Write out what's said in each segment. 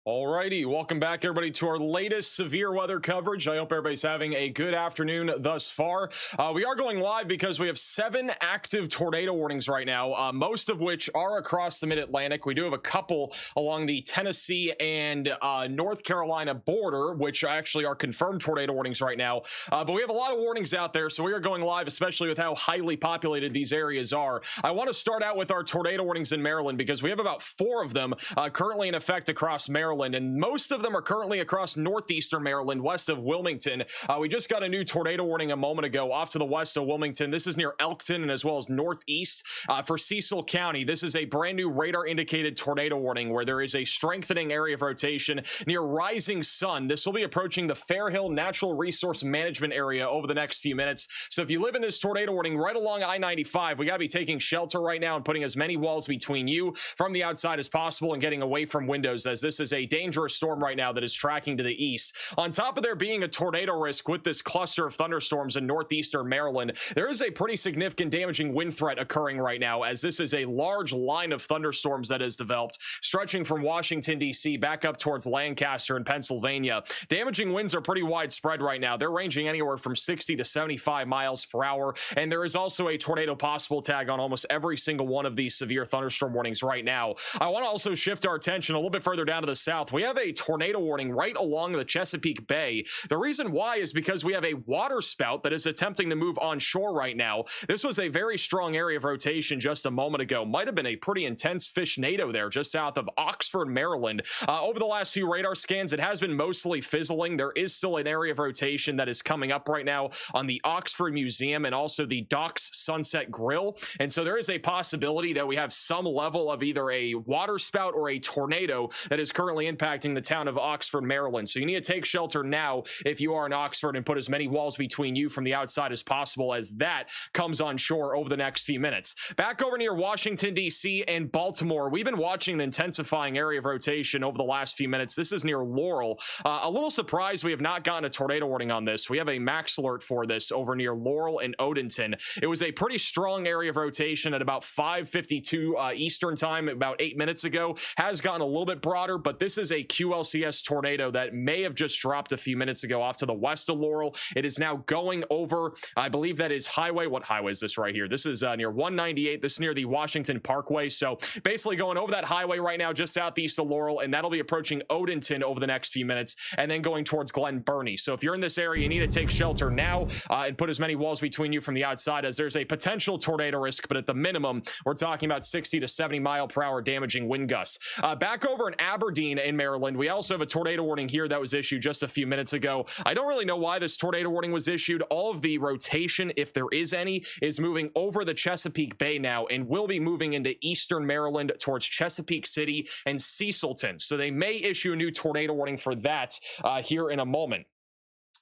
Alrighty, welcome back everybody to our latest severe weather coverage. I hope everybody's having a good afternoon thus far. We are going live because we have 7 active tornado warnings right now, most of which are across the mid-Atlantic. We do have a couple along the Tennessee and North Carolina border, which actually are confirmed tornado warnings right now. But we have a lot of warnings out there, so we are going live, especially with how highly populated these areas are. I want to start out with our tornado warnings in Maryland because we have about 4 of them currently in effect across Maryland. And most of them are currently across northeastern Maryland, west of Wilmington. We just got a new tornado warning a moment ago off to the west of Wilmington. This is near Elkton and as well as northeast for Cecil County. This is a brand new radar indicated tornado warning where there is a strengthening area of rotation near Rising Sun. This will be approaching the Fairhill Natural Resource Management area over the next few minutes. So if you live in this tornado warning right along I-95, we got to be taking shelter right now and putting as many walls between you from the outside as possible and getting away from windows, as this is a dangerous storm right now that is tracking to the east. On top of there being a tornado risk with this cluster of thunderstorms in northeastern Maryland, there is a pretty significant damaging wind threat occurring right now, as this is a large line of thunderstorms that has developed, stretching from Washington, D.C. back up towards Lancaster and Pennsylvania. Damaging winds are pretty widespread right now. They're ranging anywhere from 60 to 75 miles per hour, and there is also a tornado possible tag on almost every single one of these severe thunderstorm warnings right now. I want to also shift our attention a little bit further down to the south. We have a tornado warning right along the Chesapeake Bay. The reason why is because we have a water spout that is attempting to move onshore right now. This was a very strong area of rotation just a moment ago. Might have been a pretty intense fishnado there just south of Oxford, Maryland. Over the last few radar scans, it has been mostly fizzling. There is still an area of rotation that is coming up right now on the Oxford Museum and also the Docks Sunset Grill. And so there is a possibility that we have some level of either a water spout or a tornado that is currently impacting the town of Oxford, Maryland. So you need to take shelter now if you are in Oxford and put as many walls between you from the outside as possible as that comes on shore over the next few minutes. Back over near Washington, D.C. and Baltimore, we've been watching an intensifying area of rotation over the last few minutes. This is near Laurel. A little surprised we have not gotten a tornado warning on this. We have a max alert for this over near Laurel and Odenton. It was a pretty strong area of rotation at about 5:52 Eastern time, about 8 minutes ago. Has gotten a little bit broader, but this is a QLCS tornado that may have just dropped a few minutes ago off to the west of Laurel. It is now going over, I believe that is highway. What highway is this right here? This is near 198. This is near the Washington Parkway. So basically going over that highway right now, just southeast of Laurel, and that'll be approaching Odenton over the next few minutes, and then going towards Glen Burnie. So if you're in this area, you need to take shelter now and put as many walls between you from the outside, as there's a potential tornado risk, but at the minimum, we're talking about 60 to 70 mile per hour damaging wind gusts. Back over in Aberdeen in Maryland, we also have a tornado warning here that was issued just a few minutes ago. I don't really know why this tornado warning was issued. All of the rotation, if there is any, is moving over the Chesapeake Bay now and will be moving into eastern Maryland towards Chesapeake City and Cecilton. So they may issue a new tornado warning for that here in a moment.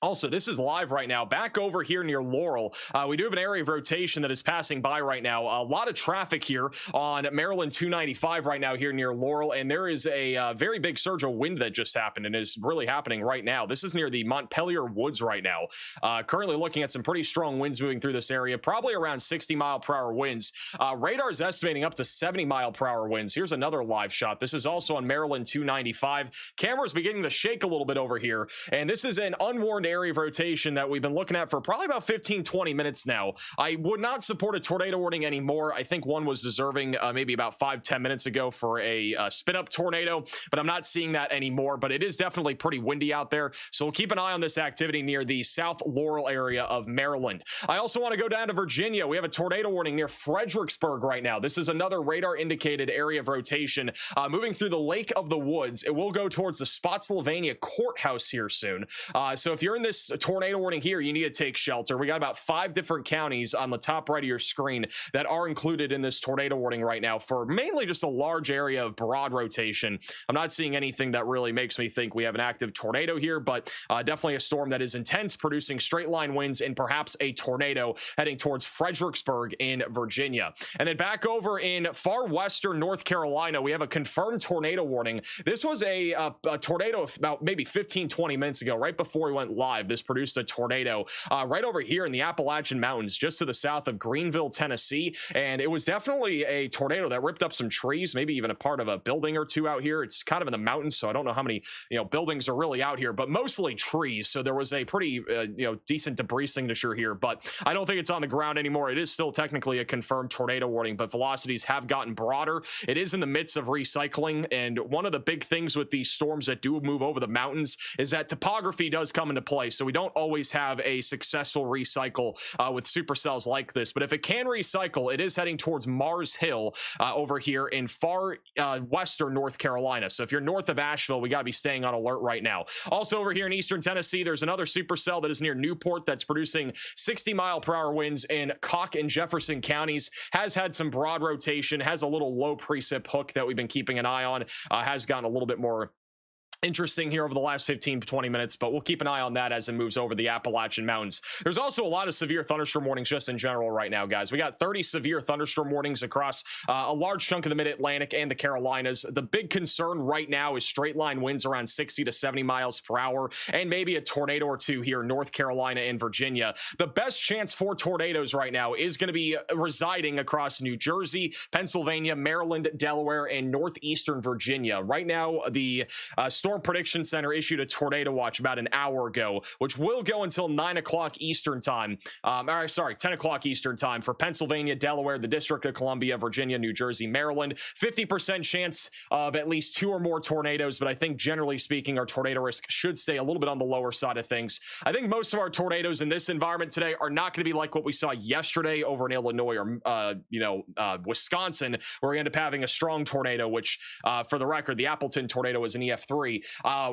Also, this is live right now. Back over here near Laurel, we do have an area of rotation that is passing by right now. A lot of traffic here on Maryland 295 right now here near Laurel, and there is a very big surge of wind that just happened and is really happening right now. This is near the Montpelier Woods right now. Currently looking at some pretty strong winds moving through this area, probably around 60 mile per hour winds. Radar is estimating up to 70 mile per hour winds. Here's another live shot. This is also on Maryland 295. Camera's beginning to shake a little bit over here, and this is an unwarned area of rotation that we've been looking at for probably about 15-20 minutes now. I would not support a tornado warning anymore. I think one was deserving maybe about 5-10 minutes ago for a spin-up tornado, but I'm not seeing that anymore. But it is definitely pretty windy out there, so we'll keep an eye on this activity near the South Laurel area of Maryland. I also want to go down to Virginia. We have a tornado warning near Fredericksburg right now. This is another radar indicated area of rotation moving through the Lake of the Woods. It will go towards the Spotsylvania Courthouse here soon. So if you're in this tornado warning here, you need to take shelter. We got about 5 different counties on the top right of your screen that are included in this tornado warning right now for mainly just a large area of broad rotation. I'm not seeing anything that really makes me think we have an active tornado here, but definitely a storm that is intense, producing straight line winds and perhaps a tornado heading towards Fredericksburg in Virginia. And then back over in far western North Carolina, we have a confirmed tornado warning. This was a tornado about maybe 15-20 minutes ago, right before we went live. 5, this produced a tornado right over here in the Appalachian Mountains, just to the south of Greenville, Tennessee. And it was definitely a tornado that ripped up some trees, maybe even a part of a building or two out here. It's kind of in the mountains, so I don't know how many buildings are really out here, but mostly trees. So there was a pretty decent debris signature here, but I don't think it's on the ground anymore. It is still technically a confirmed tornado warning, but velocities have gotten broader. It is in the midst of recycling, and one of the big things with these storms that do move over the mountains is that topography does come into play. So we don't always have a successful recycle with supercells like this, but if it can recycle, it is heading towards Mars Hill over here in far western North Carolina. So if you're north of Asheville, we got to be staying on alert right now. Also over here in eastern Tennessee, there's another supercell that is near Newport that's producing 60-mile-per-hour winds in Cocke and Jefferson counties. Has had some broad rotation, has a little low precip hook that we've been keeping an eye on, has gotten a little bit more interesting here over the last 15 to 20 minutes, but we'll keep an eye on that as it moves over the Appalachian Mountains. There's also a lot of severe thunderstorm warnings just in general right now, guys. We got 30 severe thunderstorm warnings across a large chunk of the Mid-Atlantic and the Carolinas. The big concern right now is straight line winds around 60 to 70 miles per hour and maybe a tornado or two here in North Carolina and Virginia. The best chance for tornadoes right now is going to be residing across New Jersey, Pennsylvania, Maryland, Delaware, and northeastern Virginia. Right now, the Storm Prediction Center issued a tornado watch about an hour ago, which will go until 9 o'clock Eastern time. 10 o'clock Eastern time for Pennsylvania, Delaware, the District of Columbia, Virginia, New Jersey, Maryland. 50% chance of at least 2 or more tornadoes, but I think generally speaking, our tornado risk should stay a little bit on the lower side of things. I think most of our tornadoes in this environment today are not going to be like what we saw yesterday over in Illinois or Wisconsin, where we end up having a strong tornado, which for the record, the Appleton tornado was an EF3.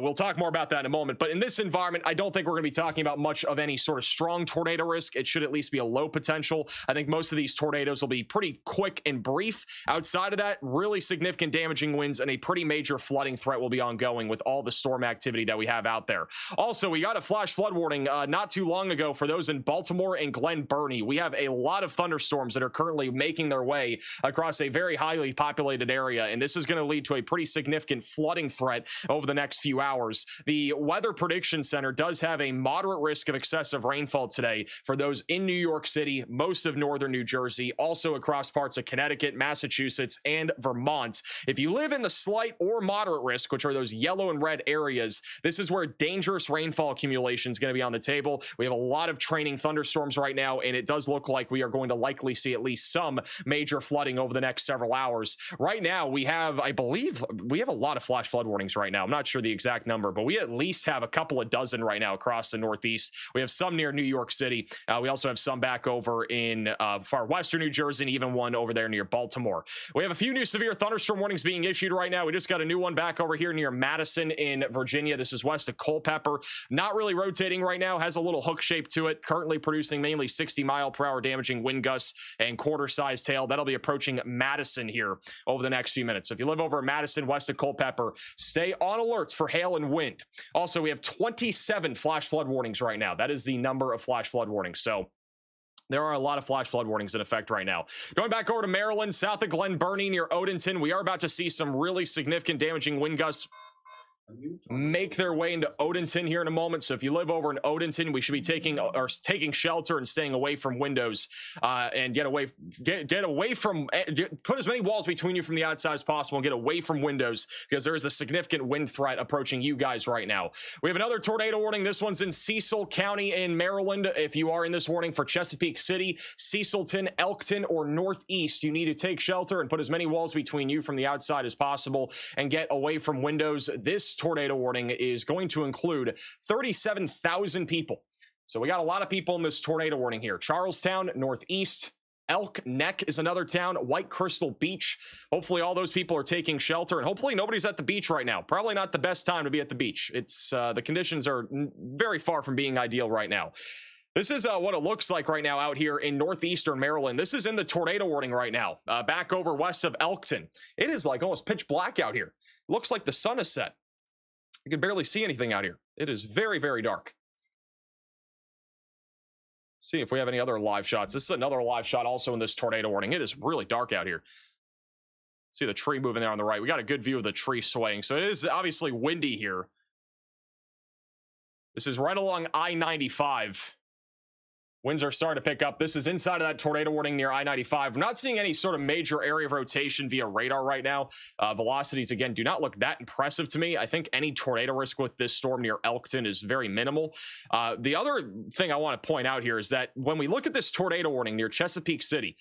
We'll talk more about that in a moment, but in this environment, I don't think we're going to be talking about much of any sort of strong tornado risk. It should at least be a low potential. I think most of these tornadoes will be pretty quick and brief. Outside of that, really significant damaging winds and a pretty major flooding threat will be ongoing with all the storm activity that we have out there. Also, we got a flash flood warning not too long ago for those in Baltimore and Glen Burnie. We have a lot of thunderstorms that are currently making their way across a very highly populated area, and this is going to lead to a pretty significant flooding threat over the next few hours. The Weather Prediction Center does have a moderate risk of excessive rainfall today for those in New York City, most of northern New Jersey, also across parts of Connecticut, Massachusetts, and Vermont. If you live in the slight or moderate risk, which are those yellow and red areas, this is where dangerous rainfall accumulation is going to be on the table. We have a lot of training thunderstorms right now, and it does look like we are going to likely see at least some major flooding over the next several hours. Right now, I believe we have a lot of flash flood warnings right now. I'm not sure the exact number, but we at least have a couple of dozen right now across the Northeast. We have some near New York City. We also have some back over in far western New Jersey, and even one over there near Baltimore. We have a few new severe thunderstorm warnings being issued right now. We just got a new one back over here near Madison in Virginia. This is west of Culpeper. Not really rotating right now. Has a little hook shape to it. Currently producing mainly 60-mile-per-hour damaging wind gusts and quarter-size tail. That'll be approaching Madison here over the next few minutes. So if you live over in Madison, west of Culpeper, stay on alerts for hail and wind. Also, we have 27 flash flood warnings right now. That is the number of flash flood warnings. So there are a lot of flash flood warnings in effect right now. Going back over to Maryland, south of Glen Burnie near Odenton, we are about to see some really significant damaging wind gusts make their way into Odenton here in a moment. So if you live over in Odenton, we should be taking shelter and staying away from windows and put as many walls between you from the outside as possible and get away from windows, because there is a significant wind threat approaching you guys right now. We have another tornado warning. This one's in Cecil County in Maryland. If you are in this warning for Chesapeake City, Cecilton, Elkton, or Northeast, you need to take shelter and put as many walls between you from the outside as possible and get away from windows. This tornado warning is going to include 37,000 people. So we got a lot of people in this tornado warning here. Charlestown, Northeast, Elk Neck is another town, White Crystal Beach. Hopefully all those people are taking shelter, and hopefully nobody's at the beach right now. Probably not the best time to be at the beach. It's the conditions are very far from being ideal right now. This is what it looks like right now out here in northeastern Maryland. This is in the tornado warning right now, back over west of Elkton. It is like almost pitch black out here. It looks like the sun is set. You can barely see anything out here. It is very, very dark. See if we have any other live shots. This is another live shot also in this tornado warning. It is really dark out here. See the tree moving there on the right. We got a good view of the tree swaying. So it is obviously windy here. This is right along I-95. Winds are starting to pick up. This is inside of that tornado warning near I-95. We're not seeing any sort of major area of rotation via radar right now. Velocities, again, do not look that impressive to me. I think any tornado risk with this storm near Elkton is very minimal. The other thing I want to point out here is that when we look at this tornado warning near Chesapeake City,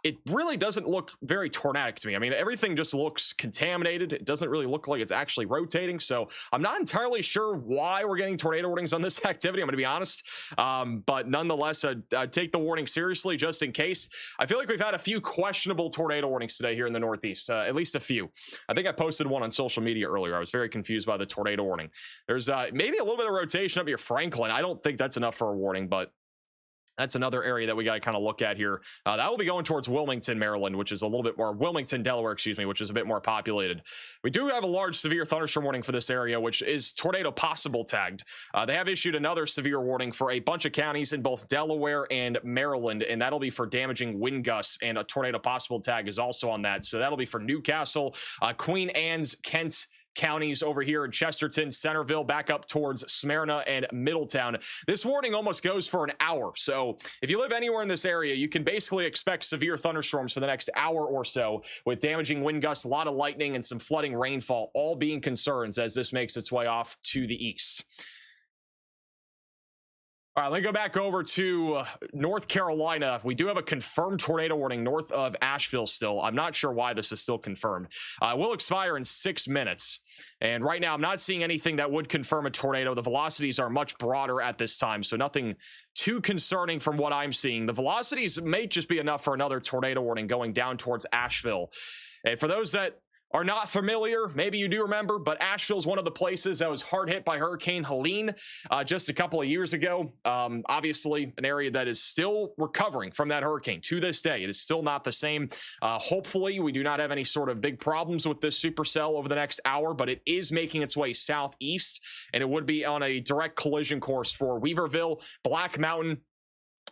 it really doesn't look very tornadic to me. I mean, everything just looks contaminated. It doesn't really look like it's actually rotating. So I'm not entirely sure why we're getting tornado warnings on this activity. I'm going to be honest. But nonetheless, I'd take the warning seriously just in case. I feel like we've had a few questionable tornado warnings today here in the Northeast, at least a few. I think I posted one on social media earlier. I was very confused by the tornado warning. There's maybe a little bit of rotation up near Franklin. I don't think that's enough for a warning, but that's another area that we got to kind of look at here. That will be going towards Wilmington, Maryland, which is a little bit more Wilmington, Delaware, excuse me, which is a bit more populated. We do have a large severe thunderstorm warning for this area, which is tornado possible tagged. They have issued another severe warning for a bunch of counties in both Delaware and Maryland, and that'll be for damaging wind gusts, and a tornado possible tag is also on that. So that'll be for Newcastle, Queen Anne's, Kent counties over here in Chesterton, Centerville, back up towards Smyrna and Middletown. This warning almost goes for an hour. So if you live anywhere in this area, you can basically expect severe thunderstorms for the next hour or so, with damaging wind gusts, a lot of lightning, and some flooding rainfall, all being concerns as this makes its way off to the east. All right, let me go back over to North Carolina. We do have a confirmed tornado warning north of Asheville still. I'm not sure why this is still confirmed. It will expire in 6 minutes. And right now, I'm not seeing anything that would confirm a tornado. The velocities are much broader at this time, so nothing too concerning from what I'm seeing. The velocities may just be enough for another tornado warning going down towards Asheville. And for those that are not familiar, maybe you do remember, but Asheville is one of the places that was hard hit by Hurricane Helene just a couple of years ago. Obviously, an area that is still recovering from that hurricane to this day. It is still not the same. Hopefully, we do not have any sort of big problems with this supercell over the next hour, but it is making its way southeast, and it would be on a direct collision course for Weaverville, Black Mountain,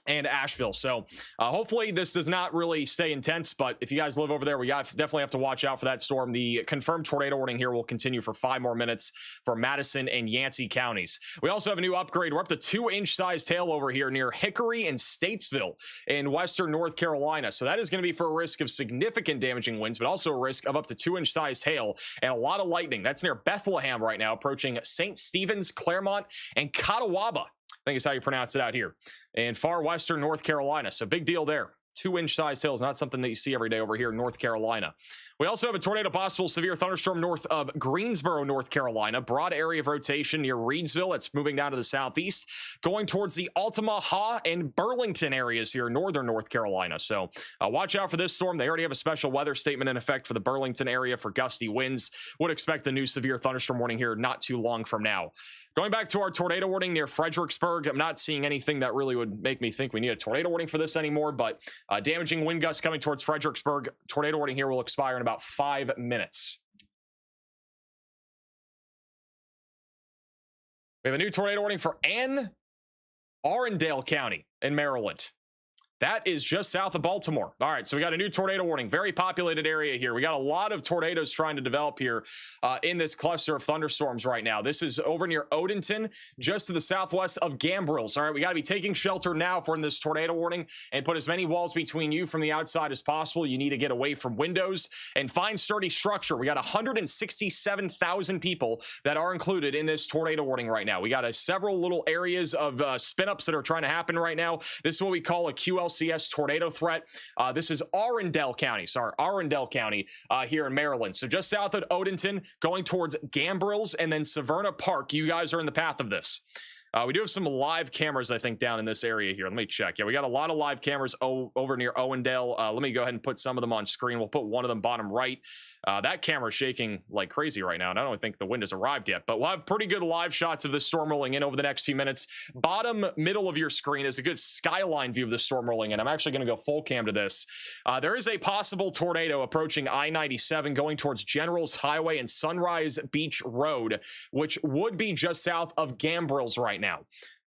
and Asheville. So hopefully this does not really stay intense, but if you guys live over there, we definitely have to watch out for that storm. The confirmed tornado warning here will continue for 5 more minutes for Madison and Yancey counties. We also have a new upgrade. We're up to 2-inch size hail over here near Hickory and Statesville in western North Carolina. So that is going to be for a risk of significant damaging winds, but also a risk of up to 2-inch sized hail and a lot of lightning. That's near Bethlehem right now, approaching St. Stephen's, Claremont, and Catawba, I think is how you pronounce it out here, in far western North Carolina. So big deal there. 2-inch sized hail is not something that you see every day over here in North Carolina. We also have a tornado possible severe thunderstorm north of Greensboro, North Carolina. Broad area of rotation near Reedsville. It's moving down to the southeast, going towards the Altamaha and Burlington areas here in northern North Carolina. So watch out for this storm. They already have a special weather statement in effect for the Burlington area for gusty winds. Would expect a new severe thunderstorm warning here not too long from now. Going back to our tornado warning near Fredericksburg, I'm not seeing anything that really would make me think we need a tornado warning for this anymore, but damaging wind gusts coming towards Fredericksburg. Tornado warning here will expire in about 5 minutes. We have a new tornado warning for Arundel County in Maryland. That is just south of Baltimore. All right, so we got a new tornado warning. Very populated area here. We got a lot of tornadoes trying to develop here in this cluster of thunderstorms right now. This is over near Odenton, just to the southwest of Gambrels. All right, we got to be taking shelter now if we're in this tornado warning, and put as many walls between you from the outside as possible. You need to get away from windows and find sturdy structure. We got 167,000 people that are included in this tornado warning right now. We got several little areas of spin-ups that are trying to happen right now. This is what we call a QLCS tornado threat. This is Arundel County, here in Maryland. So just south of Odenton, going towards Gambrels and then Severna Park. You guys are in the path of this. We do have some live cameras, I think, down in this area here. Let me check. Yeah, we got a lot of live cameras over near Owendale. Let me go ahead and put some of them on screen. We'll put one of them bottom right. That camera is shaking like crazy right now, and I don't think the wind has arrived yet, but we'll have pretty good live shots of this storm rolling in over the next few minutes. Bottom middle of your screen is a good skyline view of the storm rolling in. I'm actually going to go full cam to this. There is a possible tornado approaching I-97 going towards Generals Highway and Sunrise Beach Road, which would be just south of Gambrels right now.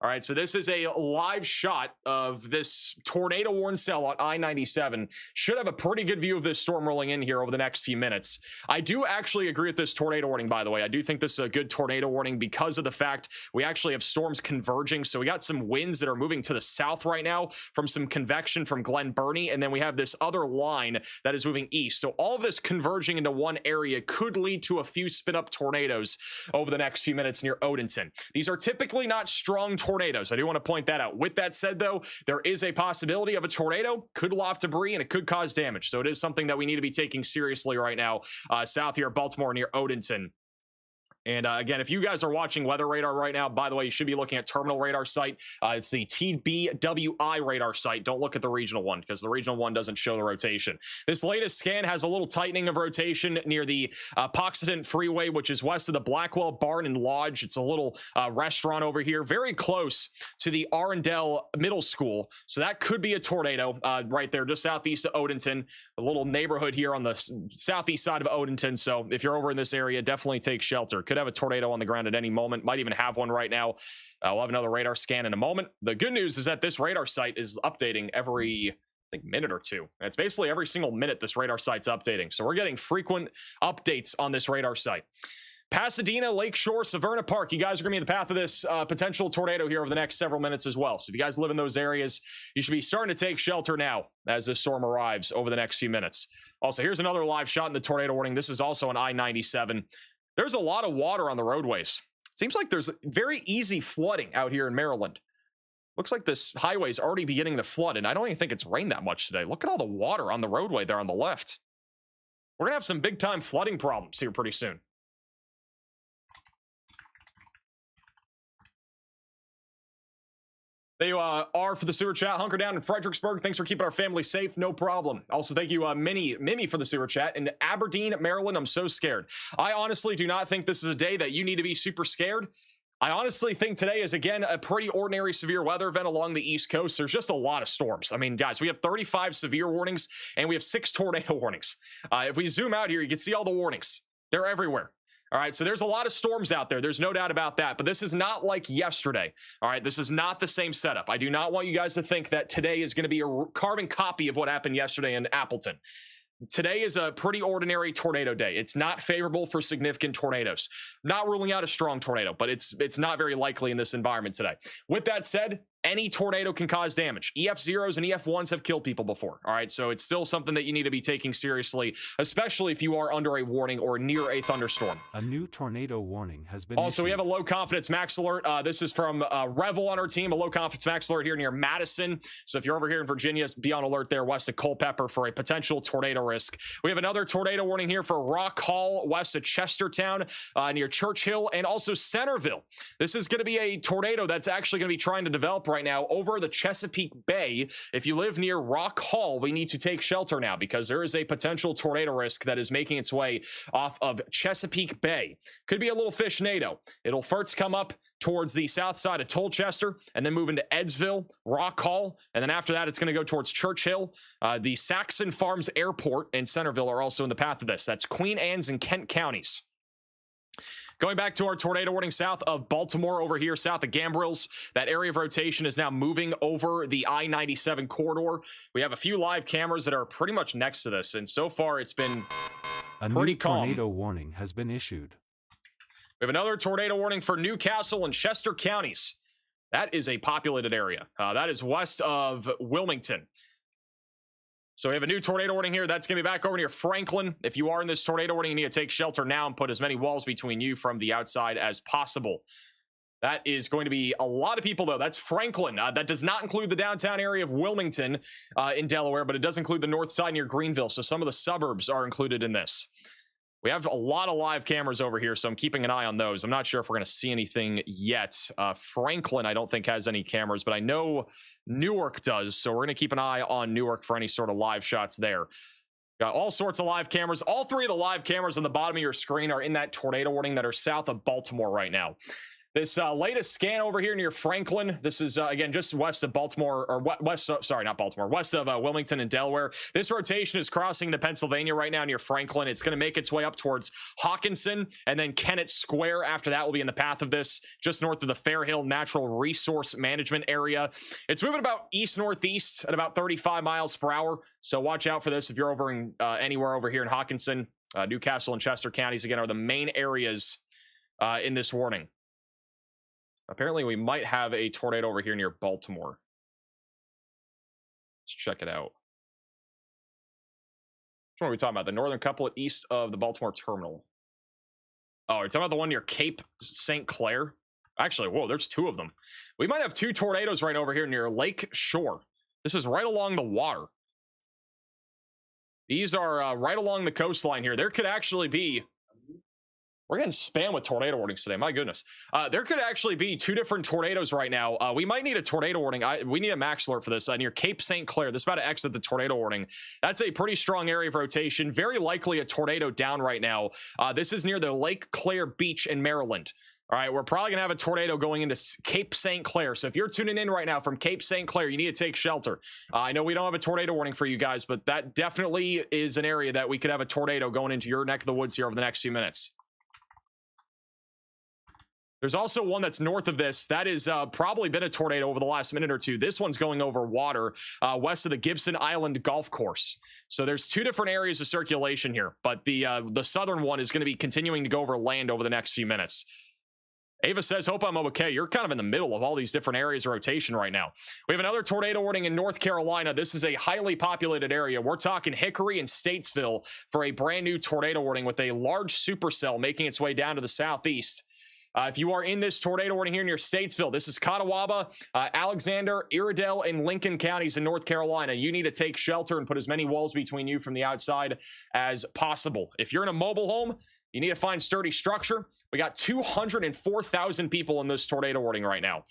All right, so this is a live shot of this tornado warn cell on I-97. Should have a pretty good view of this storm rolling in here over the next few minutes. I do actually agree with this tornado warning, by the way. I do think this is a good tornado warning because of the fact we actually have storms converging. So we got some winds that are moving to the south right now from some convection from Glen Burnie, and then we have this other line that is moving east. So all of this converging into one area could lead to a few spin-up tornadoes over the next few minutes near Odenton. These are typically not strong tornadoes. I do want to point that out. With that said, though, there is a possibility of a tornado, could loft debris, and it could cause damage. So it is something that we need to be taking seriously right now, south here, Baltimore near Odenton. And again, if you guys are watching weather radar right now, by the way, you should be looking at terminal radar site. It's the TBWI radar site. Don't look at the regional one because the regional one doesn't show the rotation. This latest scan has a little tightening of rotation near the Poxodent Freeway, which is west of the Blackwell Barn and Lodge. It's a little restaurant over here, very close to the Arundel Middle School. So that could be a tornado right there, just southeast of Odenton, a little neighborhood here on the southeast side of Odenton. So if you're over in this area, definitely take shelter. Could have a tornado on the ground at any moment, might even have one right now. We'll have another radar scan in a moment. The good news is that this radar site is updating every, I think, minute or two. And it's basically every single minute this radar site's updating. So we're getting frequent updates on this radar site. Pasadena, Lakeshore, Severna Park. You guys are going to be in the path of this potential tornado here over the next several minutes as well. So if you guys live in those areas, you should be starting to take shelter now as this storm arrives over the next few minutes. Also, here's another live shot in the tornado warning. This is also on I-97. There's a lot of water on the roadways. It seems like there's very easy flooding out here in Maryland. Looks like this highway is already beginning to flood, and I don't even think it's rained that much today. Look at all the water on the roadway there on the left. We're going to have some big-time flooding problems here pretty soon. There you are for the sewer chat. Hunker down in Fredericksburg. Thanks for keeping our family safe. No problem. Also, thank you, Mimi, for the sewer chat. In Aberdeen, Maryland, I'm so scared. I honestly do not think this is a day that you need to be super scared. I honestly think today is, again, a pretty ordinary severe weather event along the East Coast. There's just a lot of storms. I mean, guys, we have 35 severe warnings, and we have 6 tornado warnings. If we zoom out here, you can see all the warnings. They're everywhere. All right, so there's a lot of storms out there. There's no doubt about that, but this is not like yesterday. All right, this is not the same setup. I do not want you guys to think that today is going to be a carbon copy of what happened yesterday in Appleton. Today is a pretty ordinary tornado day. It's not favorable for significant tornadoes. Not ruling out a strong tornado, but it's not very likely in this environment today. With that said, any tornado can cause damage. EF0s and EF1s have killed people before. All right, so it's still something that you need to be taking seriously, especially if you are under a warning or near a thunderstorm. A new tornado warning has been Also, issued. we have a low confidence max alert. This is from Revel on our team, a low confidence max alert here near Madison. So if you're over here in Virginia, be on alert there west of Culpeper for a potential tornado risk. We have another tornado warning here for Rock Hall west of Chestertown near Churchill and also Centerville. This is going to be a tornado that's actually going to be trying to develop right now over the Chesapeake Bay. If you live near Rock Hall, we need to take shelter now because there is a potential tornado risk that is making its way off of Chesapeake Bay. Could be a little fishnado. It'll first come up towards the south side of Tolchester and then move into Edsville, Rock Hall, and then after that it's going to go towards Churchill. The Saxon Farms Airport and Centerville are also in the path of this. That's Queen Anne's and Kent counties. Going back to our tornado warning south of Baltimore over here, south of Gambrills, that area of rotation is now moving over the I-97 corridor. We have a few live cameras that are pretty much next to this, and so far it's been pretty calm. A new tornado warning has been issued. We have another tornado warning for Newcastle and Chester counties. That is a populated area. That is west of Wilmington. So we have a new tornado warning here. That's going to be back over near Franklin. If you are in this tornado warning, you need to take shelter now and put as many walls between you from the outside as possible. That is going to be a lot of people, though. That's Franklin. That does not include the downtown area of Wilmington in Delaware, but it does include the north side near Greenville. So some of the suburbs are included in this. We have a lot of live cameras over here, so I'm keeping an eye on those. I'm not sure if we're going to see anything yet. Franklin, I don't think, has any cameras, but I know Newark does, so we're going to keep an eye on Newark for any sort of live shots there. Got all sorts of live cameras. All 3 of the live cameras on the bottom of your screen are in that tornado warning that are south of Baltimore right now. This latest scan over here near Franklin, this is, again, just west of Baltimore, or west, sorry, not Baltimore, west of Wilmington and Delaware. This rotation is crossing into Pennsylvania right now near Franklin. It's going to make its way up towards Hawkinson, and then Kennett Square after that will be in the path of this, just north of the Fairhill Natural Resource Management area. It's moving about east-northeast at about 35 miles per hour, so watch out for this if you're over in anywhere over here in Hawkinson. Newcastle and Chester counties, again, are the main areas in this warning. Apparently, we might have a tornado over here near Baltimore. Let's check it out. Which one are we talking about? The northern couplet east of the Baltimore terminal. Oh, you're talking about the one near Cape St. Clair? Actually, whoa, there's two of them. We might have two tornadoes right over here near Lake Shore. This is right along the water. These are right along the coastline here. There could actually be... We're getting spammed with tornado warnings today. My goodness. There could actually be two different tornadoes right now. We might need a tornado warning. We need a max alert for this near Cape St. Clair. This is about to exit the tornado warning. That's a pretty strong area of rotation. Very likely a tornado down right now. This is near the Lake Clair Beach in Maryland. All right, we're probably going to have a tornado going into Cape St. Clair. So if you're tuning in right now from Cape St. Clair, you need to take shelter. I know we don't have a tornado warning for you guys, but that definitely is an area that we could have a tornado going into your neck of the woods here over the next few minutes. There's also one that's north of this. That is probably been a tornado over the last minute or two. This one's going over water west of the Gibson Island Golf Course. So there's two different areas of circulation here, but the southern one is going to be continuing to go over land over the next few minutes. Ava says, hope I'm okay. You're kind of in the middle of all these different areas of rotation right now. We have another tornado warning in North Carolina. This is a highly populated area. We're talking Hickory and Statesville for a brand new tornado warning with a large supercell making its way down to the southeast. If you are in this tornado warning here near Statesville, this is Catawba, Alexander, Iredell, and Lincoln counties in North Carolina. You need to take shelter and put as many walls between you from the outside as possible. If you're in a mobile home, you need to find sturdy structure. We got 204,000 people in this tornado warning right now,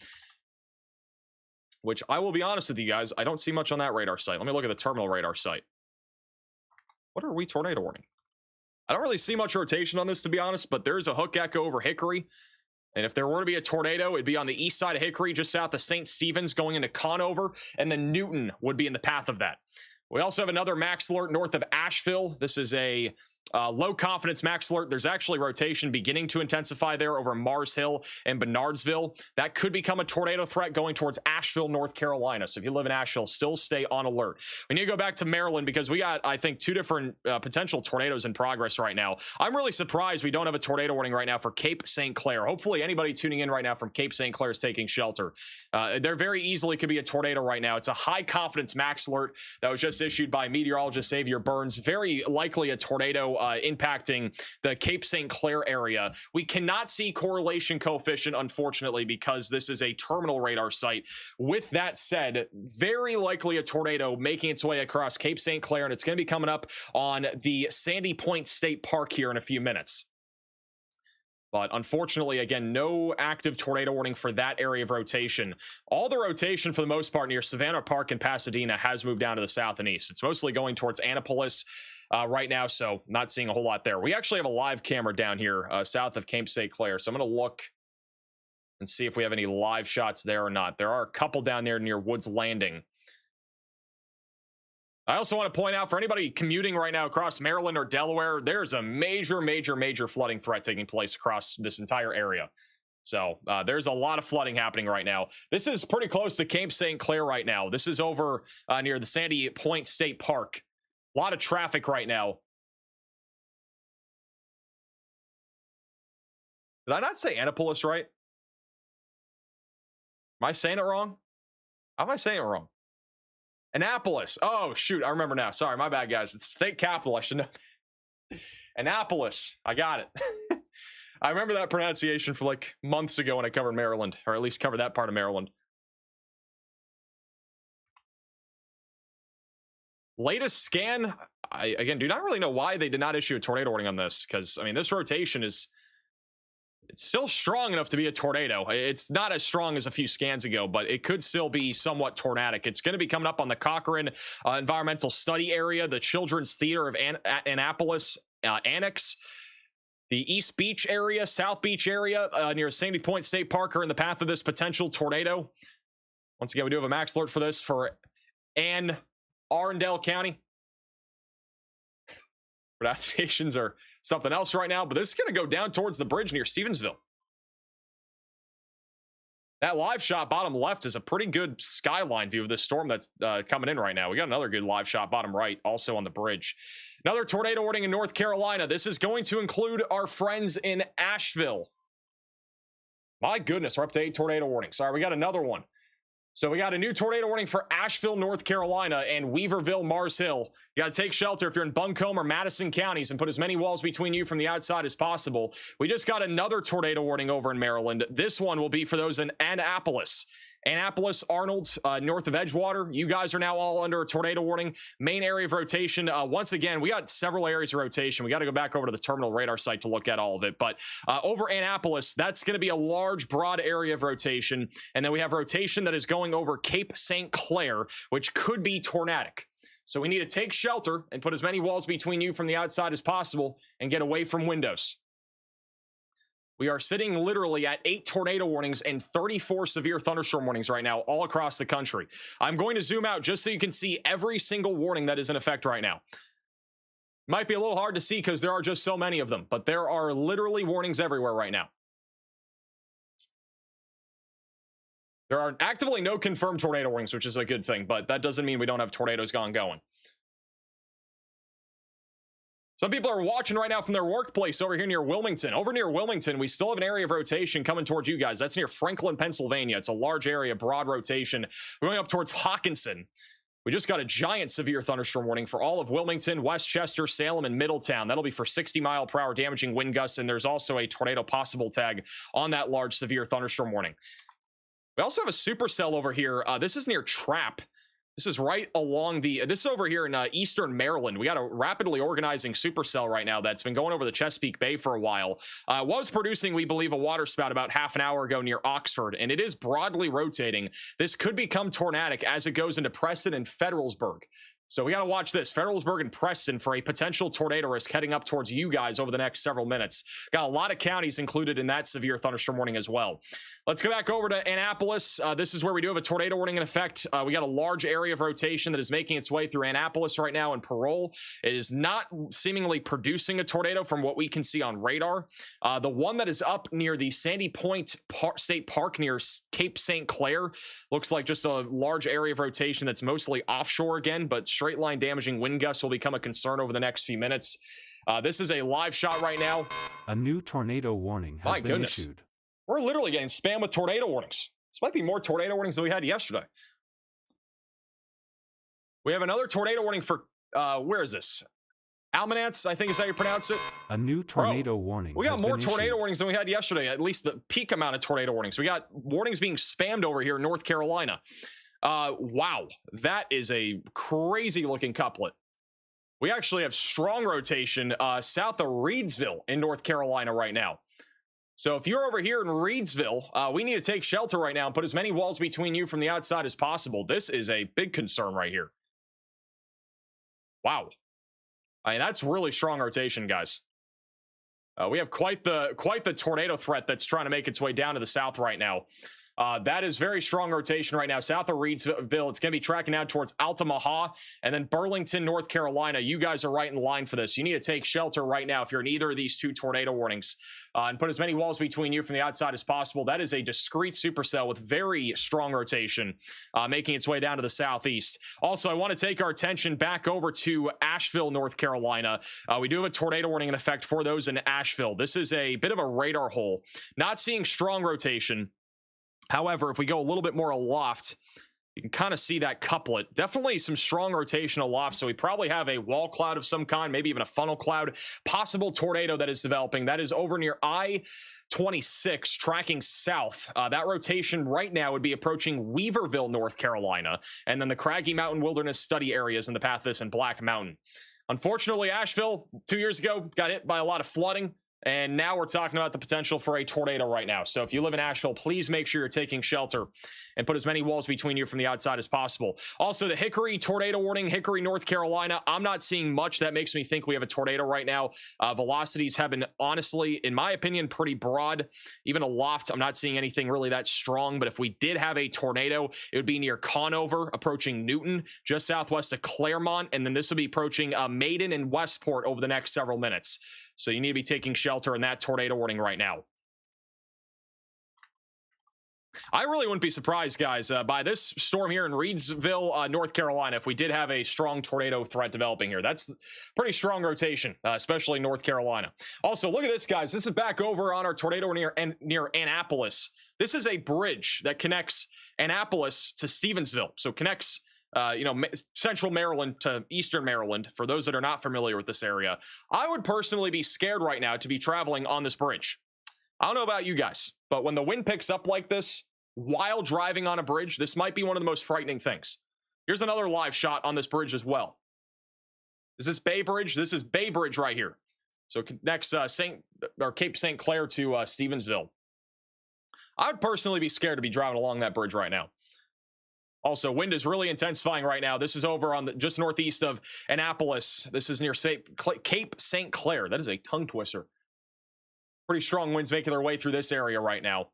which I will be honest with you guys, I don't see much on that radar site. Let me look at the terminal radar site. What are we tornado warning? I don't really see much rotation on this, to be honest, but there's a hook echo over Hickory. And if there were to be a tornado, it'd be on the east side of Hickory, just south of St. Stephen's, going into Conover, and then Newton would be in the path of that. We also have another max alert north of Asheville. This is a low confidence max alert. There's actually rotation beginning to intensify there over Mars Hill and Bernardsville. That could become a tornado threat going towards Asheville, North Carolina. So if you live in Asheville, still stay on alert. We need to go back to Maryland because we got, I think, two different potential tornadoes in progress right now. I'm really surprised we don't have a tornado warning right now for Cape St. Clair. Hopefully anybody tuning in right now from Cape St. Clair is taking shelter. There very easily could be a tornado right now. It's a high confidence max alert that was just issued by meteorologist Xavier Burns. Very likely a tornado impacting the Cape St. Clair area. We cannot see correlation coefficient, unfortunately, because this is a terminal radar site. With that said, very likely a tornado making its way across Cape St. Clair, and it's going to be coming up on the Sandy Point State Park here in a few minutes. But unfortunately, again, no active tornado warning for that area of rotation. All the rotation, for the most part, near Savannah Park and Pasadena has moved down to the south and east. It's mostly going towards Annapolis right now, so not seeing a whole lot there. We actually have a live camera down here south of Cape St. Clair, so I'm going to look and see if we have any live shots there or not. There are a couple down there near Woods Landing. I also want to point out, for anybody commuting right now across Maryland or Delaware, there's a major flooding threat taking place across this entire area. So there's a lot of flooding happening right now. This is pretty close to Cape St. Clair right now. This is over near the Sandy Point State Park. A lot of traffic right now. Did I not say Annapolis right? Am I saying it wrong? How am I saying it wrong? Annapolis. Oh, shoot. I remember now. Sorry, my bad, guys. It's state capital. I should know. Annapolis. I got it. I remember that pronunciation for like months ago when I covered Maryland, or at least covered that part of Maryland. Latest scan. I, again, do not really know why they did not issue a tornado warning on this, because, I mean, this rotation is... It's still strong enough to be a tornado. It's not as strong as a few scans ago, but it could still be somewhat tornadic. It's going to be coming up on the Cochrane Environmental Study Area, the Children's Theater of Annapolis Annex, The East Beach area, South Beach area near Sandy Point State Park are in the path of this potential tornado. Once again, we do have a max alert for this for Anne Arundel County. Pronunciations are something else right now, but this is going to go down towards the bridge near Stevensville. That live shot bottom left is a pretty good skyline view of this storm that's coming in right now. We got another good live shot bottom right, also on the bridge. Another tornado warning in North Carolina. This is going to include our friends in Asheville. My goodness, we're up to 8 tornado warnings. Sorry, we got another one. So we got a new tornado warning for Asheville, North Carolina, and Weaverville, Mars Hill. You got to take shelter if you're in Buncombe or Madison counties and put as many walls between you from the outside as possible. We just got another tornado warning over in Maryland. This one will be for those in Annapolis. Annapolis, Arnold, north of Edgewater. You guys are now all under a tornado warning. Main area of rotation. Once again, we got several areas of rotation. We got to go back over to the terminal radar site to look at all of it. But over Annapolis, that's going to be a large, broad area of rotation. And then we have rotation that is going over Cape St. Clair, which could be tornadic. So we need to take shelter and put as many walls between you from the outside as possible and get away from windows. We are sitting literally at 8 tornado warnings and 34 severe thunderstorm warnings right now all across the country. I'm going to zoom out just so you can see every single warning that is in effect right now. Might be a little hard to see because there are just so many of them, but there are literally warnings everywhere right now. There are actively no confirmed tornado warnings, which is a good thing, but that doesn't mean we don't have tornadoes going. Some people are watching right now from their workplace over here near Wilmington. Over near Wilmington, we still have an area of rotation coming towards you guys. That's near Franklin, Pennsylvania. It's a large area, broad rotation. We're going up towards Hawkinson. We just got a giant severe thunderstorm warning for all of Wilmington, Westchester, Salem, and Middletown. That'll be for 60-mile-per-hour damaging wind gusts, and there's also a tornado possible tag on that large severe thunderstorm warning. We also have a supercell over here. This is near Trapp. This is right along the, this is over here in eastern Maryland. We got a rapidly organizing supercell right now that's been going over the Chesapeake Bay for a while. Was producing, we believe, a water spout about half an hour ago near Oxford, and it is broadly rotating. This could become tornadic as it goes into Preston and Federalsburg. So we got to watch this. Federalsburg and Preston for a potential tornado risk heading up towards you guys over the next several minutes. Got a lot of counties included in that severe thunderstorm warning as well. Let's go back over to Annapolis. This is where we do have a tornado warning in effect. We got a large area of rotation that is making its way through Annapolis right now in Parole. It is not seemingly producing a tornado from what we can see on radar. The one that is up near the Sandy Point State Park near Cape St. Clair looks like just a large area of rotation that's mostly offshore again, but straight line damaging wind gusts will become a concern over the next few minutes. This is a live shot right now. A new tornado warning has been issued. We're literally getting spammed with tornado warnings. This might be more tornado warnings than we had yesterday. We have another tornado warning for, where is this? Almanance, I think is how you pronounce it. A new tornado warning. We got more tornado warnings than we had yesterday, at least the peak amount of tornado warnings. We got warnings being spammed over here in North Carolina. Wow, that is a crazy looking couplet. We actually have strong rotation south of Reidsville in North Carolina right now. So if you're over here in Reidsville, we need to take shelter right now and put as many walls between you from the outside as possible. This is a big concern right here. Wow. I mean, that's really strong rotation, guys. We have quite the tornado threat that's trying to make its way down to the south right now. That is very strong rotation right now. South of Reidsville, it's going to be tracking down towards Altamaha and then Burlington, North Carolina. You guys are right in line for this. You need to take shelter right now if you're in either of these 2 tornado warnings and put as many walls between you from the outside as possible. That is a discrete supercell with very strong rotation making its way down to the southeast. Also, I want to take our attention back over to Asheville, North Carolina. We do have a tornado warning in effect for those in Asheville. This is a bit of a radar hole. Not seeing strong rotation. However, if we go a little bit more aloft, you can kind of see that couplet. Definitely some strong rotation aloft, so we probably have a wall cloud of some kind, maybe even a funnel cloud. Possible tornado that is developing. That is over near I-26, tracking south. That rotation right now would be approaching Weaverville, North Carolina, and then the Craggy Mountain Wilderness Study areas in the path of this and Black Mountain. Unfortunately, Asheville, 2 years ago, got hit by a lot of flooding. And now we're talking about the potential for a tornado right now. So if you live in Asheville, please make sure you're taking shelter and put as many walls between you from the outside as possible. Also, the Hickory tornado warning, Hickory, North Carolina. I'm not seeing much that makes me think we have a tornado right now. Velocities have been, honestly, in my opinion, pretty broad. Even aloft, I'm not seeing anything really that strong. But if we did have a tornado, it would be near Conover, approaching Newton, just southwest of Claremont. And then this would be approaching Maiden and Westport over the next several minutes. So you need to be taking shelter in that tornado warning right now. I really wouldn't be surprised, guys, by this storm here in Reidsville, North Carolina, if we did have a strong tornado threat developing here. That's pretty strong rotation, especially North Carolina. Also, look at this, guys. This is back over on our tornado near Annapolis. This is a bridge that connects Annapolis to Stevensville. So connects central Maryland to eastern Maryland. For those that are not familiar with this area, I would personally be scared right now to be traveling on this bridge. I don't know about you guys, but when the wind picks up like this while driving on a bridge, this might be one of the most frightening things. Here's another live shot on this bridge as well. Is this Bay Bridge? This is Bay Bridge right here. So it connects Cape St. Clair to Stevensville. I would personally be scared to be driving along that bridge right now. Also, wind is really intensifying right now. This is over on just northeast of Annapolis. This is near Cape St. Clair. That is a tongue twister. Pretty strong winds making their way through this area right now.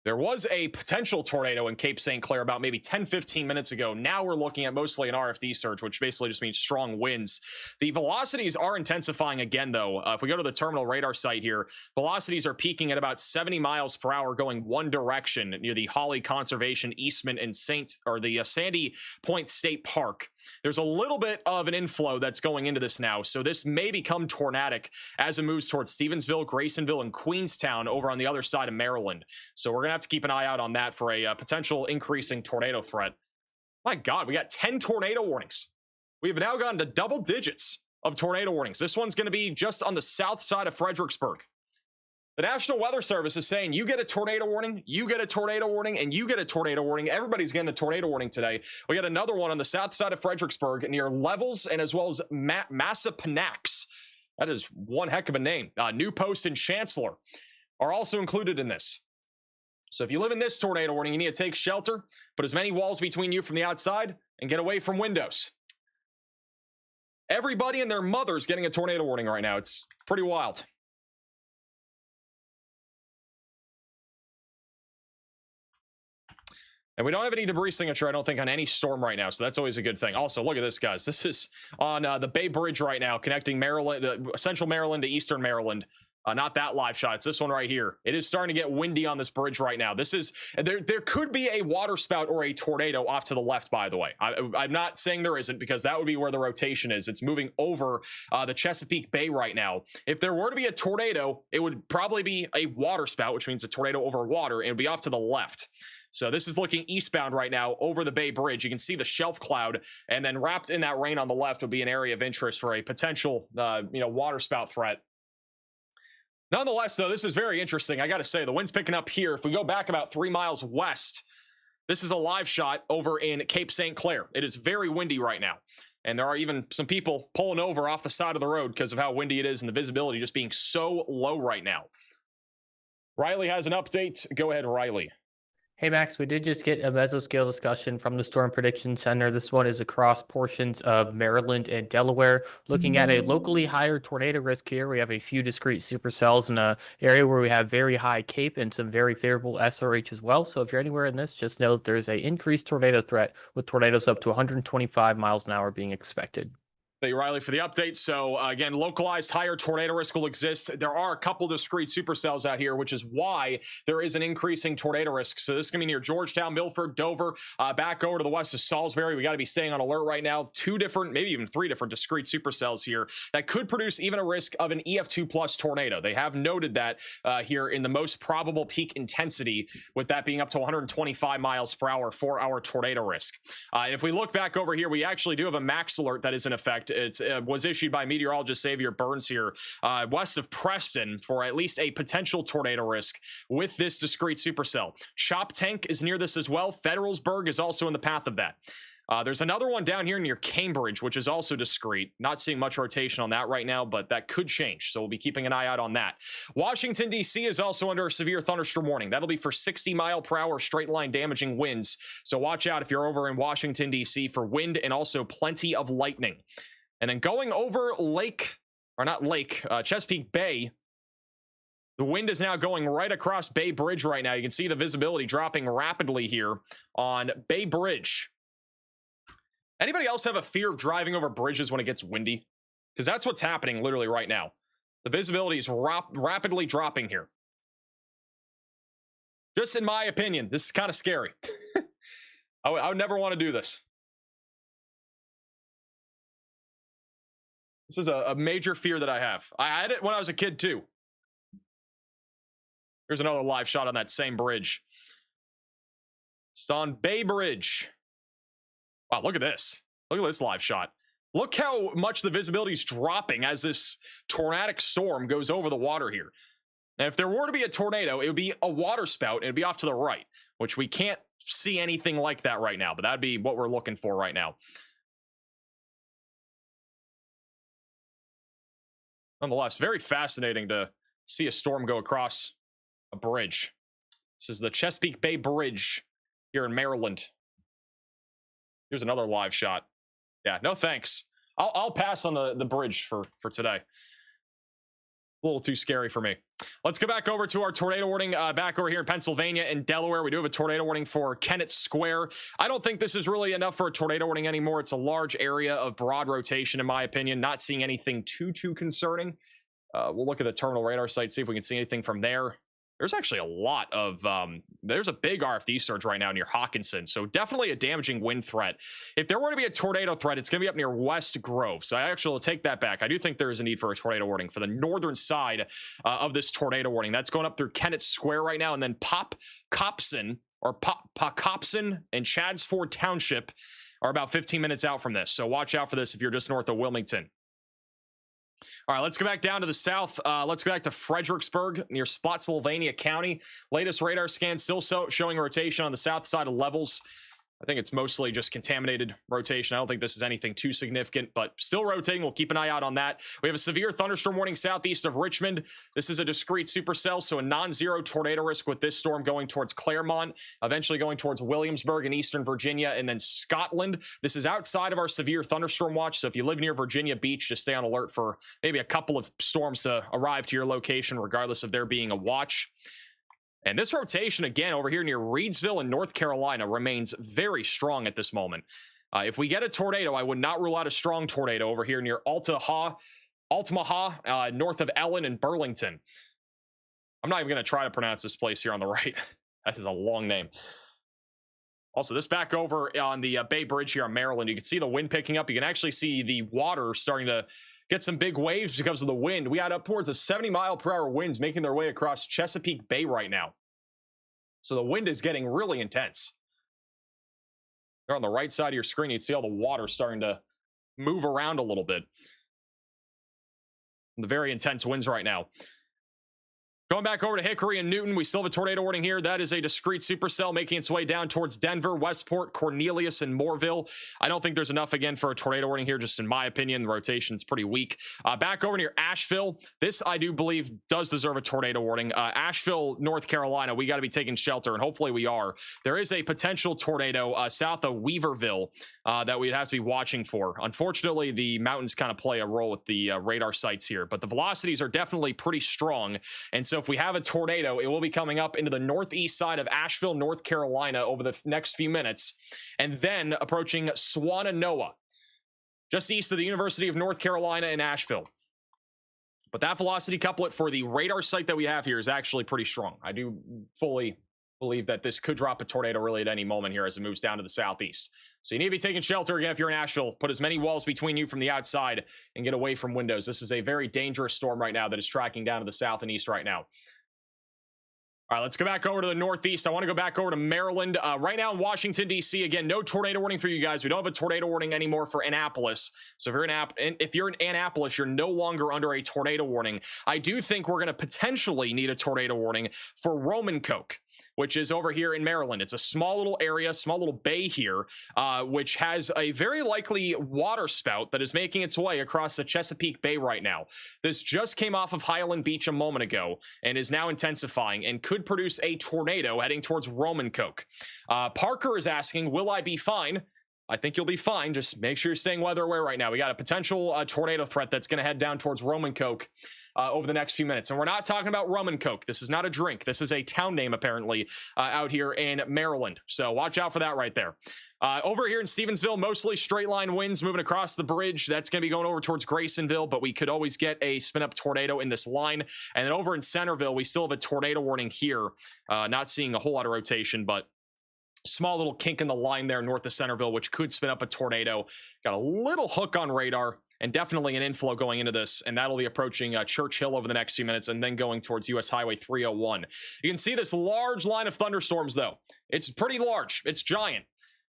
There was a potential tornado in Cape St. Clair about maybe 10-15 minutes ago. Now we're looking at mostly an RFD surge, which basically just means strong winds. The velocities are intensifying again, though. If we go to the terminal radar site here, velocities are peaking at about 70 miles per hour going one direction near the Holly Conservation, Eastman, and the Sandy Point State Park. There's a little bit of an inflow that's going into this now, so this may become tornadic as it moves towards Stevensville, Graysonville, and Queenstown over on the other side of Maryland. So we're going to have to keep an eye out on that for a potential increasing tornado threat. My God, we got 10 tornado warnings. We've now gotten to double digits of tornado warnings. This one's going to be just on the south side of Fredericksburg. The National Weather Service is saying you get a tornado warning, you get a tornado warning, and you get a tornado warning. Everybody's getting a tornado warning today. We got another one on the south side of Fredericksburg near Levels and as well as Massapanax. That is one heck of a name. New Post and Chancellor are also included in this. So if you live in this tornado warning, you need to take shelter, put as many walls between you from the outside, and get away from windows. Everybody and their mother's getting a tornado warning right now. It's pretty wild. And we don't have any debris signature, I don't think, on any storm right now, so that's always a good thing. Also, look at this, guys. This is on the Bay Bridge right now, connecting Maryland, central Maryland to eastern Maryland. Not that live shot. It's this one right here. It is starting to get windy on this bridge right now. This is there could be a water spout or a tornado off to the left, by the way. I'm not saying there isn't, because that would be where the rotation is. It's moving over the Chesapeake Bay right now. If there were to be a tornado, it would probably be a water spout, which means a tornado over water, and it would be off to the left. So this is looking eastbound right now over the Bay Bridge. You can see the shelf cloud, and then wrapped in that rain on the left would be an area of interest for a potential water spout threat. Nonetheless, though, this is very interesting. I got to say, the wind's picking up here. If we go back about 3 miles west, this is a live shot over in Cape St. Clair. It is very windy right now. And there are even some people pulling over off the side of the road because of how windy it is and the visibility just being so low right now. Riley has an update. Go ahead, Riley. Hey Max, we did just get a mesoscale discussion from the Storm Prediction Center. This one is across portions of Maryland and Delaware. Looking at a locally higher tornado risk here, we have a few discrete supercells in an area where we have very high CAPE and some very favorable SRH as well. So if you're anywhere in this, just know that there's an increased tornado threat with tornadoes up to 125 miles an hour being expected. Thank you, Riley, for the update. So again, localized higher tornado risk will exist. There are a couple discrete supercells out here, which is why there is an increasing tornado risk. So this is going to be near Georgetown, Milford, Dover, back over to the west of Salisbury. We got to be staying on alert right now. 2 different, maybe even 3 different discrete supercells here that could produce even a risk of an EF2 plus tornado. They have noted that here in the most probable peak intensity, with that being up to 125 miles per hour for our tornado risk. If we look back over here, we actually do have a max alert that is in effect. It was issued by meteorologist Xavier Burns here west of Preston for at least a potential tornado risk with this discrete supercell. Chop Tank is near this as well. Federalsburg is also in the path of that. There's another one down here near Cambridge, which is also discrete. Not seeing much rotation on that right now, but that could change. So we'll be keeping an eye out on that. Washington, D.C. is also under a severe thunderstorm warning. That'll be for 60-mile-per-hour straight-line damaging winds. So watch out if you're over in Washington, D.C. for wind and also plenty of lightning. And then going over Chesapeake Bay, the wind is now going right across Bay Bridge right now. You can see the visibility dropping rapidly here on Bay Bridge. Anybody else have a fear of driving over bridges when it gets windy? Because that's what's happening literally right now. The visibility is rapidly dropping here. Just in my opinion, this is kind of scary. I would never want to do this. This is a major fear that I have. I had it when I was a kid too. Here's another live shot on that same bridge. It's on Bay Bridge. Wow, look at this. Look at this live shot. Look how much the visibility is dropping as this tornadic storm goes over the water here. And if there were to be a tornado, it would be a water spout and it'd be off to the right, which we can't see anything like that right now, but that'd be what we're looking for right now. Nonetheless, very fascinating to see a storm go across a bridge. This is the Chesapeake Bay Bridge here in Maryland. Here's another live shot. Yeah, no thanks. I'll pass on the bridge for today. A little too scary for me. Let's go back over to our tornado warning back over here in Pennsylvania and Delaware. We do have a tornado warning for Kennett Square. I don't think this is really enough for a tornado warning anymore. It's a large area of broad rotation, in my opinion. Not seeing anything too concerning. We'll look at the terminal radar site, see if we can see anything from there. There's actually a lot of, there's a big RFD surge right now near Hawkinson. So definitely a damaging wind threat. If there were to be a tornado threat, it's going to be up near West Grove. So I actually will take that back. I do think there is a need for a tornado warning for the northern side of this tornado warning. That's going up through Kennett Square right now. And then Pocopson and Chadsford Township are about 15 minutes out from this. So watch out for this if you're just north of Wilmington. All right, let's go back down to the south. Let's go back to Fredericksburg near Spotsylvania County. Latest radar scan still showing rotation on the south side of levels. I think it's mostly just contaminated rotation. I don't think this is anything too significant, but still rotating. We'll keep an eye out on that. We have a severe thunderstorm warning southeast of Richmond. This is a discrete supercell, so a non-zero tornado risk with this storm going towards Claremont, eventually going towards Williamsburg in eastern Virginia, and then Scotland. This is outside of our severe thunderstorm watch, so if you live near Virginia Beach, just stay on alert for maybe a couple of storms to arrive to your location, regardless of there being a watch. And this rotation, again, over here near Reidsville in North Carolina remains very strong at this moment. If we get a tornado, I would not rule out a strong tornado over here near Altamaha, north of Ellen and Burlington. I'm not even going to try to pronounce this place here on the right. That is a long name. Also, this back over on the Bay Bridge here in Maryland, you can see the wind picking up. You can actually see the water starting to get some big waves because of the wind. We had upwards of 70-mile-per-hour winds making their way across Chesapeake Bay right now. So the wind is getting really intense. There on the right side of your screen, you can see all the water starting to move around a little bit. The very intense winds right now. Going back over to Hickory and Newton, we still have a tornado warning here. That is a discrete supercell making its way down towards Denver, Westport, Cornelius, and Moorville. I don't think there's enough, again, for a tornado warning here, just in my opinion. The rotation's pretty weak. Back over near Asheville, this, I do believe, does deserve a tornado warning. Asheville, North Carolina, we got to be taking shelter, and hopefully we are. There is a potential tornado south of Weaverville that we'd have to be watching for. Unfortunately, the mountains kind of play a role with the radar sites here, but the velocities are definitely pretty strong, and so if we have a tornado, it will be coming up into the northeast side of Asheville, North Carolina over the next few minutes, and then approaching Swannanoa, just east of the University of North Carolina in Asheville. But that velocity couplet for the radar site that we have here is actually pretty strong. I do fully believe that this could drop a tornado really at any moment here as it moves down to the southeast. So you need to be taking shelter again if you're in Asheville. Put as many walls between you from the outside and get away from windows. This is a very dangerous storm right now that is tracking down to the south and east right now. All right, let's go back over to the Northeast. I want to go back over to Maryland. Right now in Washington, D.C., again, no tornado warning for you guys. We don't have a tornado warning anymore for Annapolis. So if you're in Annapolis, you're no longer under a tornado warning. I do think we're going to potentially need a tornado warning for Romancoke, which is over here in Maryland. It's a small little area, small little bay here, which has a very likely water spout that is making its way across the Chesapeake Bay right now. This just came off of Highland Beach a moment ago and is now intensifying and could produce a tornado heading towards Romancoke. Parker is asking, will I be fine? I think you'll be fine. Just make sure you're staying weather aware right now. We got a potential tornado threat that's going to head down towards Romancoke over the next few minutes. And we're not talking about rum and coke. This is not a drink. This is a town name, apparently, out here in Maryland. So watch out for that right there. Over here in Stevensville, mostly straight line winds moving across the bridge. That's going to be going over towards Graysonville, but we could always get a spin-up tornado in this line. And then over in Centerville, we still have a tornado warning here. Not seeing a whole lot of rotation, but small little kink in the line there north of Centerville, which could spin up a tornado. Got a little hook on radar and definitely an inflow going into this, and that'll be approaching Church Hill over the next few minutes and then going towards US Highway 301. You can see this large line of thunderstorms, though. It's pretty large. It's giant.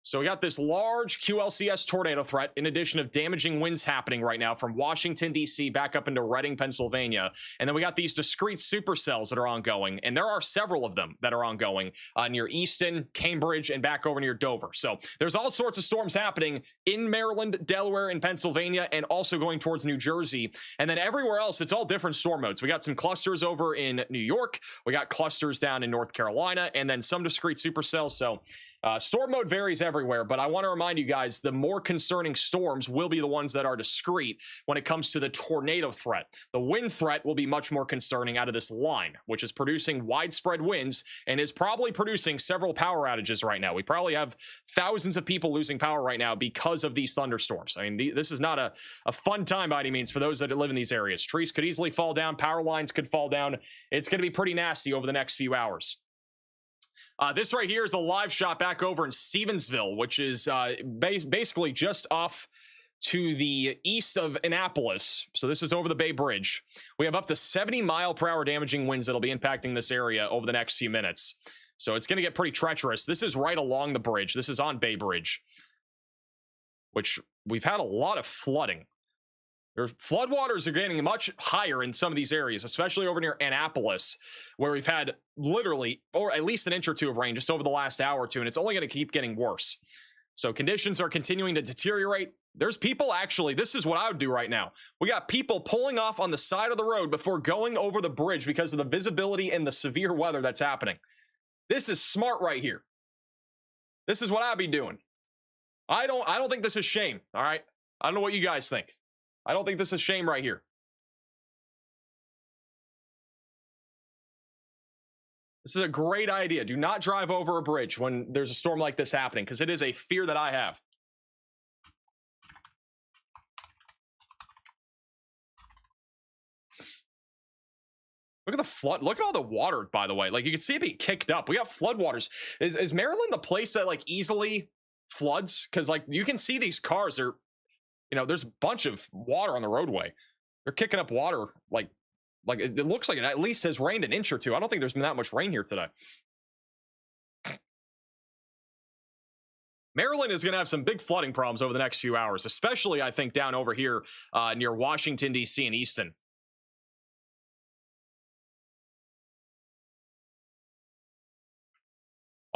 So we got this large QLCS tornado threat, in addition of damaging winds happening right now from Washington, D.C. back up into Reading, Pennsylvania. And then we got these discrete supercells that are ongoing, and there are several of them that are ongoing near Easton, Cambridge, and back over near Dover. So there's all sorts of storms happening in Maryland, Delaware, and Pennsylvania, and also going towards New Jersey. And then everywhere else, it's all different storm modes. We got some clusters over in New York. We got clusters down in North Carolina, and then some discrete supercells. So storm mode varies everywhere, but I want to remind you guys, the more concerning storms will be the ones that are discrete when it comes to the tornado threat. The wind threat will be much more concerning out of this line, which is producing widespread winds and is probably producing several power outages right now. We probably have thousands of people losing power right now because of these thunderstorms. I mean, this is not a fun time by any means for those that live in these areas. Trees could easily fall down. Power lines could fall down. It's going to be pretty nasty over the next few hours. This right here is a live shot back over in Stevensville, which is basically just off to the east of Annapolis. So this is over the Bay Bridge. We have up to 70-mile-per-hour damaging winds that'll be impacting this area over the next few minutes. So it's going to get pretty treacherous. This is right along the bridge. This is on Bay Bridge, which we've had a lot of flooding. Floodwaters are getting much higher in some of these areas, especially over near Annapolis, where we've had literally, or at least an inch or two of rain just over the last hour or two, and it's only going to keep getting worse. So conditions are continuing to deteriorate. There's people actually, this is what I would do right now. We got people pulling off on the side of the road before going over the bridge because of the visibility and the severe weather that's happening. This is smart right here. This is what I'd be doing. I don't think this is shame, all right? I don't know what you guys think. I don't think this is shame right here. This is a great idea. Do not drive over a bridge when there's a storm like this happening, because it is a fear that I have. Look at the flood. Look at all the water, by the way. Like, you can see it being kicked up. We got floodwaters. Is Maryland a place that, like, easily floods? Because, like, you can see these cars are, you know, there's a bunch of water on the roadway. They're kicking up water like it looks like it at least has rained an inch or two. I don't think there's been that much rain here today. Maryland is going to have some big flooding problems over the next few hours, especially, I think, down over here near Washington, D.C. and Easton.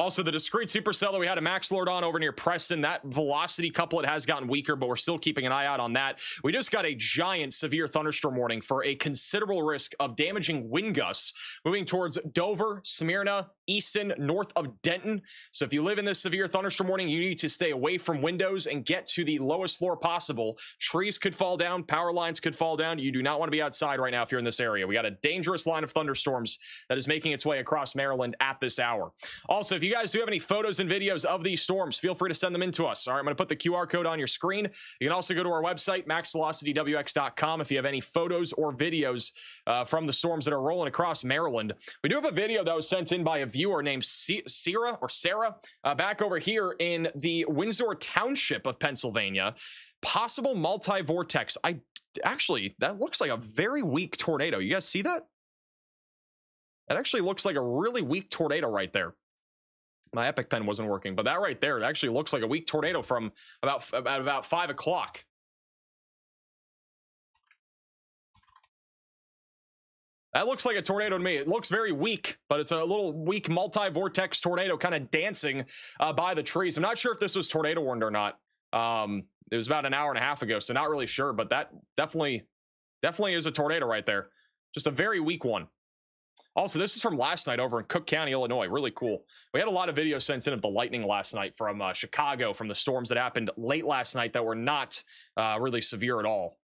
Also, the discrete supercell that we had a max lord on over near Preston, that velocity couplet has gotten weaker, but we're still keeping an eye out on that. We just got a giant severe thunderstorm warning for a considerable risk of damaging wind gusts moving towards Dover, Smyrna, Easton, north of Denton. So if you live in this severe thunderstorm warning, you need to stay away from windows and get to the lowest floor possible. Trees could fall down. Power lines could fall down. You do not want to be outside right now if you're in this area. We got a dangerous line of thunderstorms that is making its way across Maryland at this hour. Also, if you guys do have any photos and videos of these storms, feel free to send them in to us. All right, I'm going to put the QR code on your screen. You can also go to our website, maxvelocitywx.com, if you have any photos or videos from the storms that are rolling across Maryland. We do have a video that was sent in by a viewer named Sarah back over here in the Windsor Township of Pennsylvania. Possible multi-vortex. Actually, that looks like a very weak tornado. You guys see that? That actually looks like a really weak tornado right there. My Epic Pen wasn't working, but that right there, it actually looks like a weak tornado from about 5 o'clock. That looks like a tornado to me. It looks very weak, but it's a little weak multi-vortex tornado kind of dancing by the trees. I'm not sure if this was tornado warned or not. It was about an hour and a half ago, so not really sure, but that definitely is a tornado right there. Just a very weak one. Also, this is from last night over in Cook County, Illinois. Really cool. We had a lot of videos sent in of the lightning last night from Chicago, from the storms that happened late last night that were not really severe at all.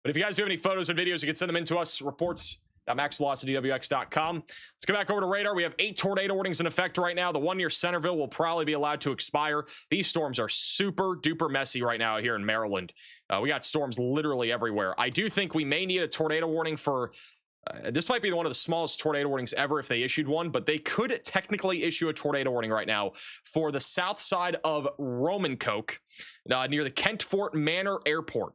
But if you guys do have any photos or videos, you can send them in to us, reports.maxvelocitywx.com. Let's go back over to radar. We have 8 tornado warnings in effect right now. The one near Centerville will probably be allowed to expire. These storms are super duper messy right now here in Maryland. We got storms literally everywhere. I do think we may need a tornado warning for... this might be one of the smallest tornado warnings ever if they issued one, but they could technically issue a tornado warning right now for the south side of Romancoke, near the Kent Fort Manor Airport.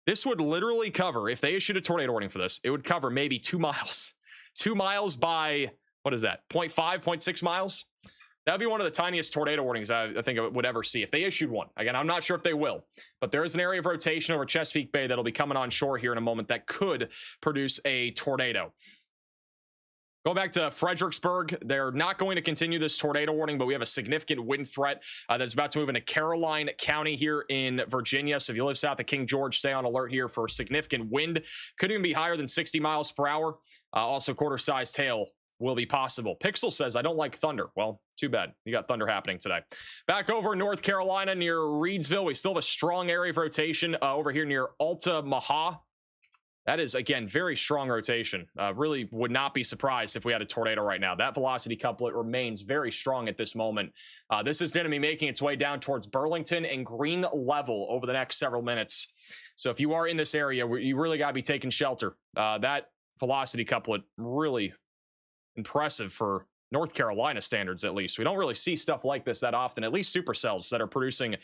This would literally cover, if they issued a tornado warning for this, it would cover maybe 2 miles. 2 miles by, what is that, 0.5, 0.6 miles? That would be one of the tiniest tornado warnings I think I would ever see if they issued one. Again, I'm not sure if they will, but there is an area of rotation over Chesapeake Bay that'll be coming on shore here in a moment that could produce a tornado. Going back to Fredericksburg, they're not going to continue this tornado warning, but we have a significant wind threat that's about to move into Caroline County here in Virginia. So if you live south of King George, stay on alert here for significant wind. Could even be higher than 60 miles per hour. Also, quarter-sized hail will be possible. Pixel says, I don't like thunder. Well, too bad. You got thunder happening today. Back over in North Carolina near Reedsville, we still have a strong area of rotation over here near Altamaha. That is, again, very strong rotation. Really would not be surprised if we had a tornado right now. That velocity couplet remains very strong at this moment. This is going to be making its way down towards Burlington and Green Level over the next several minutes. So if you are in this area, you really got to be taking shelter. That velocity couplet really impressive for North Carolina standards, at least. We don't really see stuff like this that often, at least supercells that are producing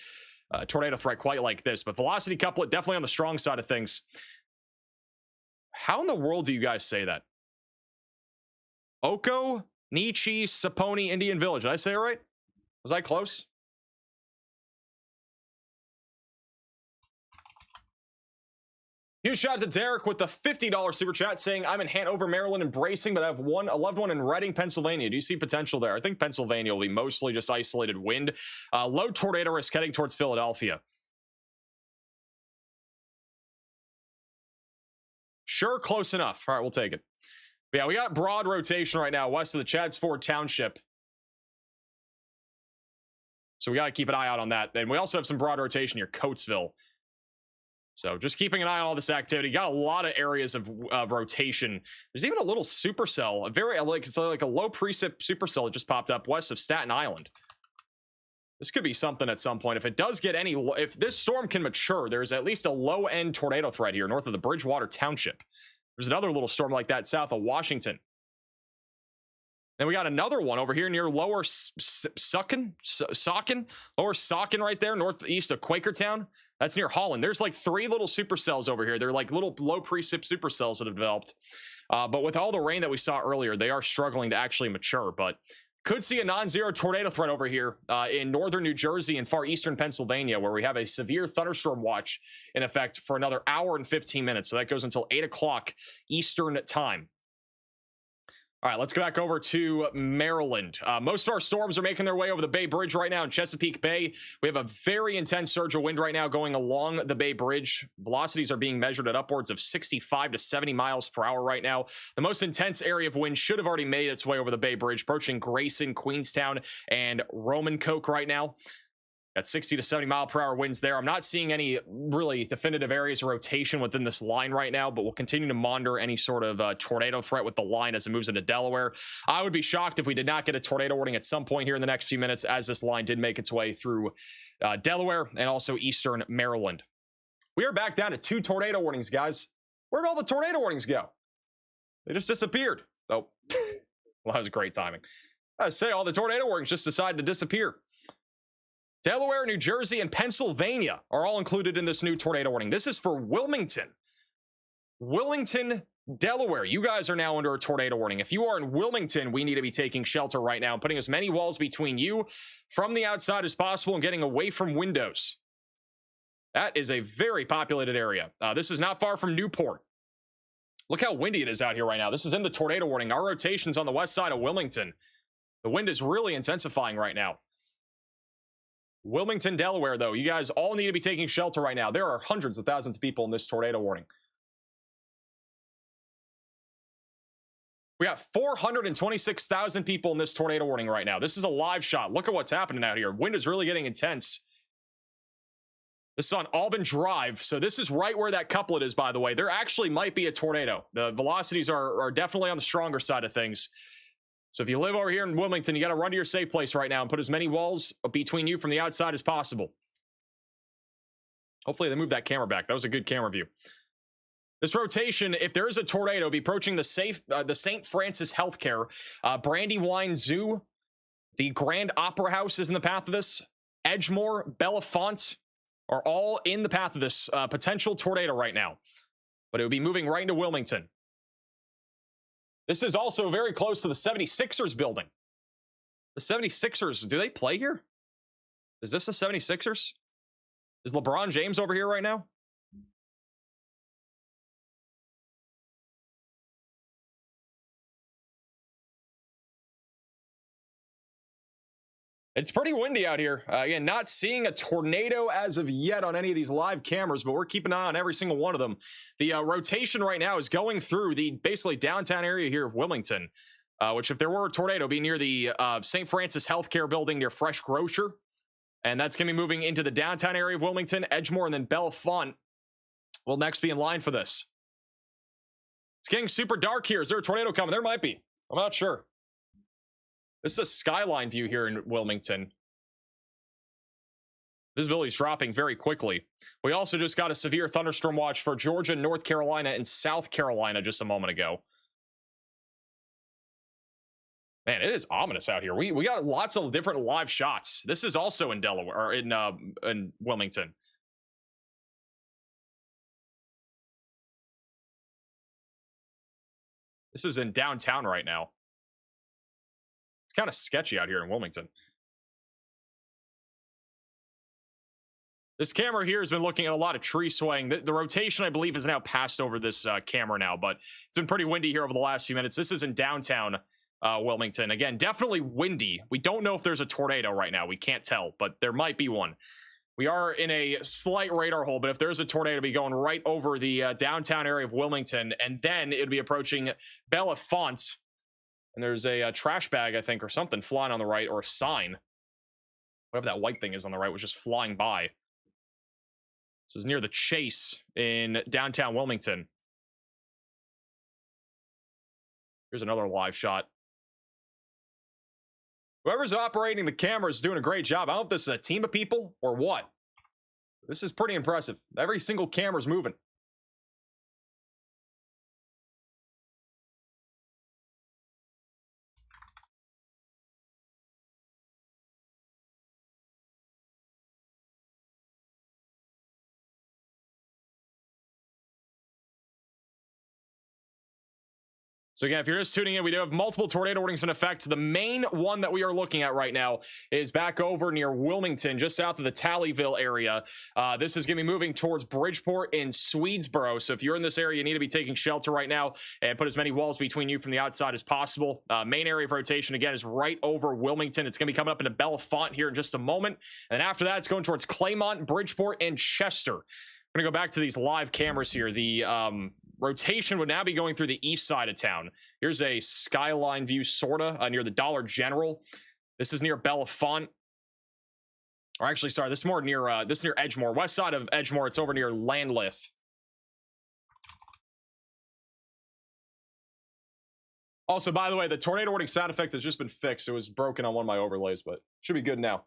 a tornado threat quite like this. But velocity couplet definitely on the strong side of things. How in the world do you guys say that? Oko, Nichi, Saponi, Indian Village. Did I say it right? Was I close? Huge shout out to Derek with the $50 super chat saying, I'm in Hanover, Maryland, embracing, but I have a loved one in Reading, Pennsylvania. Do you see potential there? I think Pennsylvania will be mostly just isolated wind. Low tornado risk heading towards Philadelphia. Sure, close enough. All right, we'll take it. But yeah, we got broad rotation right now west of the Chadds Ford Township. So we got to keep an eye out on that. And we also have some broad rotation near Coatesville. So just keeping an eye on all this activity. Got a lot of areas of rotation. There's even a little supercell, it's like a low precip supercell that just popped up west of Staten Island. This could be something at some point. If it does get if this storm can mature, there's at least a low-end tornado threat here north of the Bridgewater Township. There's another little storm like that south of Washington. Then we got another one over here near Lower Saucon right there, northeast of Quakertown. That's near Holland. There's like 3 little supercells over here. They're like little low precip supercells that have developed. But with all the rain that we saw earlier, they are struggling to actually mature. But could see a non-zero tornado threat over here in northern New Jersey and far eastern Pennsylvania, where we have a severe thunderstorm watch in effect for another hour and 15 minutes. So that goes until 8 o'clock Eastern time. All right, let's go back over to Maryland. Most of our storms are making their way over the Bay Bridge right now in Chesapeake Bay. We have a very intense surge of wind right now going along the Bay Bridge. Velocities are being measured at upwards of 65 to 70 miles per hour right now. The most intense area of wind should have already made its way over the Bay Bridge, approaching Grayson, Queenstown, and Romancoke right now. At 60 to 70 mile per hour winds there. I'm not seeing any really definitive areas of rotation within this line right now, but we'll continue to monitor any sort of tornado threat with the line as it moves into Delaware. I would be shocked if we did not get a tornado warning at some point here in the next few minutes, as this line did make its way through Delaware and also eastern Maryland. We are back down to 2 tornado warnings, guys. Where'd all the tornado warnings go? They just disappeared. Oh, well, that was great timing. I say all the tornado warnings just decided to disappear. Delaware, New Jersey, and Pennsylvania are all included in this new tornado warning. This is for Wilmington. Wilmington, Delaware, you guys are now under a tornado warning. If you are in Wilmington, we need to be taking shelter right now and putting as many walls between you from the outside as possible and getting away from windows. That is a very populated area. This is not far from Newport. Look how windy it is out here right now. This is in the tornado warning. Our rotation's on the west side of Wilmington. The wind is really intensifying right now. Wilmington, Delaware, though, you guys all need to be taking shelter right now. There are hundreds of thousands of people in this tornado warning. We got 426,000 people in this tornado warning right now. This is a live shot. Look at what's happening out here. Wind is really getting intense. This is on Auburn Drive. So this is right where that couplet is, by the way. There actually might be a tornado. The velocities are definitely on the stronger side of things. So if you live over here in Wilmington, you got to run to your safe place right now and put as many walls between you from the outside as possible. Hopefully they move that camera back. That was a good camera view. This rotation, if there is a tornado, be approaching the St. Francis Healthcare, Brandywine Zoo, the Grand Opera House is in the path of this. Edgemoor, Bellefonte are all in the path of this potential tornado right now. But it would be moving right into Wilmington. This is also very close to the 76ers building. The 76ers, do they play here? Is this the 76ers? Is LeBron James over here right now? It's pretty windy out here. Again, not seeing a tornado as of yet on any of these live cameras, but we're keeping an eye on every single one of them. The rotation right now is going through the basically downtown area here of Wilmington, which if there were a tornado, be near the St. Francis Healthcare building near Fresh Grocer. And that's going to be moving into the downtown area of Wilmington, Edgemoor, and then Bellefonte will next be in line for this. It's getting super dark here. Is there a tornado coming? There might be. I'm not sure. This is a skyline view here in Wilmington. Visibility is dropping very quickly. We also just got a severe thunderstorm watch for Georgia, North Carolina, and South Carolina just a moment ago. Man, it is ominous out here. We got lots of different live shots. This is also in Delaware, or in Wilmington. This is in downtown right now. Kind of sketchy out here in Wilmington. This camera here has been looking at a lot of tree swaying. The rotation, I believe, is now passed over this camera now, but it's been pretty windy here over the last few minutes. This is in downtown Wilmington. Again, definitely windy. We don't know if there's a tornado right now. We can't tell, but there might be one. We are in a slight radar hole, but if there's a tornado, it'll be going right over the downtown area of Wilmington, and then it'll be approaching Bellefonte. And there's a trash bag, I think, or something flying on the right, or a sign. Whatever that white thing is on the right was just flying by. This is near the Chase in downtown Wilmington. Here's another live shot. Whoever's operating the camera is doing a great job. I don't know if this is a team of people or what. This is pretty impressive. Every single camera's moving. So again, if you're just tuning in, we do have multiple tornado warnings in effect. The main one that we are looking at right now is back over near Wilmington, just south of the Tallyville area. This is going to be moving towards Bridgeport and Swedesboro. So if you're in this area, you need to be taking shelter right now and put as many walls between you from the outside as possible. Main area of rotation, again, is right over Wilmington. It's going to be coming up into Bellefonte here in just a moment. And after that, it's going towards Claymont, Bridgeport, and Chester. We're going to go back to these live cameras here. The rotation would now be going through the east side of town. Here's a skyline view, sorta, near the Dollar General. This is near Bellefonte. Or actually, sorry, this is more near near Edgemoor. West side of Edgemoor, it's over near Landlith. Also, by the way, the tornado warning sound effect has just been fixed. It was broken on one of my overlays, but should be good now.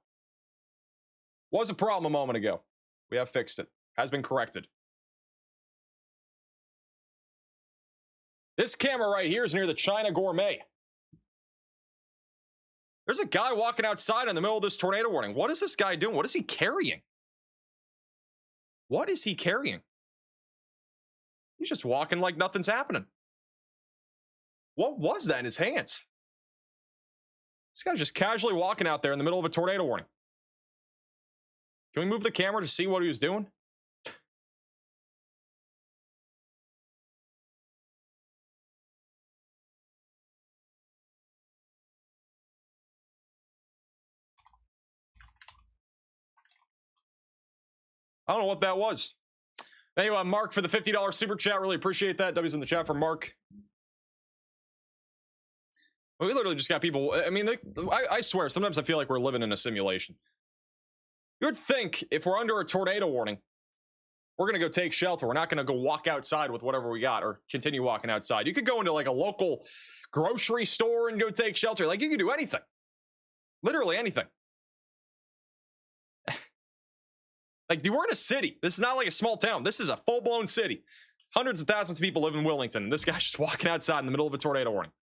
Was a problem a moment ago. We have fixed it. Has been corrected. This camera right here is near the China Gourmet. There's a guy walking outside in the middle of this tornado warning. What is this guy doing? What is he carrying? What is he carrying? He's just walking like nothing's happening. What was that in his hands? This guy's just casually walking out there in the middle of a tornado warning. Can we move the camera to see what he was doing? I don't know what that was. Thank you, Mark, for the $50 super chat. Really appreciate that. W's in the chat for Mark. We literally just got people. I mean, I swear, sometimes I feel like we're living in a simulation. You would think if we're under a tornado warning, we're going to go take shelter. We're not going to go walk outside with whatever we got or continue walking outside. You could go into like a local grocery store and go take shelter. Like, you could do anything. Literally anything. Like, dude, we're in a city. This is not like a small town. This is a full-blown city. Hundreds of thousands of people live in Wilmington. And this guy's just walking outside in the middle of a tornado warning.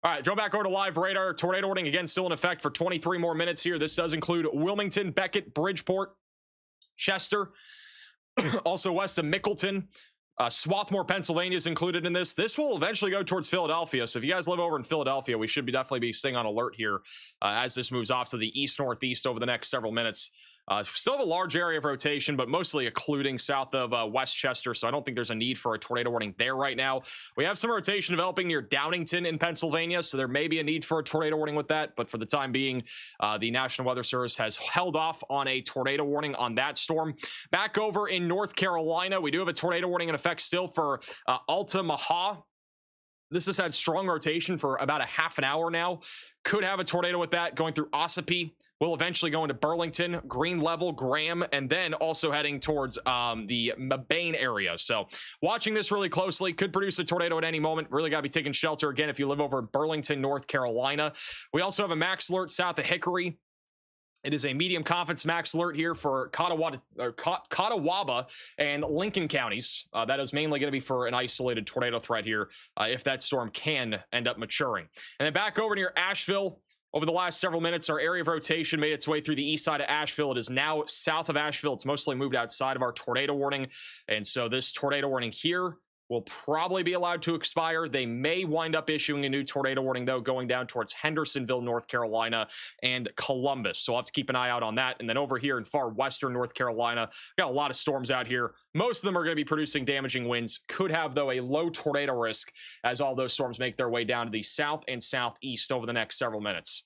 All right, go back over to live radar. Tornado warning, again, still in effect for 23 more minutes here. This does include Wilmington, Beckett, Bridgeport, Chester, also west of Mickleton. Swarthmore, Pennsylvania is included in this. This will eventually go towards Philadelphia. So if you guys live over in Philadelphia, we should definitely be staying on alert here as this moves off to the east-northeast over the next several minutes. Still have a large area of rotation, but mostly occluding south of Westchester, so I don't think there's a need for a tornado warning there right now. We have some rotation developing near Downingtown in Pennsylvania, so there may be a need for a tornado warning with that, but for the time being, the National Weather Service has held off on a tornado warning on that storm. Back over in North Carolina, we do have a tornado warning in effect still for Altamaha. This has had strong rotation for about a half an hour now. Could have a tornado with that going through Ossipee. Will eventually go into Burlington, Green Level, Graham, and then also heading towards the Mabane area. So watching this really closely. Could produce a tornado at any moment. Really got to be taking shelter again if you live over in Burlington, North Carolina. We also have a max alert south of Hickory. It is a medium confidence max alert here for Catawba and Lincoln counties. That is mainly going to be for an isolated tornado threat here if that storm can end up maturing. And then back over near Asheville. Over the last several minutes, our area of rotation made its way through the east side of Asheville. It is now south of Asheville. It's mostly moved outside of our tornado warning. And so this tornado warning here will probably be allowed to expire. They may wind up issuing a new tornado warning, though, going down towards Hendersonville, North Carolina, and Columbus. So we'll have to keep an eye out on that. And then over here in far western North Carolina, got a lot of storms out here. Most of them are going to be producing damaging winds. Could have, though, a low tornado risk as all those storms make their way down to the south and southeast over the next several minutes.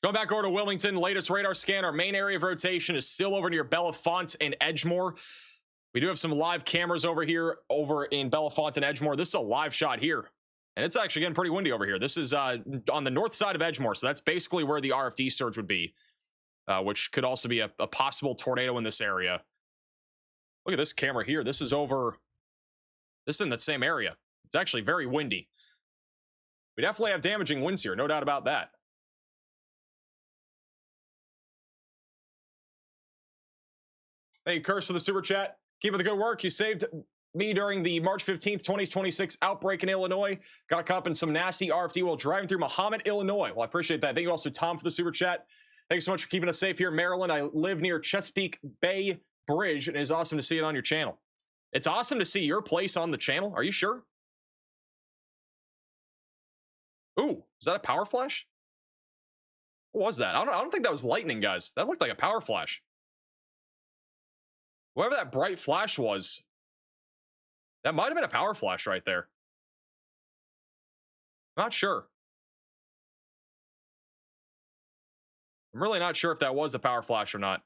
Going back over to Wilmington, latest radar scan. Our main area of rotation is still over near Bellefonte and Edgemore. We do have some live cameras over here, over in Bellefonte and Edgemore. This is a live shot here, and it's actually getting pretty windy over here. This is on the north side of Edgemore, so that's basically where the RFD surge would be, which could also be a possible tornado in this area. Look at this camera here. This is in the same area. It's actually very windy. We definitely have damaging winds here, no doubt about that. Thank you, Curse, for the super chat. Keep up the good work. You saved me during the March 15th, 2026 outbreak in Illinois. Got caught up in some nasty RFD while driving through Mahomet, Illinois. Well, I appreciate that. Thank you also, Tom, for the super chat. Thanks so much for keeping us safe here in Maryland. I live near Chesapeake Bay Bridge, and it is awesome to see it on your channel. It's awesome to see your place on the channel. Are you sure? Ooh, is that a power flash? What was that? I don't think that was lightning, guys. That looked like a power flash. Whatever that bright flash was, that might have been a power flash right there. Not sure. I'm really not sure if that was a power flash or not.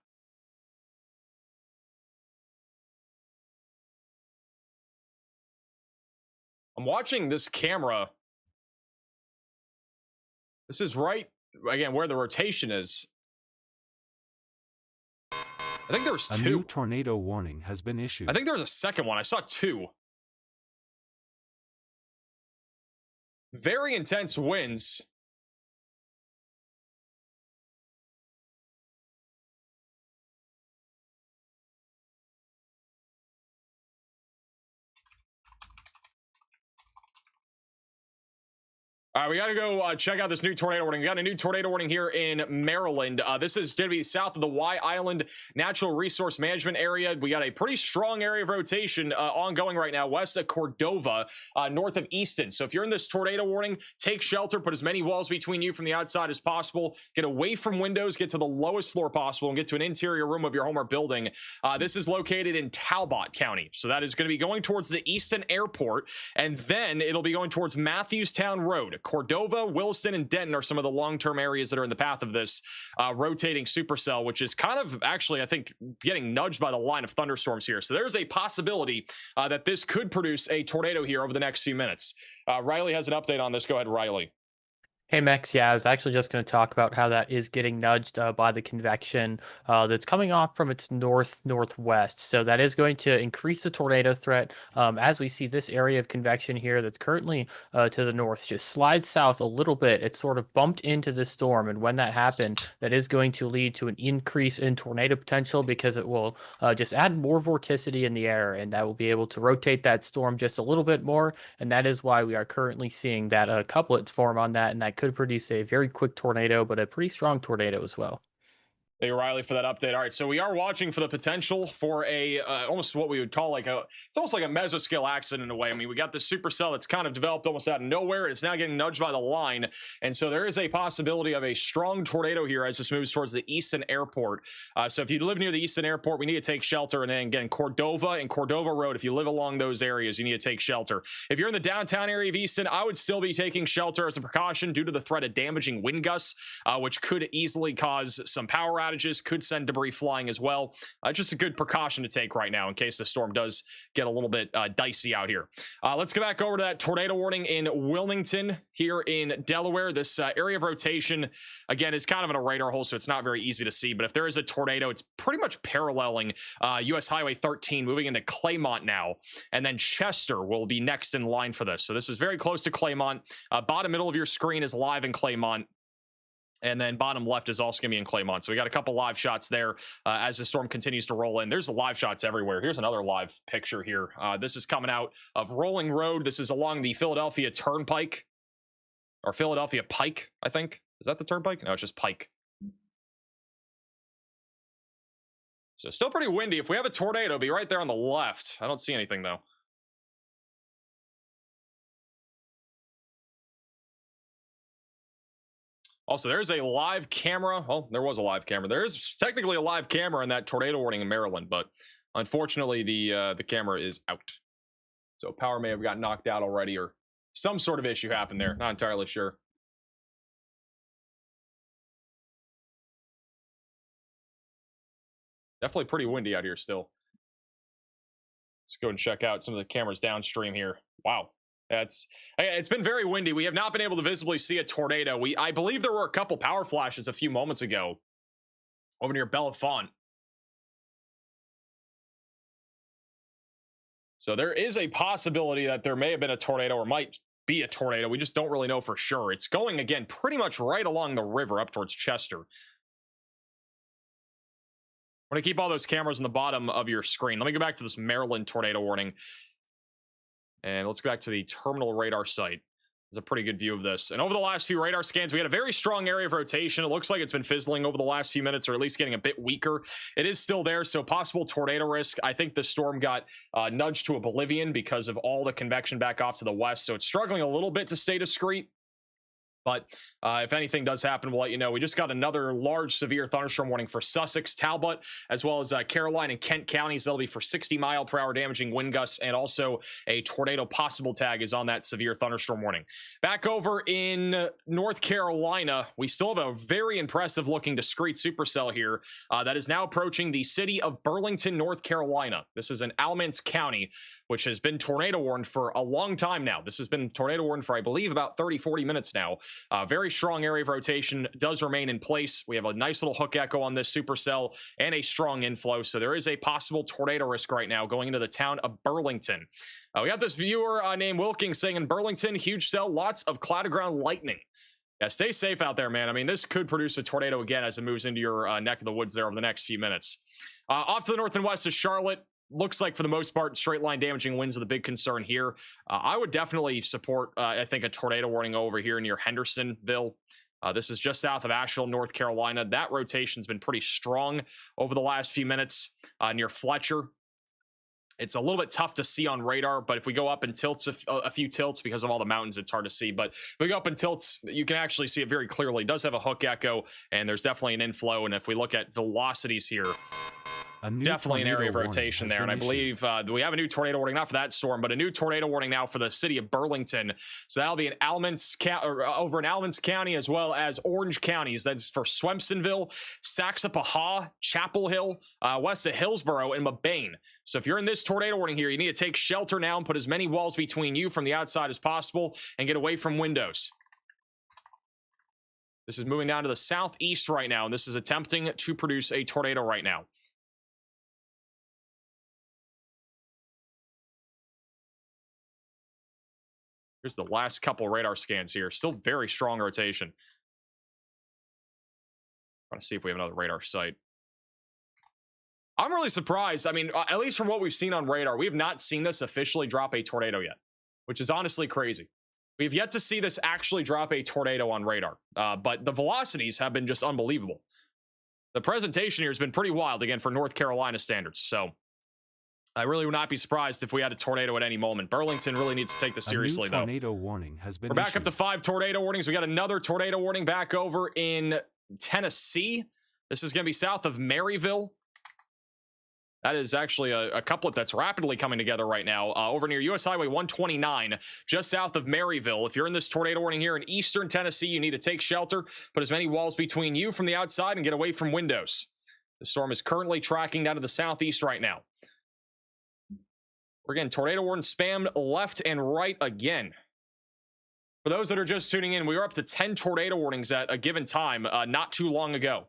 I'm watching this camera. This is right, again, where the rotation is. I think there was two. A new tornado warning has been issued. I think there was a second one. I saw two. Very intense winds. All right, we got to go check out this new tornado warning. We got a new tornado warning here in Maryland. This is going to be south of the Y Island Natural Resource Management Area. We got a pretty strong area of rotation ongoing right now, west of Cordova, north of Easton. So if you're in this tornado warning, take shelter, put as many walls between you from the outside as possible, get away from windows, get to the lowest floor possible, and get to an interior room of your home or building. This is located in Talbot County. So that is going to be going towards the Easton Airport, and then it'll be going towards Matthewstown Road. Cordova, Williston, and Denton are some of the long-term areas that are in the path of this rotating supercell, which is kind of actually, I think, getting nudged by the line of thunderstorms here. So there's a possibility that this could produce a tornado here over the next few minutes. Riley has an update on this. Go ahead, Riley. Hey Max, yeah, I was actually just going to talk about how that is getting nudged by the convection that's coming off from its northwest. So that is going to increase the tornado threat as we see this area of convection here that's currently to the north just slide south a little bit. It's sort of bumped into this storm, and when that happened, that is going to lead to an increase in tornado potential because it will just add more vorticity in the air, and that will be able to rotate that storm just a little bit more. And that is why we are currently seeing that couplet form on that, and that could produce a very quick tornado, but a pretty strong tornado as well. Thank you, Riley, for that update. All right, so we are watching for the potential for a almost what we would call it's almost like a mesoscale accident in a way. I mean, we got this supercell that's kind of developed almost out of nowhere. It's now getting nudged by the line, and so there is a possibility of a strong tornado here as this moves towards the Easton Airport. So if you live near the Easton Airport, we need to take shelter. And then again, Cordova and Cordova Road, if you live along those areas, you need to take shelter. If you're in the downtown area of Easton, I would still be taking shelter as a precaution due to the threat of damaging wind gusts, which could easily cause some power outages. Could send debris flying as well. Just a good precaution to take right now in case the storm does get a little bit dicey out here. Let's go back over to that tornado warning in Wilmington here in Delaware. This area of rotation, again, is kind of in a radar hole, so it's not very easy to see. But if there is a tornado, it's pretty much paralleling US Highway 13, moving into Claymont now. And then Chester will be next in line for this. So this is very close to Claymont. Bottom middle of your screen is live in Claymont. And then bottom left is all Kissimmee and Claymont. So we got a couple live shots there as the storm continues to roll in. There's live shots everywhere. Here's another live picture here. This is coming out of Rolling Road. This is along the Philadelphia Turnpike, or Philadelphia Pike, I think. Is that the Turnpike? No, it's just Pike. So still pretty windy. If we have a tornado, it'll be right there on the left. I don't see anything, though. Also, there's a live camera. Well, there was a live camera. There is technically a live camera in that tornado warning in Maryland, but unfortunately, the camera is out. So power may have gotten knocked out already, or some sort of issue happened there. Not entirely sure. Definitely pretty windy out here still. Let's go and check out some of the cameras downstream here. Wow. It's been very windy. We have not been able to visibly see a tornado. I believe there were a couple power flashes a few moments ago over near Bellefonte. So there is a possibility that there may have been a tornado, or might be a tornado. We just don't really know for sure. It's going, again, pretty much right along the river up towards Chester. I'm going to keep all those cameras on the bottom of your screen. Let me go back to this Maryland tornado warning. And let's go back to the terminal radar site. There's a pretty good view of this. And over the last few radar scans, we had a very strong area of rotation. It looks like it's been fizzling over the last few minutes, or at least getting a bit weaker. It is still there, so possible tornado risk. I think the storm got nudged to oblivion because of all the convection back off to the west, so it's struggling a little bit to stay discreet. But if anything does happen, we'll let you know. We just got another large severe thunderstorm warning for Sussex, Talbot, as well as Caroline and Kent counties. That'll be for 60-mile-per-hour damaging wind gusts, and also a tornado possible tag is on that severe thunderstorm warning. Back over in North Carolina, we still have a very impressive looking discrete supercell here that is now approaching the city of Burlington, North Carolina. This is in Alamance County, which has been tornado warned for a long time now. This has been tornado warned for, I believe, about 30-40 minutes now. Very strong area of rotation does remain in place. We have a nice little hook echo on this supercell and a strong inflow. So there is a possible tornado risk right now going into the town of Burlington. We got this viewer named Wilking saying, in Burlington, huge cell, lots of cloud ground lightning. Yeah, stay safe out there, man. I mean, this could produce a tornado again as it moves into your neck of the woods there over the next few minutes. Off to the north and west is Charlotte. looks like for the most part, straight line damaging winds are the big concern here. I would definitely support, I think, a tornado warning over here near Hendersonville. This is just south of Asheville, North Carolina. That rotation's been pretty strong over the last few minutes near Fletcher. It's a little bit tough to see on radar, but if we go up and tilts a few tilts because of all the mountains, it's hard to see. But if we go up and tilts, you can actually see it very clearly. It does have a hook echo, and there's definitely an inflow. And if we look at velocities here, definitely an area of rotation there. And I believe we have a new tornado warning, not for that storm, but a new tornado warning now for the city of Burlington. So that'll be in over in Alamance County, as well as Orange counties. That's for Swempsonville, Saxapahaw, Chapel Hill, west of Hillsborough, and Mabane. So if you're in this tornado warning here, you need to take shelter now and put as many walls between you from the outside as possible and get away from windows. This is moving down to the southeast right now, and this is attempting to produce a tornado right now. Here's the last couple radar scans here. Still very strong rotation. Trying to see if we have another radar site. I'm really surprised. I mean, at least from what we've seen on radar, we have not seen this officially drop a tornado yet, which is honestly crazy. We've yet to see this actually drop a tornado on radar, but the velocities have been just unbelievable. The presentation here has been pretty wild, again, for North Carolina standards. So I really would not be surprised if we had a tornado at any moment. Burlington really needs to take this seriously, though. Tornado warning has been We're back up to 5 tornado warnings. We got another tornado warning back over in Tennessee. This is going to be south of Maryville. That is actually a couplet that's rapidly coming together right now. Over near US Highway 129, just south of Maryville. If you're in this tornado warning here in eastern Tennessee, you need to take shelter, put as many walls between you from the outside, and get away from windows. The storm is currently tracking down to the southeast right now. We're getting tornado warning spammed left and right again. For those that are just tuning in, we were up to 10 tornado warnings at a given time not too long ago.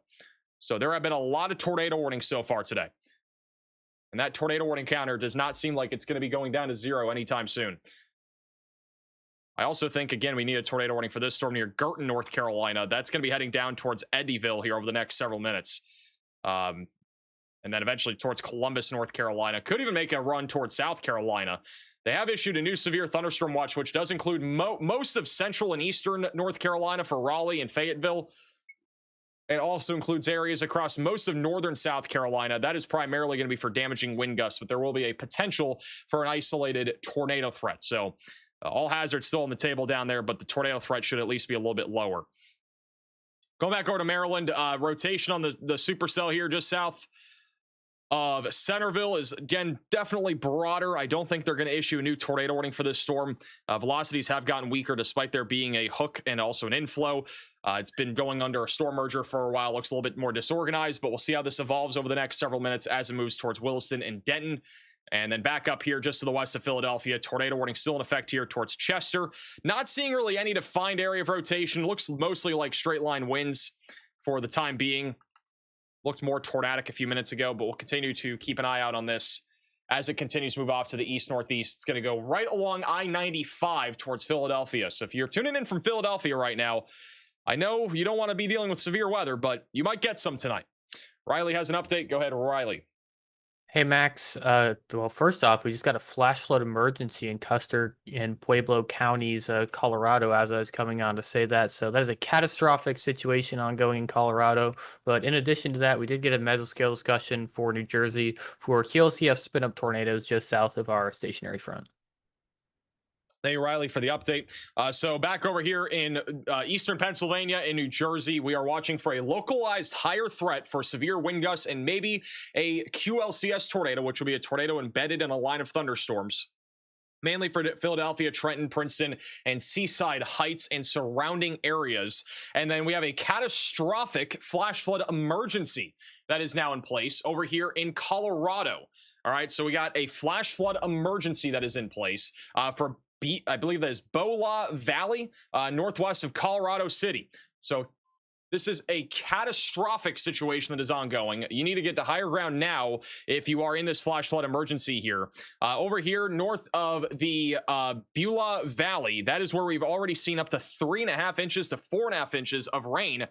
So there have been a lot of tornado warnings so far today. And that tornado warning counter does not seem like it's going to be going down to 0 anytime soon. I also think, again, we need a tornado warning for this storm near Girton, North Carolina. That's going to be heading down towards Eddyville here over the next several minutes. And then eventually towards Columbus, North Carolina. Could even make a run towards South Carolina. They have issued a new severe thunderstorm watch, which does include most of central and eastern North Carolina for Raleigh and Fayetteville. It also includes areas across most of northern South Carolina. That is primarily going to be for damaging wind gusts, but there will be a potential for an isolated tornado threat. So all hazards still on the table down there, but the tornado threat should at least be a little bit lower. Going back over to Maryland, rotation on the supercell here just south of Centerville is, again, definitely broader. I don't think they're going to issue a new tornado warning for this storm. Velocities have gotten weaker despite there being a hook and also an inflow. It's been going under a storm merger for a while. Looks a little bit more disorganized, but we'll see how this evolves over the next several minutes as it moves towards Williston and Denton. And then back up here just to the west of Philadelphia, tornado warning still in effect here towards Chester. Not seeing really any defined area of rotation. Looks mostly like straight line winds for the time being. Looked more tornadic a few minutes ago, but we'll continue to keep an eye out on this as it continues to move off to the east-northeast. It's going to go right along I-95 towards Philadelphia. So if you're tuning in from Philadelphia right now, I know you don't want to be dealing with severe weather, but you might get some tonight. Riley has an update. Go ahead, Riley. Hey, Max. Well, first off, we just got a flash flood emergency in Custer and Pueblo counties, Colorado, as I was coming on to say that. So that is a catastrophic situation ongoing in Colorado. But in addition to that, we did get a mesoscale discussion for New Jersey for QLCF spin-up tornadoes just south of our stationary front. Thank you, Riley, for the update. So back over here in eastern Pennsylvania and New Jersey, we are watching for a localized higher threat for severe wind gusts and maybe a QLCS tornado, which will be a tornado embedded in a line of thunderstorms. Mainly for Philadelphia, Trenton, Princeton, and Seaside Heights and surrounding areas. And then we have a catastrophic flash flood emergency that is now in place over here in Colorado. All right, so we got a flash flood emergency that is in place for I believe that is Bola Valley, northwest of Colorado City. So this is a catastrophic situation that is ongoing. You need to get to higher ground now if you are in this flash flood emergency here. Over here, north of the Beulah Valley, that is where we've already seen up to 3.5 inches to 4.5 inches of rain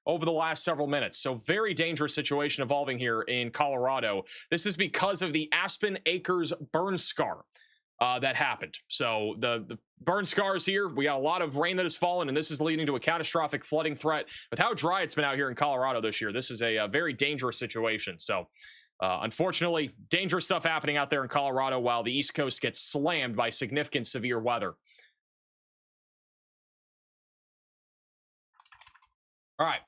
over the last several minutes. So very dangerous situation evolving here in Colorado. This is because of the Aspen Acres burn scar that happened. So the burn scars here, we got a lot of rain that has fallen, and this is leading to a catastrophic flooding threat. With how dry it's been out here in Colorado this year, this is a very dangerous situation. So unfortunately, dangerous stuff happening out there in Colorado while the East Coast gets slammed by significant severe weather. All right,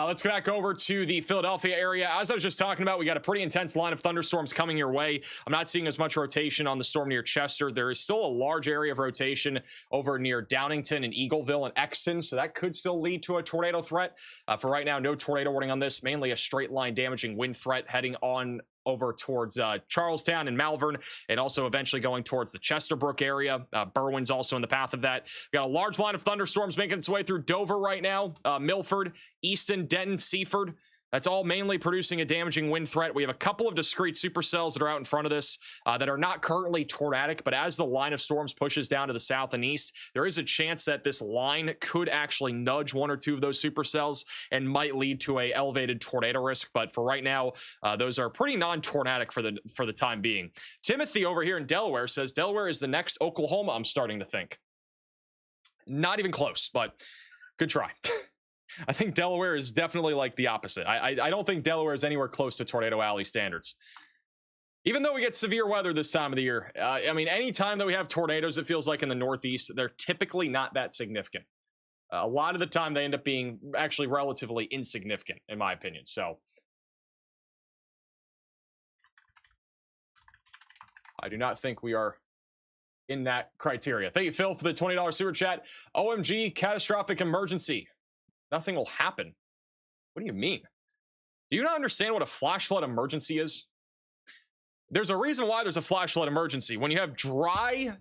let's go back over to the Philadelphia area. As I was just talking about, we got a pretty intense line of thunderstorms coming your way. I'm not seeing as much rotation on the storm near Chester. There is still a large area of rotation over near Downingtown and Eagleville and Exton, so that could still lead to a tornado threat. For right now, no tornado warning on this, mainly a straight line damaging wind threat heading on over towards Charlestown and Malvern, and also eventually going towards the Chesterbrook area. Berwyn's also in the path of that. We got a large line of thunderstorms making its way through Dover right now, Milford, Easton, Denton, Seaford. That's all mainly producing a damaging wind threat. We have a couple of discrete supercells that are out in front of this that are not currently tornadic, but as the line of storms pushes down to the south and east, there is a chance that this line could actually nudge one or two of those supercells and might lead to a elevated tornado risk. But for right now, those are pretty non-tornadic for the time being. Timothy over here in Delaware says Delaware is the next Oklahoma, I'm starting to think. Not even close, but good try. I think Delaware is definitely like the opposite. I don't think Delaware is anywhere close to Tornado Alley standards. Even though we get severe weather this time of the year, I mean, any time that we have tornadoes, it feels like in the Northeast, they're typically not that significant. A lot of the time, they end up being actually relatively insignificant, in my opinion. So I do not think we are in that criteria. Thank you, Phil, for the $20 super chat. OMG, catastrophic emergency. Nothing will happen. What do you mean? Do you not understand what a flash flood emergency is? There's a reason why there's a flash flood emergency. When you have dry,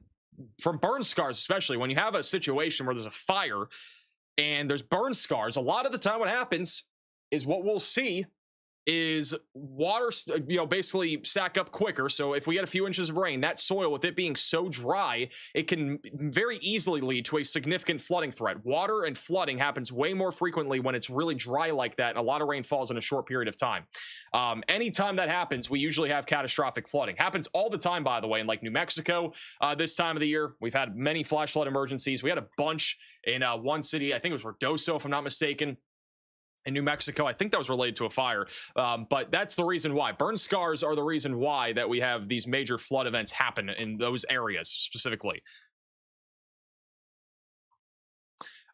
from burn scars especially, when you have a situation where there's a fire and there's burn scars, a lot of the time what happens is what we'll see is water, basically sack up quicker. So if we get a few inches of rain, that soil, with it being so dry, it can very easily lead to a significant flooding threat. Water and flooding happens way more frequently when it's really dry like that, and a lot of rain falls in a short period of time. Anytime that happens, we usually have catastrophic flooding. Happens all the time, by the way, in like New Mexico this time of the year. We've had many flash flood emergencies. We had a bunch in one city, I think it was Ruidoso, if I'm not mistaken, in New Mexico. I think that was related to a fire, but that's the reason why. Burn scars are the reason why that we have these major flood events happen in those areas specifically.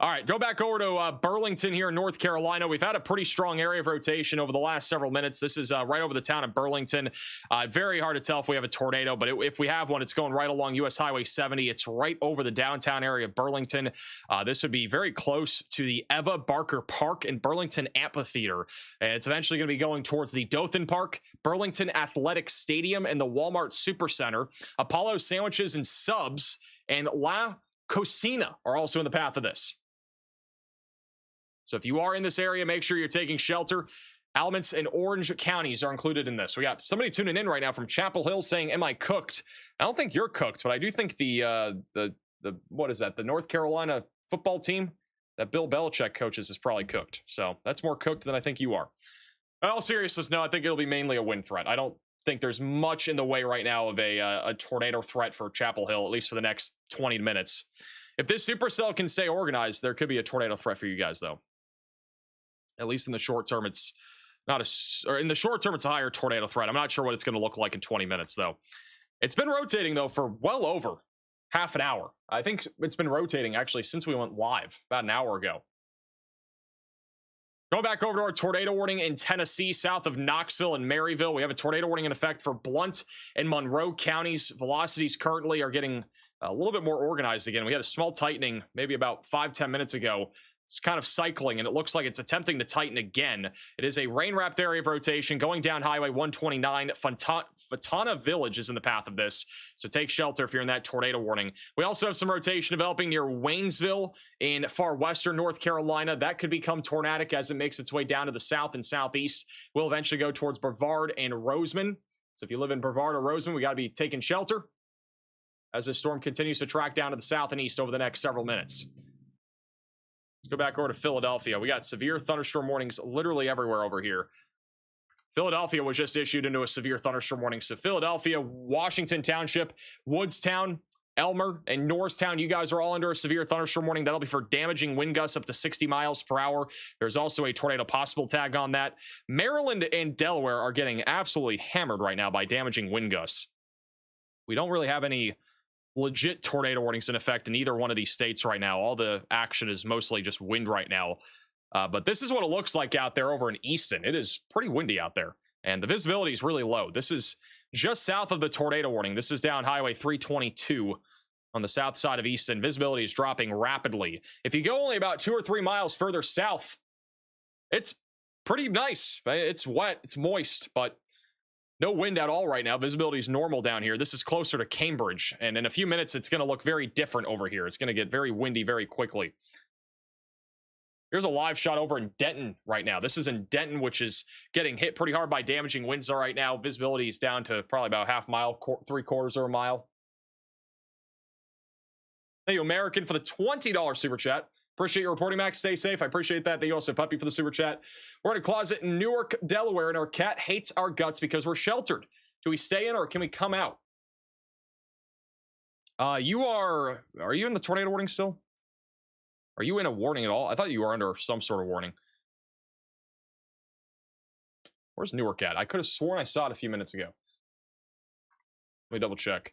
All right, go back over to Burlington here in North Carolina. We've had a pretty strong area of rotation over the last several minutes. This is right over the town of Burlington. Very hard to tell if we have a tornado, but if we have one, it's going right along US Highway 70. It's right over the downtown area of Burlington. This would be very close to the Eva Barker Park and Burlington Amphitheater. And it's eventually going to be going towards the Dothan Park, Burlington Athletic Stadium, and the Walmart Supercenter. Apollo Sandwiches and Subs and La Cocina are also in the path of this. So if you are in this area, make sure you're taking shelter. Alamance and Orange counties are included in this. We got somebody tuning in right now from Chapel Hill saying, "Am I cooked?" I don't think you're cooked, but I do think the what is that? The North Carolina football team that Bill Belichick coaches is probably cooked. So that's more cooked than I think you are. In all seriousness, no, I think it'll be mainly a wind threat. I don't think there's much in the way right now of a tornado threat for Chapel Hill, at least for the next 20 minutes. If this supercell can stay organized, there could be a tornado threat for you guys, though. At least in the short term, it's not or in the short term, it's a higher tornado threat. I'm not sure what it's going to look like in 20 minutes, though. It's been rotating, though, for well over half an hour. I think it's been rotating, actually, since we went live about an hour ago. Going back over to our tornado warning in Tennessee, south of Knoxville and Maryville. We have a tornado warning in effect for Blount and Monroe counties. Velocities currently are getting a little bit more organized again. We had a small tightening maybe about 5-10 minutes ago. It's kind of cycling, and it looks like it's attempting to tighten again. It is a rain-wrapped area of rotation going down Highway 129. Fontana Village is in the path of this, so take shelter if you're in that tornado warning. We also have some rotation developing near Waynesville in far western North Carolina. That could become tornadic as it makes its way down to the south and southeast. We'll eventually go towards Brevard and Roseman. So if you live in Brevard or Roseman, we got to be taking shelter as this storm continues to track down to the south and east over the next several minutes. Let's go back over to Philadelphia. We got severe thunderstorm warnings literally everywhere over here. Philadelphia was just issued into a severe thunderstorm warning. So Philadelphia, Washington Township, Woodstown, Elmer, and Norristown, you guys are all under a severe thunderstorm warning. That'll be for damaging wind gusts up to 60 miles per hour. There's also a tornado possible tag on that. Maryland and Delaware are getting absolutely hammered right now by damaging wind gusts. We don't really have any legit tornado warnings in effect in either one of these states right now. All the action is mostly just wind right now. But this is what it looks like out there over in Easton. It is pretty windy out there, and the visibility is really low. This is just south of the tornado warning. This is down Highway 322 on the south side of Easton. Visibility is dropping rapidly. If you go only about 2 or 3 miles further south, it's pretty nice. It's wet, it's moist, but no wind at all right now. Visibility is normal down here. This is closer to Cambridge, and in a few minutes, it's going to look very different over here. It's going to get very windy very quickly. Here's a live shot over in Denton right now. This is in Denton, which is getting hit pretty hard by damaging winds right now. Visibility is down to probably about half mile, 3/4 of a mile. Thank you, American, for the $20 super chat. Appreciate your reporting, Max. Stay safe. I appreciate that. Thank you also, Puppy, for the super chat. We're in a closet in Newark, Delaware, and our cat hates our guts because we're sheltered. Do we stay in or can we come out? Are you in the tornado warning still? Are you in a warning at all? I thought you were under some sort of warning. Where's Newark at? I could have sworn I saw it a few minutes ago. Let me double check.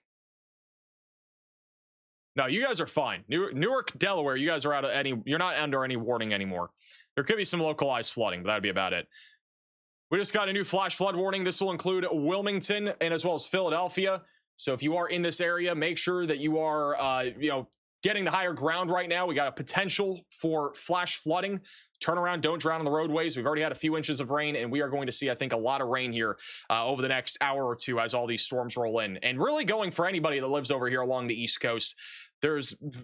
No, you guys are fine. Newark, Delaware, you guys are you're not under any warning anymore. There could be some localized flooding, but that'd be about it. We just got a new flash flood warning. This will include Wilmington and as well as Philadelphia. So if you are in this area, make sure that you are, getting to higher ground right now. We got a potential for flash flooding. Turn around, don't drown on the roadways. We've already had a few inches of rain, and we are going to see, I think, a lot of rain here over the next hour or two as all these storms roll in. And really going for anybody that lives over here along the East Coast,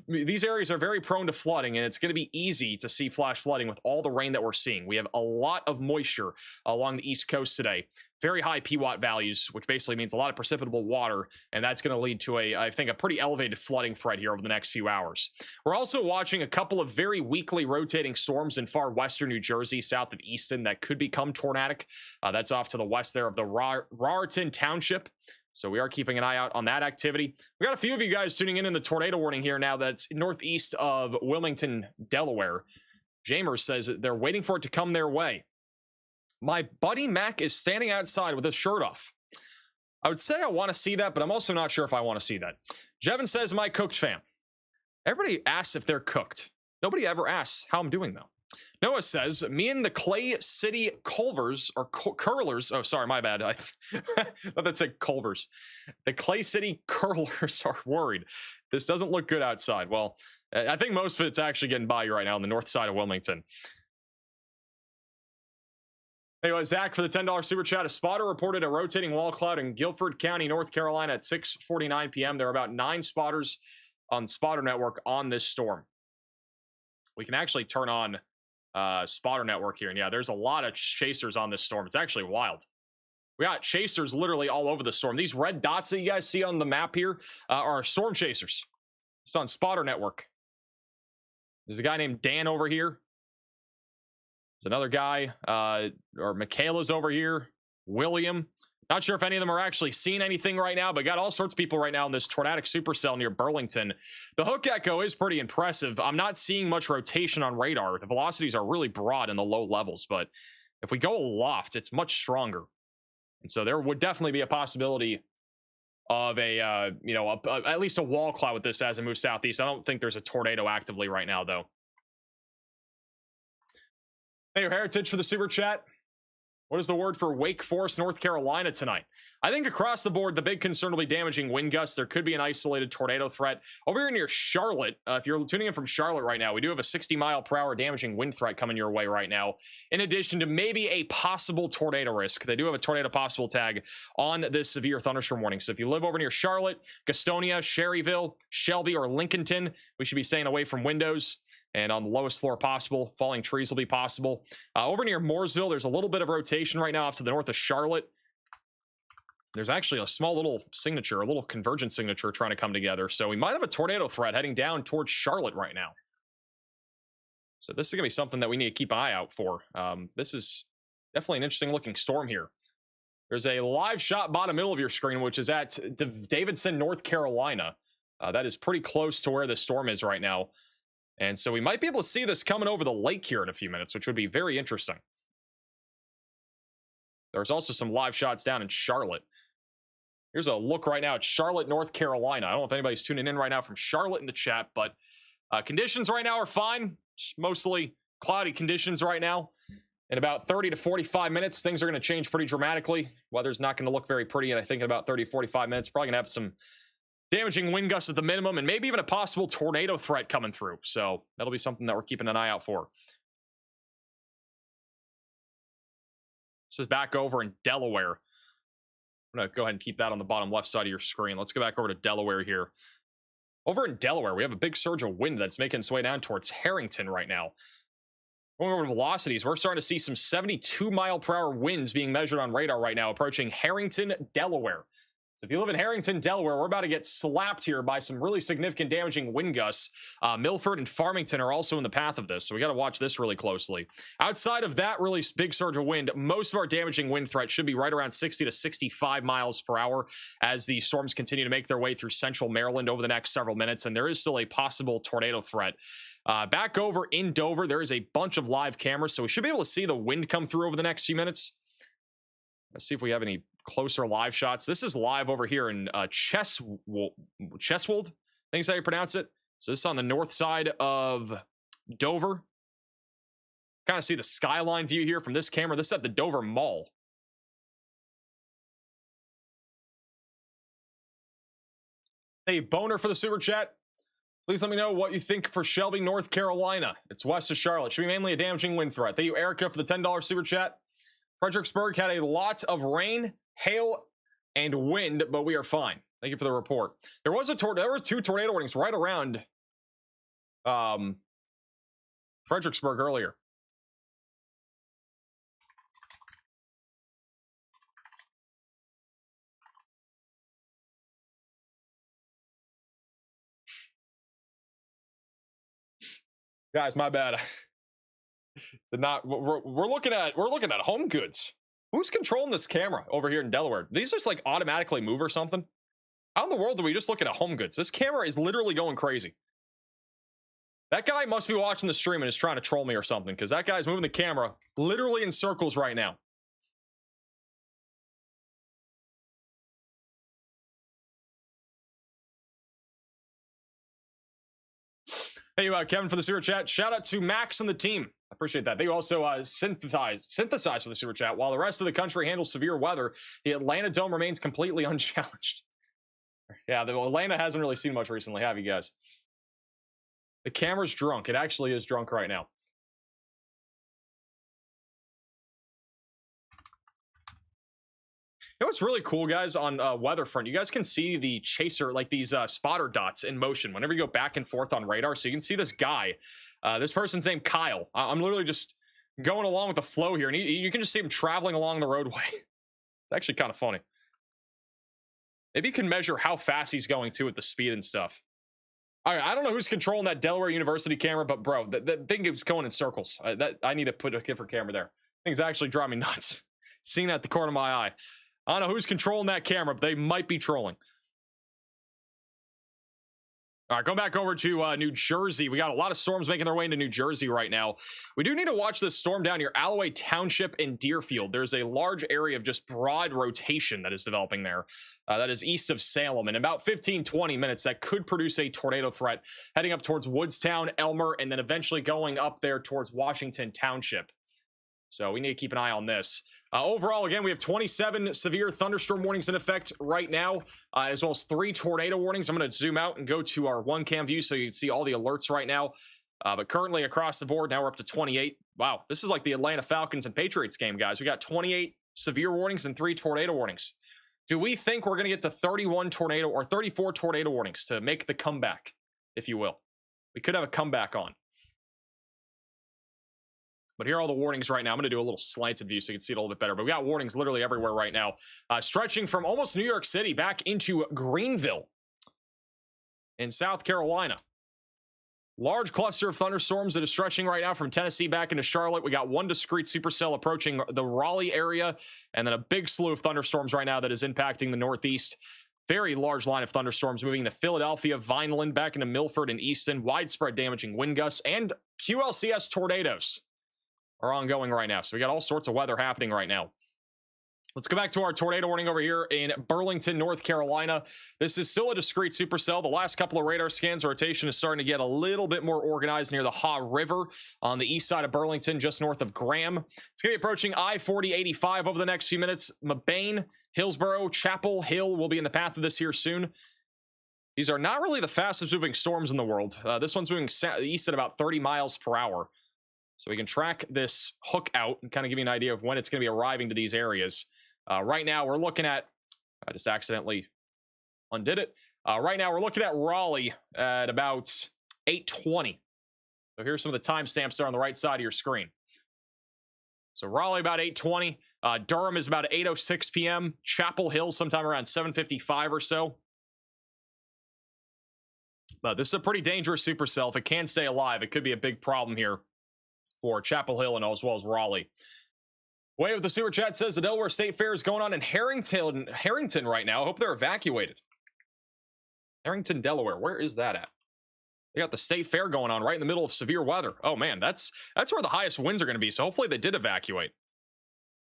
these areas are very prone to flooding, and it's going to be easy to see flash flooding with all the rain that we're seeing. We have a lot of moisture along the East Coast today. Very high PWAT values, which basically means a lot of precipitable water, and that's going to lead to I think, a pretty elevated flooding threat here over the next few hours. We're also watching a couple of very weakly rotating storms in far western New Jersey, south of Easton, that could become tornadic. That's off to the west there of the Raritan Township. So we are keeping an eye out on that activity. We got a few of you guys tuning in the tornado warning here now that's northeast of Wilmington, Delaware. Jamers says they're waiting for it to come their way. My buddy Mac is standing outside with his shirt off. I would say I want to see that, but I'm also not sure if I want to see that. Jevin says, am I cooked, fam? Everybody asks if they're cooked. Nobody ever asks how I'm doing, though. Noah says, me and the Clay City Culvers, or Curlers, oh, sorry, my bad. I thought that said Culvers. The Clay City Curlers are worried. This doesn't look good outside. Well, I think most of it's actually getting by you right now on the north side of Wilmington. Anyway, Zach, for the $10 super chat, a spotter reported a rotating wall cloud in Guilford County, North Carolina at 6:49 p.m. There are about 9 spotters on Spotter Network on this storm. We can actually turn on Spotter Network here, and yeah, there's a lot of chasers on this storm. It's actually wild. We got chasers literally all over the storm. These red dots that you guys see on the map here are storm chasers. It's on Spotter Network. There's a guy named Dan over here. There's another guy, or Michaela's over here. William. Not sure if any of them are actually seeing anything right now, but got all sorts of people right now in this tornadic supercell near Burlington. The hook echo is pretty impressive. I'm not seeing much rotation on radar. The velocities are really broad in the low levels, but if we go aloft, it's much stronger. And so there would definitely be a possibility of at least a wall cloud with this as it moves southeast. I don't think there's a tornado actively right now, though. Hey, Heritage for the super chat. What is the word for Wake Forest, North Carolina tonight? I think across the board, the big concern will be damaging wind gusts. There could be an isolated tornado threat. Over here near Charlotte, if you're tuning in from Charlotte right now, we do have a 60-mile-per-hour damaging wind threat coming your way right now, in addition to maybe a possible tornado risk. They do have a tornado possible tag on this severe thunderstorm warning. So if you live over near Charlotte, Gastonia, Sherryville, Shelby, or Lincolnton, we should be staying away from windows. And on the lowest floor possible, falling trees will be possible. Over near Mooresville, there's a little bit of rotation right now off to the north of Charlotte. There's actually a small little signature, a little convergent signature trying to come together. So we might have a tornado threat heading down towards Charlotte right now. So this is going to be something that we need to keep an eye out for. This is definitely an interesting looking storm here. There's a live shot bottom middle of your screen, which is at Davidson, North Carolina. That is pretty close to where the storm is right now. And so we might be able to see this coming over the lake here in a few minutes, which would be very interesting. There's also some live shots down in Charlotte. Here's a look right now at Charlotte, North Carolina. I don't know if anybody's tuning in right now from Charlotte in the chat, but conditions right now are fine. It's mostly cloudy conditions right now. In about 30 to 45 minutes, things are going to change pretty dramatically. Weather's not going to look very pretty, and I think in about 30 to 45 minutes, probably going to have some damaging wind gusts at the minimum, and maybe even a possible tornado threat coming through. So that'll be something that we're keeping an eye out for. This is back over in Delaware. I'm going to go ahead and keep that on the bottom left side of your screen. Let's go back over to Delaware here. Over in Delaware, we have a big surge of wind that's making its way down towards Harrington right now. Going over to velocities, we're starting to see some 72-mile-per-hour winds being measured on radar right now, approaching Harrington, Delaware. So if you live in Harrington, Delaware, we're about to get slapped here by some really significant damaging wind gusts. Milford and Farmington are also in the path of this, so we got to watch this really closely. Outside of that really big surge of wind, most of our damaging wind threat should be right around 60 to 65 miles per hour as the storms continue to make their way through central Maryland over the next several minutes, and there is still a possible tornado threat. Back over in Dover, there is a bunch of live cameras, so we should be able to see the wind come through over the next few minutes. Let's see if we have any closer live shots. This is live over here in Cheswold, I think is how you pronounce it. So this is on the north side of Dover. Kind of see the skyline view here from this camera. This is at the Dover Mall. Hey, Boner for the super chat. Please let me know what you think for Shelby, North Carolina. It's west of Charlotte. Should be mainly a damaging wind threat. Thank you, Erica, for the $10 super chat. Fredericksburg had a lot of rain, hail, and wind, but we are fine. Thank you for the report. There were two tornado warnings right around Fredericksburg earlier. Guys, my bad. We're looking at home goods. Who's controlling this camera over here in Delaware? These just like automatically move or something? How in the world are we just looking at home goods? This camera is literally going crazy. That guy must be watching the stream and is trying to troll me or something, because that guy's moving the camera literally in circles right now. Hey, Kevin for the super chat. Shout out to Max and the team. I appreciate that. They also synthesize for the super chat. While the rest of the country handles severe weather, the Atlanta Dome remains completely unchallenged. Yeah, the Atlanta hasn't really seen much recently, have you guys? The camera's drunk. It actually is drunk right now. You know what's really cool, guys, on WeatherFront? You guys can see the chaser, like these spotter dots in motion whenever you go back and forth on radar. So you can see this guy. This person's named Kyle. I'm literally just going along with the flow here, and you can just see him traveling along the roadway. It's actually kind of funny. Maybe you can measure how fast he's going, too, with the speed and stuff. All right, I don't know who's controlling that Delaware University camera, but, bro, that thing is going in circles. I need to put a different camera there. Thing's actually driving me nuts. Seeing at the corner of my eye. I don't know who's controlling that camera, but they might be trolling. All right, going back over to New Jersey. We got a lot of storms making their way into New Jersey right now. We do need to watch this storm down near Alloway Township in Deerfield. There's a large area of just broad rotation that is developing there. That is east of Salem. In about 15-20 minutes, that could produce a tornado threat heading up towards Woodstown, Elmer, and then eventually going up there towards Washington Township. So we need to keep an eye on this. Overall, again, we have 27 severe thunderstorm warnings in effect right now, as well as 3 tornado warnings. I'm going to zoom out and go to our one-cam view so you can see all the alerts right now. But currently across the board, now we're up to 28. Wow, this is like the Atlanta Falcons and Patriots game, guys. We got 28 severe warnings and 3 tornado warnings. Do we think we're going to get to 31 tornado or 34 tornado warnings to make the comeback, if you will? We could have a comeback on. But here are all the warnings right now. I'm going to do a little slanted view so you can see it a little bit better. But we got warnings literally everywhere right now. Stretching from almost New York City back into Greenville in South Carolina. Large cluster of thunderstorms that is stretching right now from Tennessee back into Charlotte. We got one discrete supercell approaching the Raleigh area, and then a big slew of thunderstorms right now that is impacting the Northeast. Very large line of thunderstorms moving to Philadelphia, Vineland, back into Milford and Easton. Widespread damaging wind gusts and QLCS tornadoes are ongoing right now. So we got all sorts of weather happening right now. Let's go back to our tornado warning over here in Burlington, North Carolina. This is still a discrete supercell. The last couple of radar scans, rotation is starting to get a little bit more organized near the Haw River on the east side of Burlington, just north of Graham. It's going to be approaching I-4085 over the next few minutes. Mabane, Hillsborough, Chapel Hill will be in the path of this here soon. These are not really the fastest moving storms in the world. This one's moving east at about 30 miles per hour. So we can track this hook out and kind of give you an idea of when it's going to be arriving to these areas. Right now, we're looking at, I just accidentally undid it. Right now, we're looking at Raleigh at about 8:20. So here's some of the timestamps there on the right side of your screen. So Raleigh about 8:20. Durham is about 8:06 p.m. Chapel Hill sometime around 7:55 or so. But this is a pretty dangerous supercell. If it can stay alive, it could be a big problem here for Chapel Hill and as well as Raleigh. Way with the super chat says the Delaware State Fair is going on in Harrington right now. I hope they're evacuated. Harrington, Delaware. Where is that at? They got the State Fair going on right in the middle of severe weather. Oh man, that's where the highest winds are going to be. So hopefully they did evacuate.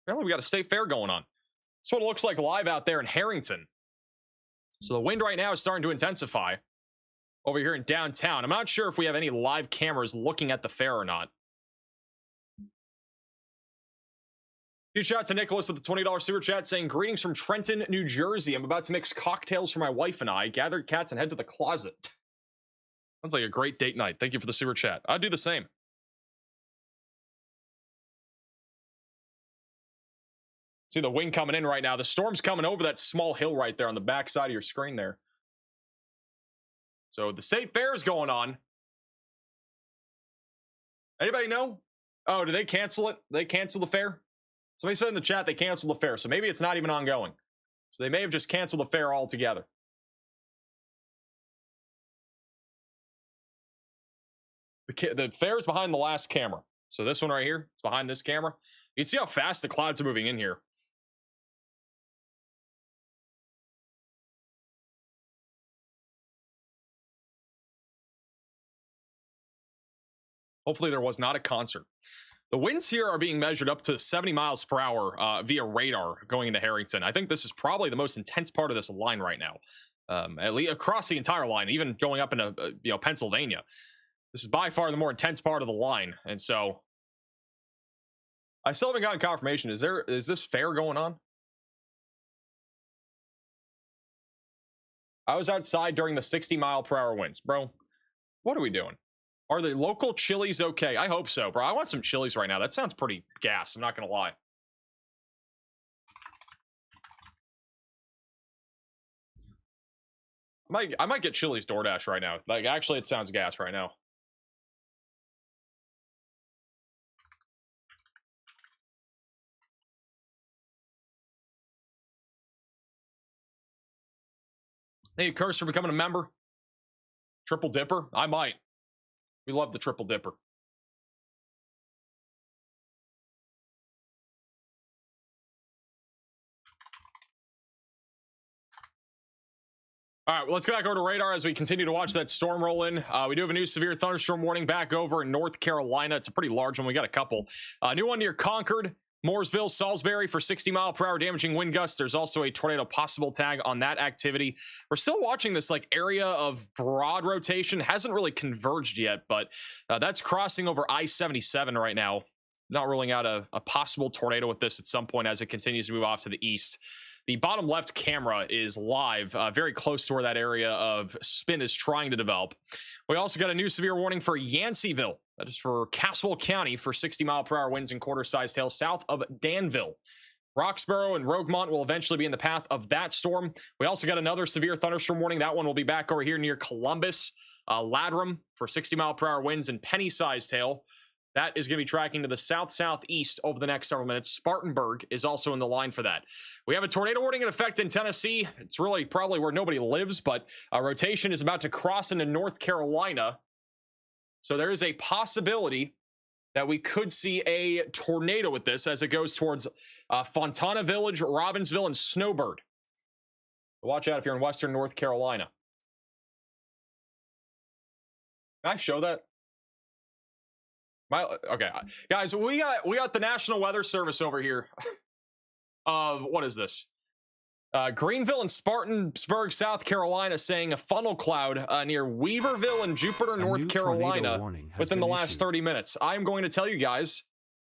Apparently we got a State Fair going on. That's what it looks like live out there in Harrington. So the wind right now is starting to intensify over here in downtown. I'm not sure if we have any live cameras looking at the fair or not. Huge shout out to Nicholas with the $20 super chat saying, greetings from Trenton, New Jersey. I'm about to mix cocktails for my wife and I. Gather cats and head to the closet. Sounds like a great date night. Thank you for the super chat. I'd do the same. See the wind coming in right now. The storm's coming over that small hill right there on the back side of your screen there. So the State Fair is going on. Anybody know? Oh, did they cancel it? They canceled the fair? Somebody said in the chat they canceled the fair, so maybe it's not even ongoing. So they may have just canceled the fair altogether. The fair is behind the last camera. So this one right here, it's behind this camera. You can see how fast the clouds are moving in here. Hopefully there was not a concert. The winds here are being measured up to 70 miles per hour via radar going into Harrington. I think this is probably the most intense part of this line right now, at least across the entire line, even going up into Pennsylvania. This is by far the more intense part of the line, and so I still haven't gotten confirmation. Is this fair going on? I was outside during the 60-mile-per-hour winds, bro. What are we doing? Are the local Chili's okay? I hope so, bro. I want some Chili's right now. That sounds pretty gas. I'm not gonna lie. I might get Chili's DoorDash right now. Like, actually, it sounds gas right now. Thank you, Curse, for becoming a member. Triple Dipper? I might. We love the Triple Dipper. All right, well, let's go back over to radar as we continue to watch that storm roll in. We do have a new severe thunderstorm warning back over in North Carolina. It's a pretty large one. We got a couple. New one near Concord, Mooresville, Salisbury for 60-mile-per-hour damaging wind gusts. There's also a tornado possible tag on that activity. We're still watching this like area of broad rotation. Hasn't really converged yet, but that's crossing over I-77 right now. Not ruling out a possible tornado with this at some point as it continues to move off to the east. The bottom left camera is live, very close to where that area of spin is trying to develop. We also got a new severe warning for Yanceyville. That is for Caswell County for 60-mile-per-hour winds and quarter-sized hail south of Danville. Roxborough and Rogemont will eventually be in the path of that storm. We also got another severe thunderstorm warning. That one will be back over here near Columbus. Ladrum for 60-mile-per-hour winds and penny-sized hail. That is going to be tracking to the south-southeast over the next several minutes. Spartanburg is also in the line for that. We have a tornado warning in effect in Tennessee. It's really probably where nobody lives, but a rotation is about to cross into North Carolina. So there is a possibility that we could see a tornado with this as it goes towards Fontana Village, Robbinsville, and Snowbird. Watch out if you're in western North Carolina. Can I show that? Okay, guys, we got the National Weather Service over here. Of what is this? Greenville and Spartanburg, South Carolina, saying a funnel cloud near Weaverville and Jupiter, North Carolina, within the last 30 minutes. I'm going to tell you guys,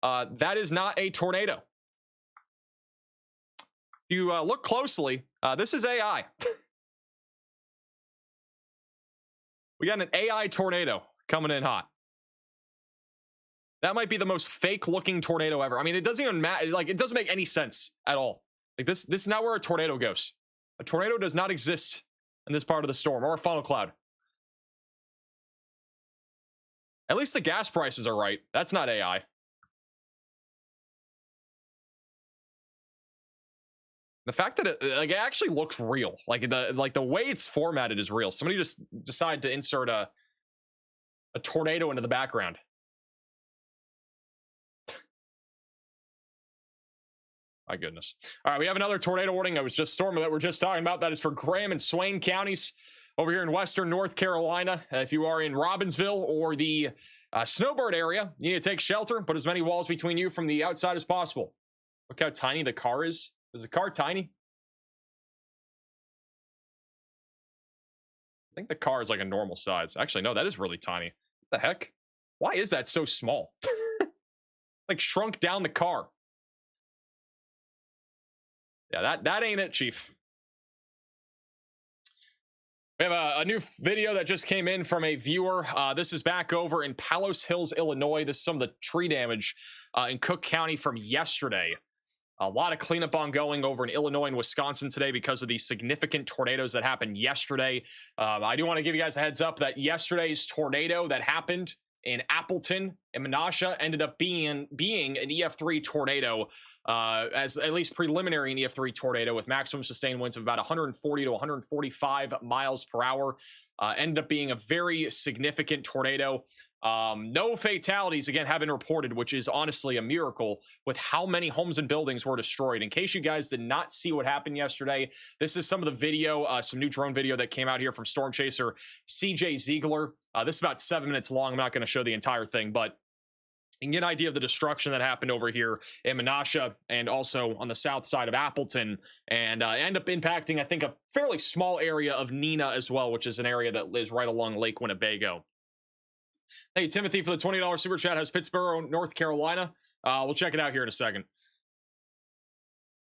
that is not a tornado. If you look closely, this is AI. We got an AI tornado coming in hot. That might be the most fake-looking tornado ever. I mean, it doesn't even matter. Like, it doesn't make any sense at all. Like, this is not where a tornado goes. A tornado does not exist in this part of the storm, or a funnel cloud. At least the gas prices are right. That's not AI. The fact that it actually looks real, like the way it's formatted is real. Somebody just decided to insert a tornado into the background. My goodness. All right, we have another tornado warning. I was just storming that we're just talking about. That is for Graham and Swain counties over here in western North Carolina. If you are in Robbinsville or the Snowbird area, you need to take shelter. Put as many walls between you from the outside as possible. Look how tiny the car is. Is the car tiny? I think the car is like a normal size. Actually, no, that is really tiny. What the heck? Why is that so small? Like shrunk down the car. Yeah, that ain't it, Chief. We have a new video that just came in from a viewer. This is back over in Palos Hills, Illinois. This is some of the tree damage in Cook County from yesterday. A lot of cleanup ongoing over in Illinois and Wisconsin today because of these significant tornadoes that happened yesterday. I do want to give you guys a heads up that yesterday's tornado that happened in Appleton and Menasha ended up being an EF3 tornado, as at least preliminary an EF3 tornado with maximum sustained winds of about 140 to 145 miles per hour. Ended up being a very significant tornado. No fatalities, again, have been reported, which is honestly a miracle with how many homes and buildings were destroyed. In case you guys did not see what happened yesterday, this is some of the video, some new drone video that came out here from Storm Chaser CJ Ziegler. This is about 7 minutes long. I'm not going to show the entire thing, but you can get an idea of the destruction that happened over here in Menasha and also on the south side of Appleton, and end up impacting, I think, a fairly small area of Neenah as well, which is an area that is right along Lake Winnebago. Thank you, Timothy, for the $20 super chat. Has Pittsburgh, North Carolina. We'll check it out here in a second.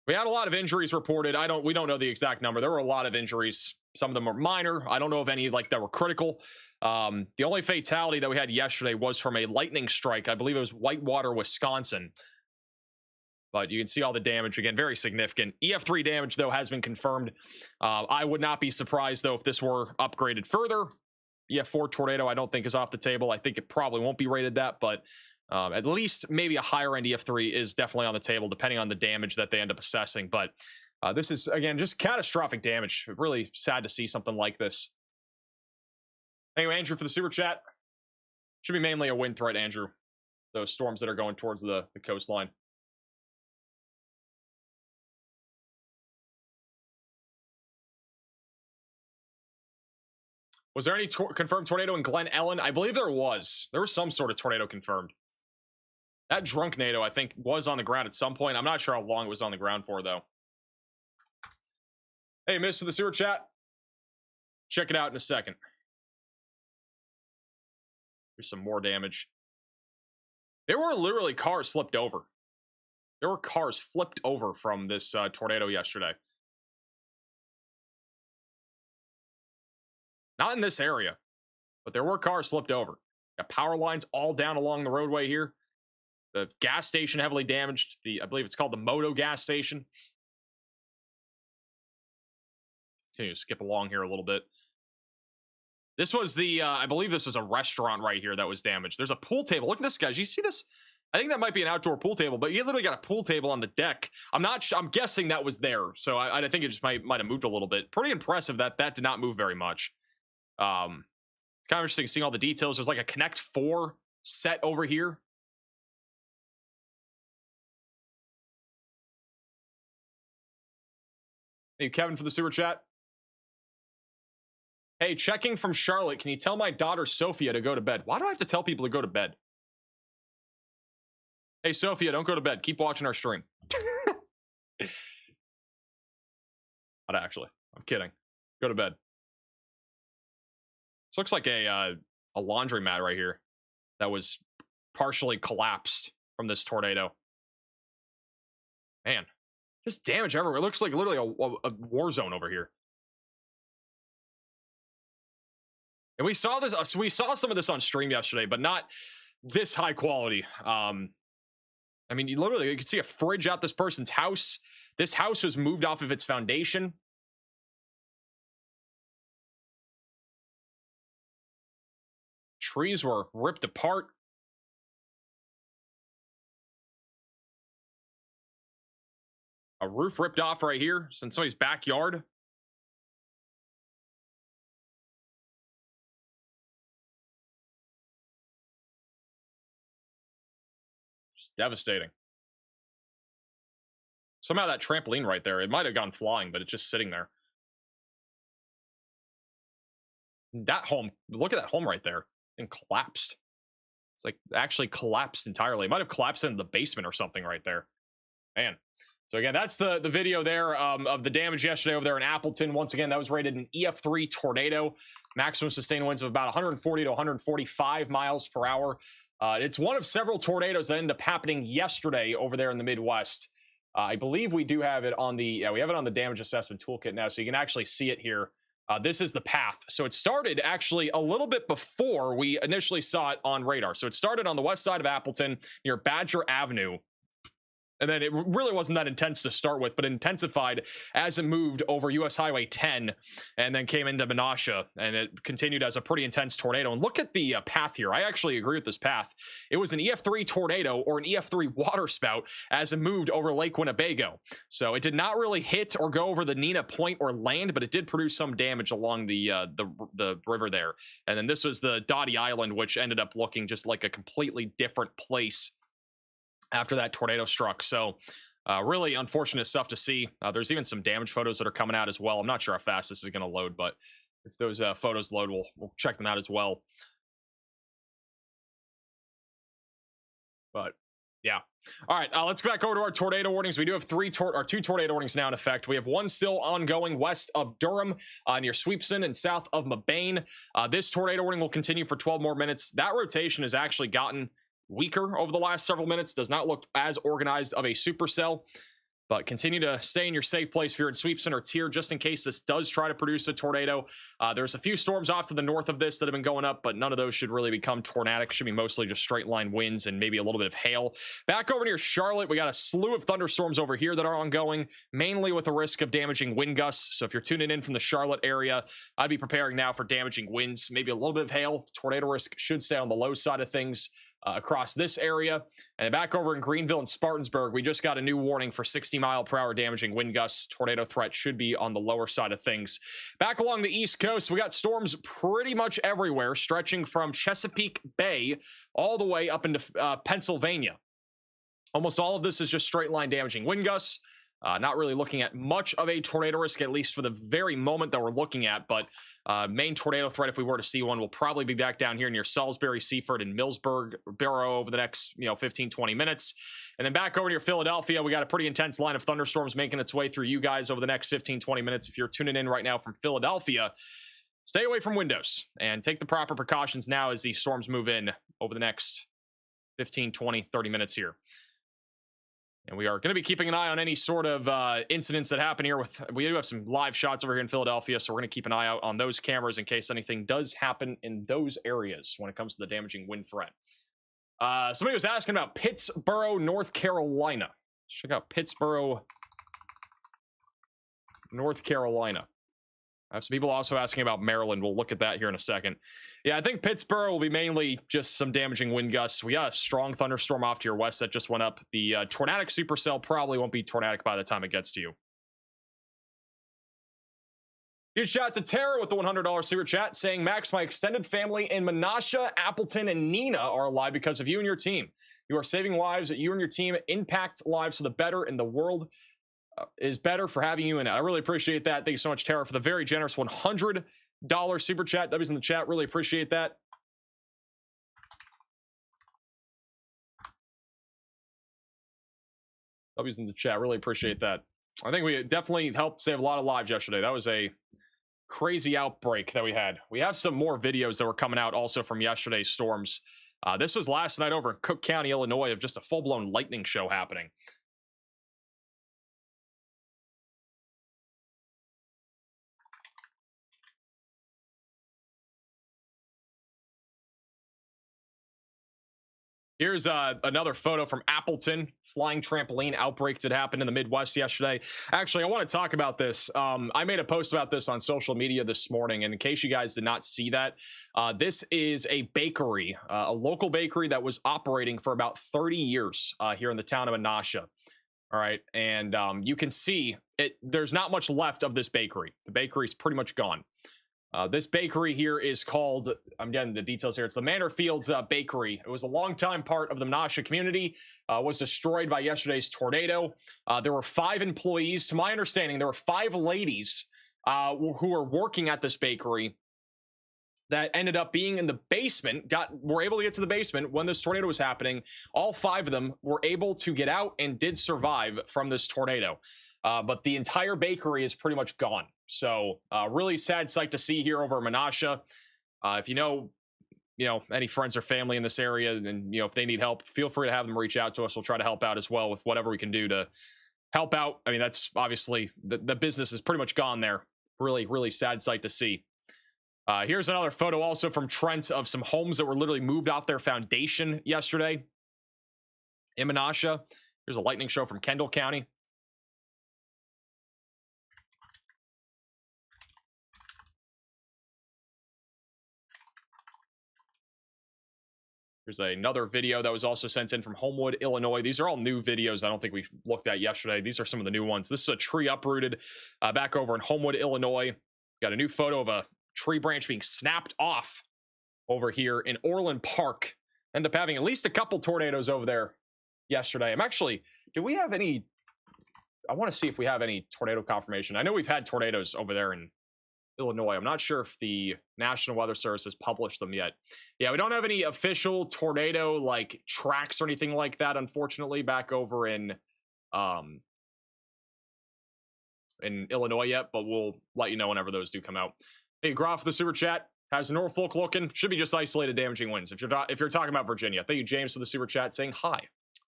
We had a lot of injuries reported. We don't know the exact number. There were a lot of injuries. Some of them were minor. I don't know of any like that were critical. The only fatality that we had yesterday was from a lightning strike. I believe it was Whitewater, Wisconsin. But you can see all the damage again, very significant. EF3 damage, though, has been confirmed. I would not be surprised, though, if this were upgraded further. EF4 tornado, I don't think is off the table. I think it probably won't be rated that, but at least maybe a higher end EF3 is definitely on the table, depending on the damage that they end up assessing. But this is, again, just catastrophic damage. Really sad to see something like this. Thank you, Andrew, for the super chat. Should be mainly a wind threat, Andrew. Those storms that are going towards the coastline. Was there any confirmed tornado in Glen Ellen? I believe there was. There was some sort of tornado confirmed. That Drunknado, I think, was on the ground at some point. I'm not sure how long it was on the ground for, though. Hey, Mr. the Sewer Chat. Check it out in a second. There's some more damage. There were literally cars flipped over. There were cars flipped over from this tornado yesterday. Not in this area, but there were cars flipped over. Got power lines all down along the roadway here. The gas station heavily damaged. I believe it's called the Moto gas station. Continue to skip along here a little bit. This was the, I believe this was a restaurant right here that was damaged. There's a pool table. Look at this, guys. You see this? I think that might be an outdoor pool table, but you literally got a pool table on the deck. I'm guessing that was there. So I think it just might have moved a little bit. Pretty impressive that did not move very much. Kind of interesting seeing all the details. There's like a Connect 4 set over here. Hey, Kevin, for the super chat. Hey, checking from Charlotte. Can you tell my daughter Sophia to go to bed? Why do I have to tell people to go to bed? Hey, Sophia, don't go to bed. Keep watching our stream. Not actually. I'm kidding. Go to bed. This looks like a laundromat right here that was partially collapsed from this tornado. Man, just damage everywhere. It looks like literally a war zone over here. And we saw this. So we saw some of this on stream yesterday, but not this high quality. I mean, you could see a fridge out this person's house. This house was moved off of its foundation. Trees were ripped apart. A roof ripped off right here. It's in somebody's backyard. Just devastating. Somehow that trampoline right there, it might have gone flying, but it's just sitting there. That home, look at that home right there, and collapsed. It's like actually collapsed entirely. It might have collapsed into the basement or something right there. Man. So again, that's the video there of the damage yesterday over there in Appleton. Once again, that was rated an EF3 tornado. Maximum sustained winds of about 140 to 145 miles per hour. It's one of several tornadoes that ended up happening yesterday over there in the Midwest. I believe we do have it on the we have it on the damage assessment toolkit now, so you can actually see it here. This is the path. So it started actually a little bit before we initially saw it on radar. So it started on the west side of Appleton near Badger Avenue. And then it really wasn't that intense to start with, but it intensified as it moved over US Highway 10 and then came into Menasha, and it continued as a pretty intense tornado. And look at the path here. I actually agree with this path. It was an EF3 tornado or an EF3 waterspout as it moved over Lake Winnebago. So it did not really hit or go over the Nina Point or land, but it did produce some damage along the river there. And then this was the Dottie Island, which ended up looking just like a completely different place after that tornado struck. So really unfortunate stuff to see. There's even some damage photos that are coming out as well. I'm not sure how fast this is going to load, but if those photos load, we'll check them out as well. But yeah. All right, let's go back over to our tornado warnings. We do have two tornado warnings now in effect. We have one still ongoing west of Durham near Sweepson and south of Mabane. This tornado warning will continue for 12 more minutes. That rotation has actually gotten weaker over the last several minutes. Does not look as organized of a supercell, but continue to stay in your safe place if you're in Sweepson or Tier, just in case this does try to produce a tornado. There's a few storms off to the north of this that have been going up, but none of those should really become tornadic. Should be mostly just straight line winds and maybe a little bit of hail. Back over near Charlotte, we got a slew of thunderstorms over here that are ongoing, mainly with the risk of damaging wind gusts. So if you're tuning in from the Charlotte area, I'd be preparing now for damaging winds, maybe a little bit of hail. Tornado risk should stay on the low side of things across this area. And back over in Greenville and Spartansburg, we just got a new warning for 60-mile-per-hour damaging wind gusts. Tornado threat should be on the lower side of things. Back along the East Coast, we got storms pretty much everywhere, stretching from Chesapeake Bay all the way up into Pennsylvania. Almost all of this is just straight line damaging wind gusts. Not really looking at much of a tornado risk, at least for the very moment that we're looking at, but main tornado threat, if we were to see one, will probably be back down here near Salisbury, Seaford, and Millsburg Borough over the next 15-20 minutes. And then back over near Philadelphia, we got a pretty intense line of thunderstorms making its way through you guys over the next 15-20 minutes. If you're tuning in right now from Philadelphia, stay away from windows and take the proper precautions now as these storms move in over the next 15, 20, 30 minutes here. And we are going to be keeping an eye on any sort of incidents that happen here. We do have some live shots over here in Philadelphia, so we're going to keep an eye out on those cameras in case anything does happen in those areas when it comes to the damaging wind threat. Somebody was asking about Pittsboro, North Carolina. Check out Pittsboro, North Carolina. I have some people also asking about Maryland. We'll look at that here in a second. Yeah, I think Pittsboro will be mainly just some damaging wind gusts. We got a strong thunderstorm off to your west that just went up. The tornadic supercell probably won't be tornadic by the time it gets to you. Huge shout out to Tara with the $100 super chat saying, Max, my extended family in Menasha, Appleton, and Neenah are alive because of you and your team. You are saving lives. You and your team impact lives for the better, and the world is better for having you in it. I really appreciate that. Thank you so much, Tara, for the very generous $100 super chat. W's in the chat. Really appreciate that. W's in the chat. Really appreciate that. I think we definitely helped save a lot of lives yesterday. That was a crazy outbreak that we had. We have some more videos that were coming out also from yesterday's storms. This was last night over in Cook County, Illinois, of just a full-blown lightning show happening. Here's another photo from Appleton. Flying trampoline outbreak did happen in the Midwest yesterday. Actually, I want to talk about this. I made a post about this on social media this morning, and in case you guys did not see that, this is a bakery, a local bakery that was operating for about 30 years here in the town of Menasha. All right, and you can see it. There's not much left of this bakery. The bakery's pretty much gone. This bakery here is called, I'm getting the details here, it's the Manor Fields Bakery. It was a longtime part of the Menasha community, was destroyed by yesterday's tornado. There were 5 employees. To my understanding, there were 5 ladies who were working at this bakery that ended up being in the basement, were able to get to the basement when this tornado was happening. All 5 of them were able to get out and did survive from this tornado. But the entire bakery is pretty much gone. So really sad sight to see here over Menasha. If you know, any friends or family in this area, and if they need help, feel free to have them reach out to us. We'll try to help out as well with whatever we can do to help out. I mean, that's obviously the business is pretty much gone there. Really, really sad sight to see. Here's another photo also from Trent of some homes that were literally moved off their foundation yesterday in Menasha. Here's a lightning show from Kendall County. There's another video that was also sent in from Homewood, Illinois. These are all new videos I don't think we looked at yesterday. These are some of the new ones. This is a tree uprooted back over in Homewood, Illinois. Got a new photo of a tree branch being snapped off over here in Orland Park. End up having at least a couple tornadoes over there yesterday. Do we have any? I want to see if we have any tornado confirmation. I know we've had tornadoes over there in Illinois. I'm not sure if the National Weather Service has published them yet. Yeah, we don't have any official tornado tracks or anything like that, unfortunately, back over in Illinois yet, but we'll let you know whenever those do come out. Hey, Groff, the super chat. How's Norfolk looking? Should be just isolated damaging winds. If you're talking about Virginia. Thank you, James, for the super chat saying hi.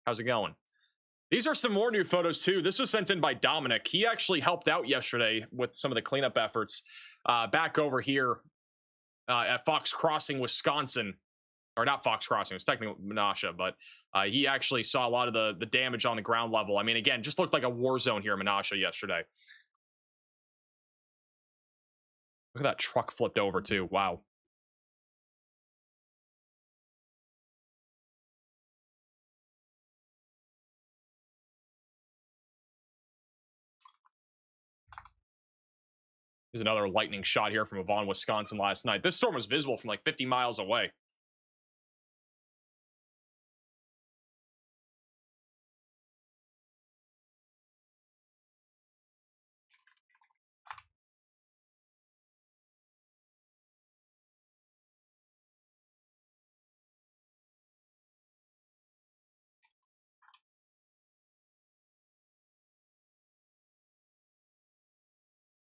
How's it going? These are some more new photos too. This was sent in by Dominic. He actually helped out yesterday with some of the cleanup efforts back over here at Fox Crossing, Wisconsin. Or not Fox Crossing, it's technically Menasha, but he actually saw a lot of the damage on the ground level. I mean, again, just looked like a war zone here in Menasha yesterday. Look at that truck flipped over too. Wow. There's another lightning shot here from Avon, Wisconsin last night. This storm was visible from 50 miles away.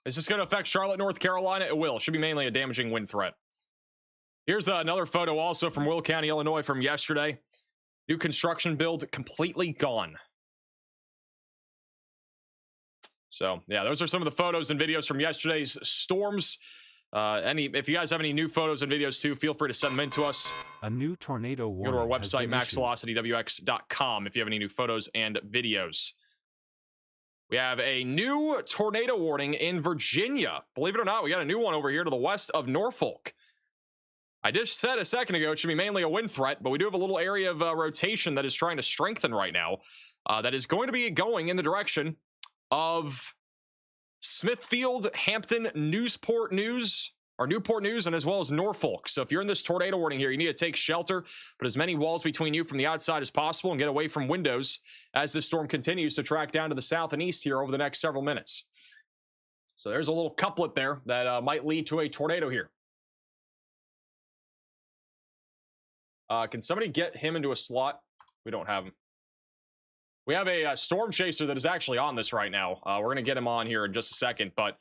Is this going to affect Charlotte, North Carolina? It will. Should be mainly a damaging wind threat. Here's another photo also from Will County, Illinois from yesterday. New construction build completely gone. So, yeah, those are some of the photos and videos from yesterday's storms. If you guys have any new photos and videos too, feel free to send them in to us. A new tornado warning. Go to our website, maxvelocitywx.com, if you have any new photos and videos. We have a new tornado warning in Virginia. Believe it or not, we got a new one over here to the west of Norfolk. I just said a second ago it should be mainly a wind threat, but we do have a little area of rotation that is trying to strengthen right now. That is going to be going in the direction of Smithfield, Hampton, Newport News, and as well as Norfolk. So if you're in this tornado warning here, you need to take shelter, put as many walls between you from the outside as possible, and get away from windows as this storm continues to track down to the south and east here over the next several minutes. So there's a little couplet there that might lead to a tornado here. Can somebody get him into a slot? We don't have him. We have a storm chaser that is actually on this right now. We're going to get him on here in just a second, but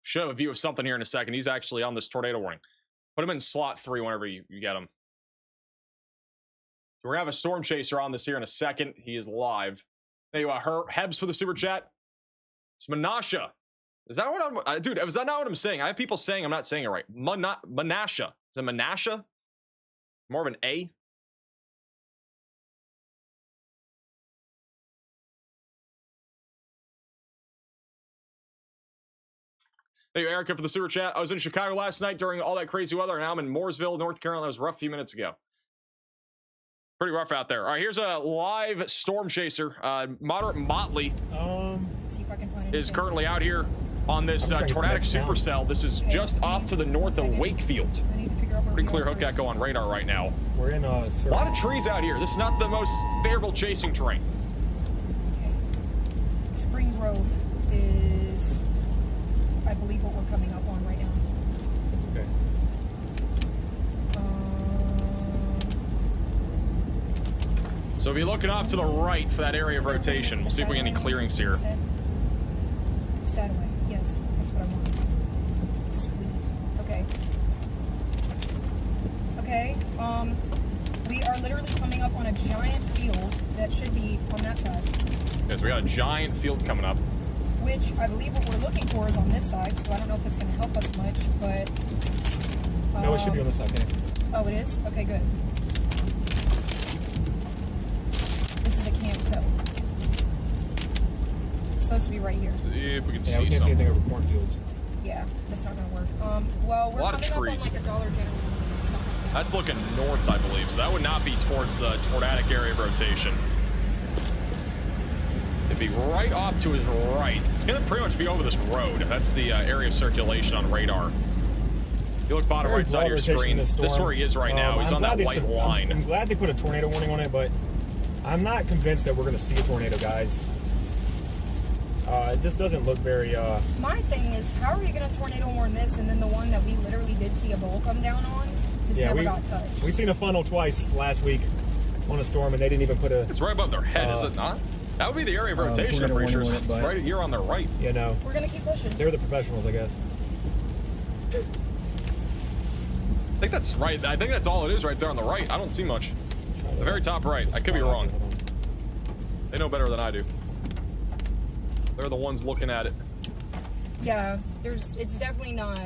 should have a view of something here in a second. He's actually on this tornado warning. Put him in slot 3 whenever you get him. We're going to have a storm chaser on this here in a second. He is live. There you are. Hebs for the super chat. It's Menasha. Is that what I'm... dude, is that not what I'm saying? I have people saying I'm not saying it right. Menasha. Is it Menasha? More of an A? Thank you, Erica, for the super chat. I was in Chicago last night during all that crazy weather, and now I'm in Mooresville, North Carolina. It was rough a few minutes ago. Pretty rough out there. All right, here's a live storm chaser. Moderate Motley see if I can find is currently out here on this tornadic supercell. This is just off to the north of Wakefield. I need to figure out where Pretty we clear are hook first. echo on radar right now. We're in A lot of trees out here. This is not the most favorable chasing terrain. Okay. Spring Grove is, I believe, what we're coming up on right now. Okay. So be looking off to the right for that area of rotation. We'll see if we get any clearings here. Satellite, yes, that's what I want. Sweet. Okay. Okay. We are literally coming up on a giant field that should be on that side. Okay, so we got a giant field coming up. Which I believe what we're looking for is on this side, so I don't know if it's going to help us much, but... No, it should be on this side, okay. Oh, it is? Okay, good. This is a camp, though. It's supposed to be right here. See if we can Yeah, see we can't see something. anything over cornfields. Yeah, that's not going to work. Well, we're A lot of coming trees. up on like a Dollar General and some stuff like that. That's looking north, I believe. So that would not be towards the tornadic area of rotation. It'd be right off to his right. It's going to pretty much be over this road. That's the area of circulation on radar. If you look bottom Very right side of your broad rotation screen, this this is storm. where he is right now. He's I'm on that glad white they- line. I'm glad they put a tornado warning on it, but I'm not convinced that we're going to see a tornado, guys. It just doesn't look very... My thing is, how are you going to tornado warn this and then the one that we literally did see a bowl come down on just never got touched? We seen a funnel twice last week on a storm, and they didn't even put a... It's right above their head, is it not? That would be the area of rotation, I'm tornado pretty sure. warning on it, It's but- right here on their right. You know, We're going to keep pushing. they're the professionals, I guess. I think that's right. I think that's all it is right there on the right. I don't see much. The very top right. I could be wrong. They know better than I do. They're the ones looking at it. Yeah, it's definitely not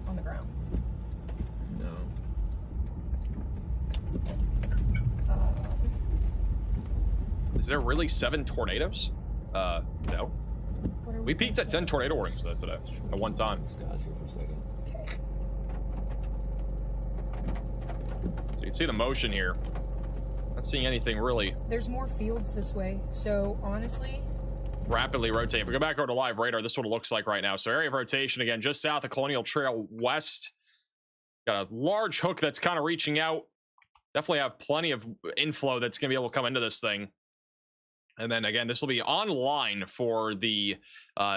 on the ground. No. Is there really 7 tornadoes? No. What are We peaked at 10 tornado warnings today at one time. This guy's here for a second. Okay. So you can see the motion here. Not seeing anything really There's more fields this way, so honestly, rapidly rotate. If we go back over to live radar, this is what it looks like right now. So area of rotation again, just south of Colonial Trail West. Got a large hook that's kind of reaching out. Definitely have plenty of inflow that's going to be able to come into this thing. And then again, this will be online for the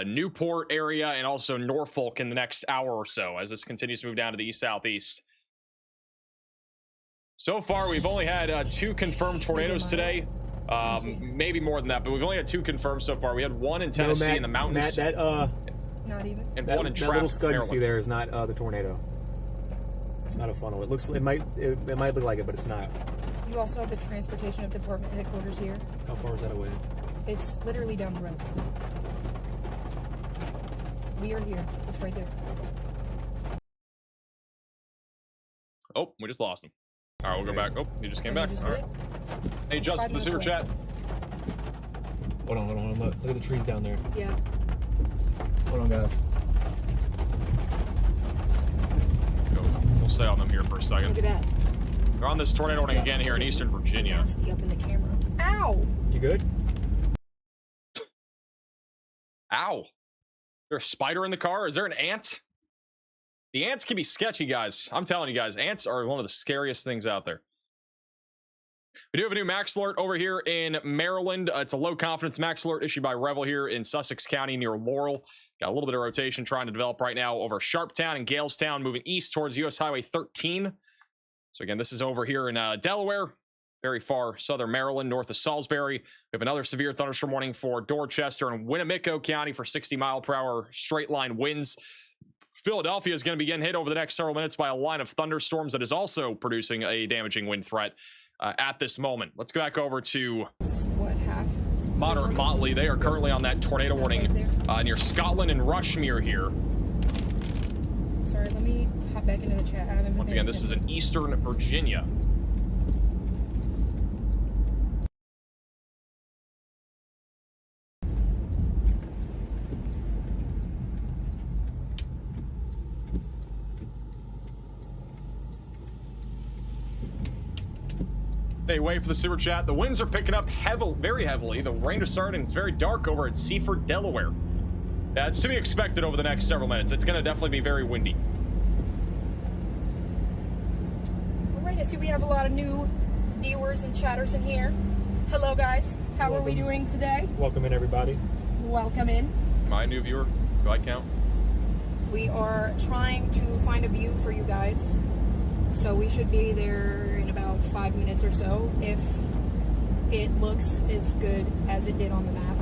Newport area and also Norfolk in the next hour or so as this continues to move down to the east-southeast. So far, we've only had 2 confirmed tornadoes today. Maybe more than that, but we've only had 2 confirmed so far. We had 1 in Tennessee in the mountains, Matt, not even. and that 1 in little Trapp, scud you see Maryland. there is not the tornado. It's not a funnel. It might look like it, but it's not. You also have the transportation of department headquarters here. How far is that away? It's literally down the road. We are here. It's right there. Oh, we just lost him. All right, we'll go back. Oh, he just came And back. you just All did right. it? Hey, It's Justin, 5 for the super minutes away. chat. Hold on. Look at the trees down there. Yeah. Hold on, guys. Let's go. We'll stay on them here for a second. Look at that. We're on this tornado warning again here in Eastern Virginia. Nasty up in the camera. Ow! Ow! You good? Wow. Is there a spider in the car? Is there an ant? The ants can be sketchy, guys. I'm telling you guys, ants are one of the scariest things out there. We do have a new max alert over here in Maryland. It's a low confidence max alert issued by Revel here in Sussex County near Laurel. Got a little bit of rotation trying to develop right now over Sharptown and Galestown, moving east towards US Highway 13. So again, this is over here in Delaware, very far southern Maryland, north of Salisbury. We have another severe thunderstorm warning for Dorchester and Winnemucca County for 60-mile-per-hour straight line winds. Philadelphia is going to be getting hit over the next several minutes by a line of thunderstorms that is also producing a damaging wind threat at this moment. Let's go back over to What, half? Moderate Motley. They are currently on that tornado warning near Scotland and Rushmere here. Sorry, let me hop back into the chat. I haven't been Once again, this is in eastern Virginia. Hey, wait for the super chat. The winds are picking up very heavily. The rain is starting. It's very dark over at Seaford, Delaware. Yeah, it's to be expected over the next several minutes. It's going to definitely be very windy. All right, I see we have a lot of new viewers and chatters in here. Hello, guys. How are we doing today? Welcome in, everybody. Welcome in. Am I a new viewer? Do I count? We are trying to find a view for you guys. So we should be there in about 5 minutes or so if it looks as good as it did on the map.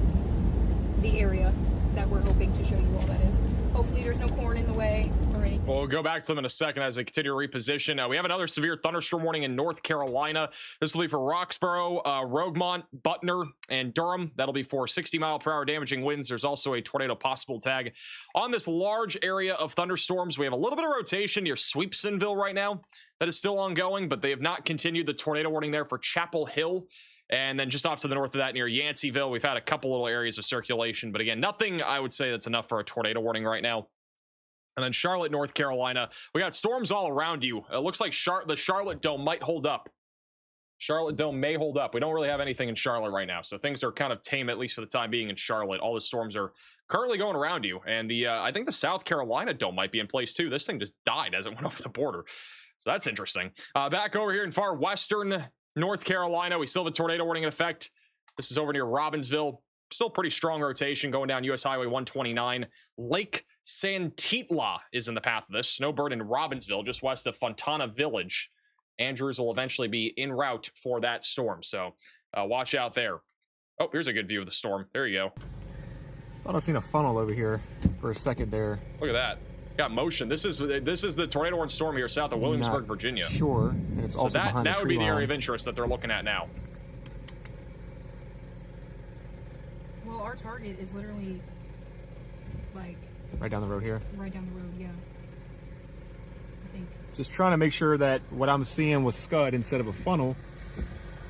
The area that we're hoping to show you all, that is. Hopefully there's no corn in the way or anything. We'll go back to them in a second as they continue to reposition. We have another severe thunderstorm warning in North Carolina. This will be for Roxborough, Rogemont, Butner, and Durham. That'll be for 60-mile-per-hour damaging winds. There's also a tornado possible tag on this large area of thunderstorms. We have a little bit of rotation near Sweepsonville right now. That is still ongoing, but they have not continued the tornado warning there for Chapel Hill. And then just off to the north of that near Yanceyville, we've had a couple little areas of circulation. But again, nothing I would say that's enough for a tornado warning right now. And then Charlotte, North Carolina, we got storms all around you. It looks like the Charlotte Dome might hold up. Charlotte Dome may hold up. We don't really have anything in Charlotte right now, so things are kind of tame, at least for the time being, in Charlotte. All the storms are currently going around you. And I think the South Carolina Dome might be in place too. This thing just died as it went over the border. So that's interesting. Back over here in far western North Carolina, we still have a tornado warning in effect. This is over near Robbinsville. Still pretty strong rotation going down US Highway 129. Lake Santitla is in the path of this. Snowbird in Robbinsville, just west of Fontana Village. Andrews will eventually be en route for that storm, so watch out there. Oh, here's a good view of the storm. There you go. Thought I seen a funnel over here for a second there. Look at that. Got motion. This is the tornado warning storm here south of Williamsburg, Not Virginia. Sure, and it's So also behind that the would be tree the area line. of interest that they're looking at now. Well, our target is literally like Right down the road here. right down the road, yeah. I think. Just trying to make sure that what I'm seeing was scud instead of a funnel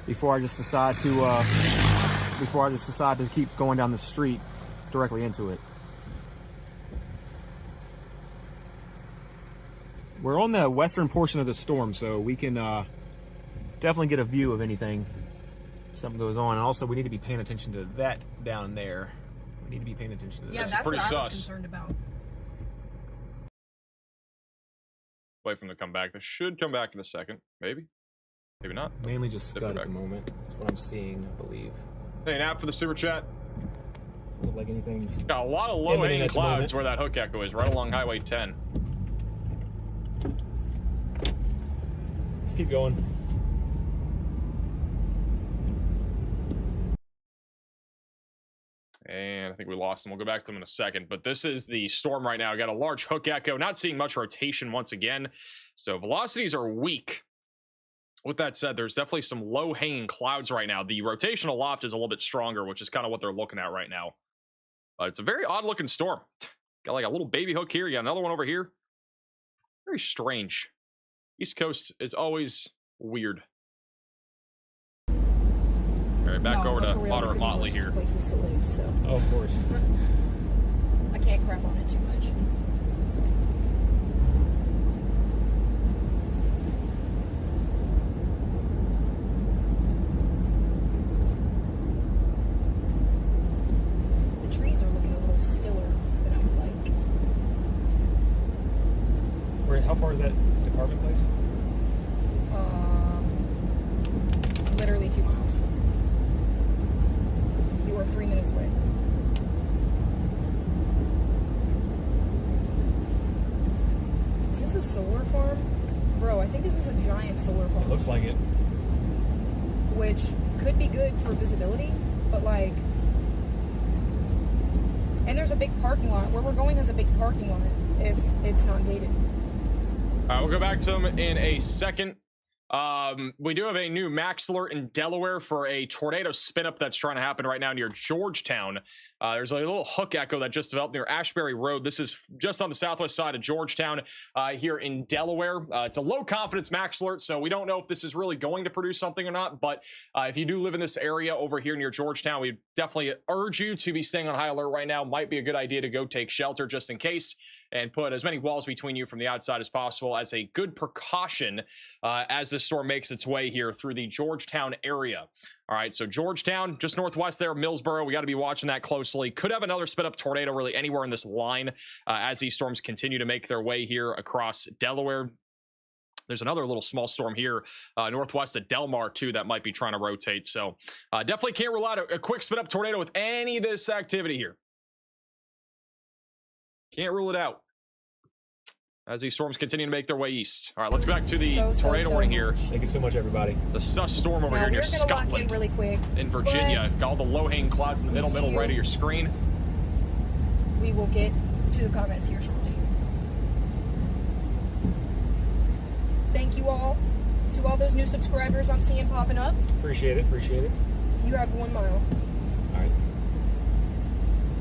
before I just decide to keep going down the street directly into it. We're on the western portion of the storm, so we can definitely get a view of anything. Something goes on, and also we need to be paying attention to that down there. We need to be paying attention to Yeah, this. that's pretty what I was sus. concerned about. Wait for them to come back. They should come back in a second. Maybe. Maybe not. Mainly just scud Different at the moment. That's what I'm seeing, I believe. Hey, an app for the super chat. Doesn't look like anything's Got a lot of Imminent low-hanging at the clouds moment. where that hook echo is, right along Highway 10. Let's keep going. And I think we lost them. We'll go back to them in a second. But this is the storm right now. Got a large hook echo. Not seeing much rotation once again. So velocities are weak. With that said, there's definitely some low-hanging clouds right now. The rotation aloft is a little bit stronger, which is kind of what they're looking at right now. But it's a very odd-looking storm. Got like a little baby hook here. You got another one over here. Very strange. East Coast is always weird. All right, back No, over but to for real, Moderate there could be Motley worse here. Places to live, so Oh, of course. I can't crap on it too much. The trees are looking a little still How far is that apartment place? Literally 2 miles. You are 3 minutes away. Is this a solar farm? Bro, I think this is a giant solar farm. It looks like it. Which could be good for visibility, but like... And there's a big parking lot. Where we're going has a big parking lot if it's not gated. All right, we'll go back to them in a second. We do have a new max alert in Delaware for a tornado spin up that's trying to happen right now near Georgetown. There's a little hook echo that just developed near Ashbury Road. This is just on the southwest side of Georgetown here in Delaware. It's a low confidence max alert, so we don't know if this is really going to produce something or not. But if you do live in this area over here near Georgetown, we definitely urge you to be staying on high alert right now. Might be a good idea to go take shelter just in case and put as many walls between you from the outside as possible as a good precaution as this storm makes its way here through the Georgetown area. All right, so Georgetown, just northwest there, Millsboro. We got to be watching that closely. Could have another spit up tornado really anywhere in this line as these storms continue to make their way here across Delaware. There's another little small storm here northwest of Delmar, too, that might be trying to rotate. So definitely can't rule out a quick spit up tornado with any of this activity here. Can't rule it out as these storms continue to make their way east. All right, let's go back to the tornado warning here. Thank you so much, everybody. The sus storm over here near Scotland. Lock in really quick, in Virginia. Got all the low-hanging clouds in the middle right of your screen. We will get to the comments here shortly. Thank you all to all those new subscribers I'm seeing popping up. Appreciate it. Appreciate it. You have 1 mile. All right.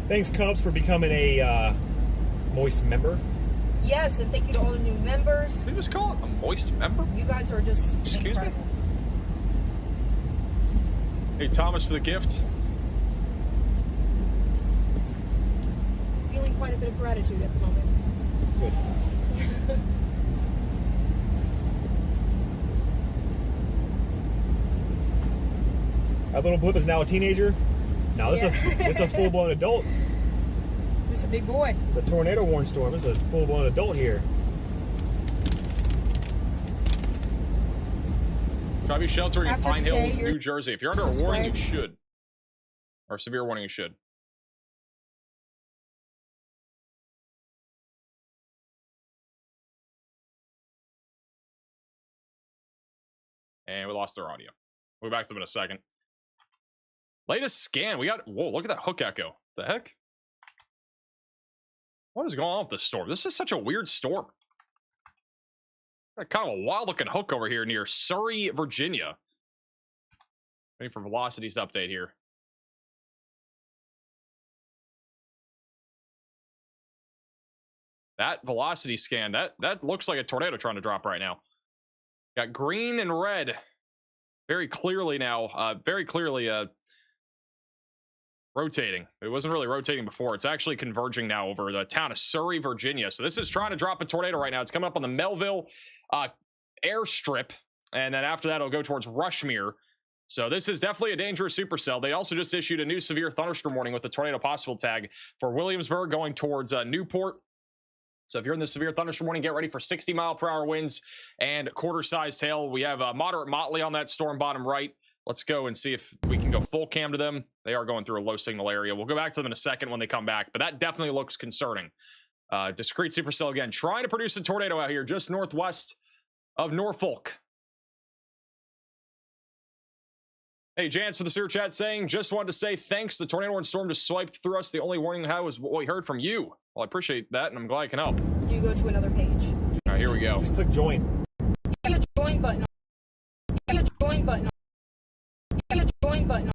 Thanks, Cubs, for becoming a moist member. Yes, and thank you to all the new members. Did they just call it a moist member? You guys are just Excuse incredible. me? Hey, Thomas, for the gift. Feeling quite a bit of gratitude at the moment. Good. That little blip is now a teenager. Now this is a full-blown adult. This is a big boy. The tornado warning storm. This is a full-blown adult here. Try to be sheltering in After Pine Hill, today, New Jersey. If you're under a warning, you subscribed. should. Or severe warning, you should. And we lost their audio. We'll be back to them in a second. Latest scan. We got... Whoa, look at that hook echo. The heck? What is going on with this storm? This is such a weird storm. Got kind of a wild-looking hook over here near Surrey, Virginia. Waiting for velocities to update here. That velocity scan, that looks like a tornado trying to drop right now. Got green and red very clearly now. Rotating. It wasn't really rotating before. It's actually converging now over the town of Surrey, Virginia. So this is trying to drop a tornado right now. It's coming up on the Melville airstrip. And then after that, it'll go towards Rushmere. So this is definitely a dangerous supercell. They also just issued a new severe thunderstorm warning with a tornado possible tag for Williamsburg going towards Newport. So if you're in the severe thunderstorm warning, get ready for 60-mile-per-hour winds and quarter-sized hail. We have a moderate motley on that storm bottom right. Let's go and see if we can go full cam to them. They are going through a low signal area. We'll go back to them in a second when they come back, but that definitely looks concerning. Discrete supercell again, trying to produce a tornado out here just northwest of Norfolk. Hey, Jans for the sewer chat saying, just wanted to say thanks. The tornado and storm just swiped through us. The only warning we had was what we heard from you. Well, I appreciate that, and I'm glad I can help. Do you go to another page? All right, here we go. Just click join. Hit the join button. Hit the join button. Hit the join button.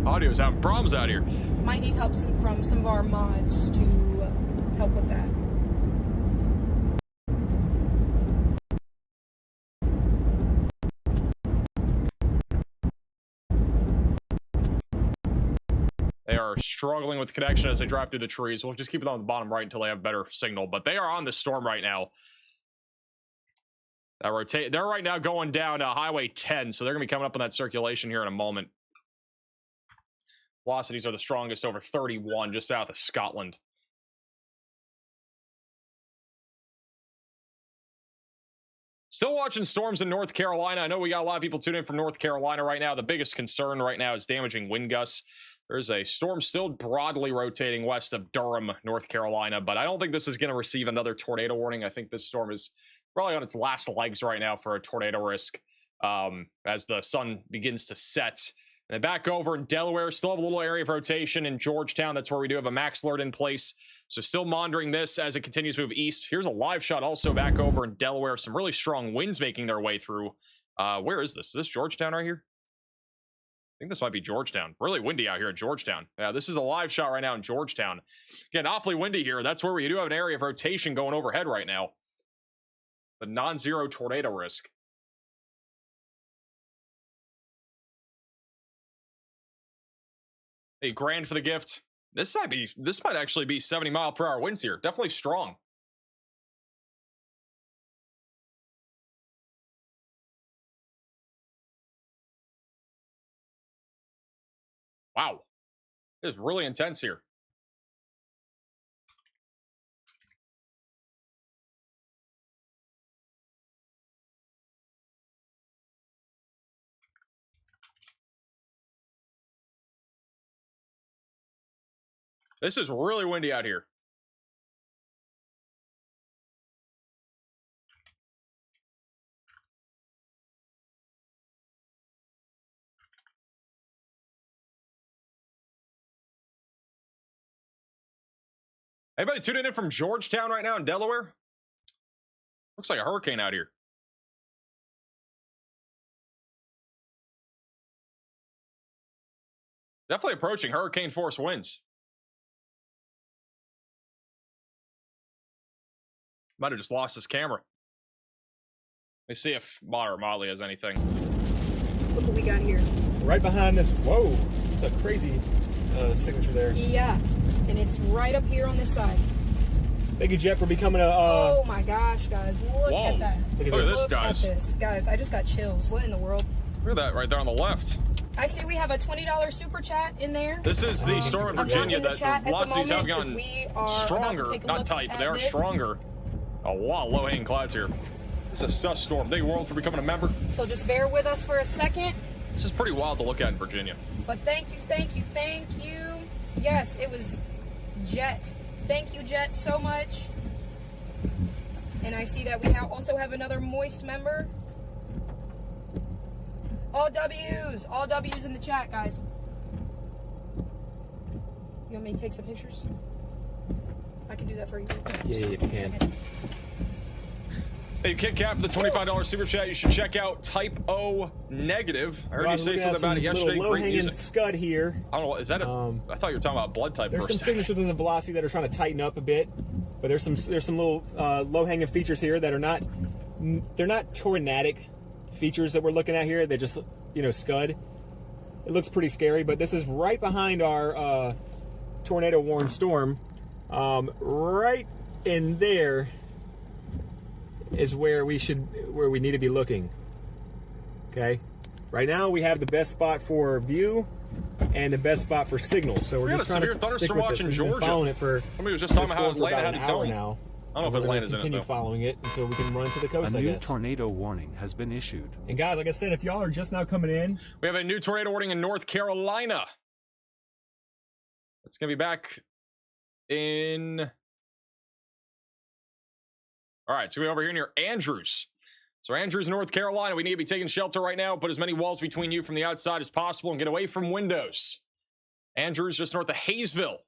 Audio's having problems out here. Might need help from some of our mods to help with that. They are struggling with connection as they drive through the trees. We'll just keep it on the bottom right until they have better signal. But they are on the storm right now. They're right now going down Highway 10, so they're going to be coming up on that circulation here in a moment. Velocities are the strongest over 31 just south of Scotland. Still watching storms in North Carolina. I know we got a lot of people tuning in from North Carolina right now. The biggest concern right now is damaging wind gusts. There's a storm still broadly rotating west of Durham, North Carolina, but I don't think this is going to receive another tornado warning. I think this storm is probably on its last legs right now for a tornado risk as the sun begins to set. And then back over in Delaware, still have a little area of rotation in Georgetown. That's where we do have a max alert in place. So still monitoring this as it continues to move east. Here's a live shot also back over in Delaware. Some really strong winds making their way through. Where is this? Is this Georgetown right here? I think this might be Georgetown. Really windy out here in Georgetown. Yeah, this is a live shot right now in Georgetown. Again, awfully windy here. That's where we do have an area of rotation going overhead right now. But non-zero tornado risk. A grand for the gift. This might actually be 70-mile-per-hour winds here. Definitely strong. Wow. It is really intense here. This is really windy out here. Anybody tuning in from Georgetown right now in Delaware? Looks like a hurricane out here. Definitely approaching hurricane force winds. Might have just lost his camera. Let me see if Molly has anything. Look what we got here. Right behind this. Whoa, it's a crazy signature there. Yeah, and it's right up here on this side. Thank you, Jet, for becoming a. Oh my gosh, guys! Look Whoa. at that. Look at this, guys. Look at this, guys. I just got chills. What in the world? Look at that right there on the left. I see we have a $20 super chat in there. This is the storm in I'm Virginia not in the that chat the at the velocities have moment, gone 'cause we are stronger. about to take a Not look tight, but at they are this. stronger. A lot of low-hanging clouds here. This is a sus storm. Thank you, world, for becoming a member. So just bear with us for a second. This is pretty wild to look at in Virginia. But thank you, thank you, thank you. Yes, it was Jet. Thank you, Jet, so much. And I see that we also have another moist member. All W's in the chat, guys. You want me to take some pictures? I can do that for you. Yeah, if you can. Hey, Kit Kat, for the $25 super chat, you should check out Type O Negative. I heard you say something about it yesterday. Great music. Scud here. I don't know. Is that a? I thought you were talking about blood type. There's some signatures in the velocity that are trying to tighten up a bit, but there's some little low-hanging features here that are not. They're not tornadic features that we're looking at here. They're just scud. It looks pretty scary, but this is right behind our tornado warned storm. Right in there is where we need to be looking. Okay, right now we have the best spot for view and the best spot for signal. So we're just a trying severe to thunderstorm watch in Georgia. Following it for. Somebody was just talking about how Atlanta had a dome now. I don't know if Atlanta's in it, continue though. following it until we can run to the coast. A I new guess. tornado warning has been issued. And guys, like I said, if y'all are just now coming in, We have a new tornado warning in North Carolina. It's gonna be back in. All right, so we're over here near Andrews. So Andrews, North Carolina, we need to be taking shelter right now. Put as many walls between you from the outside as possible and get away from windows. Andrews, just north of Hayesville.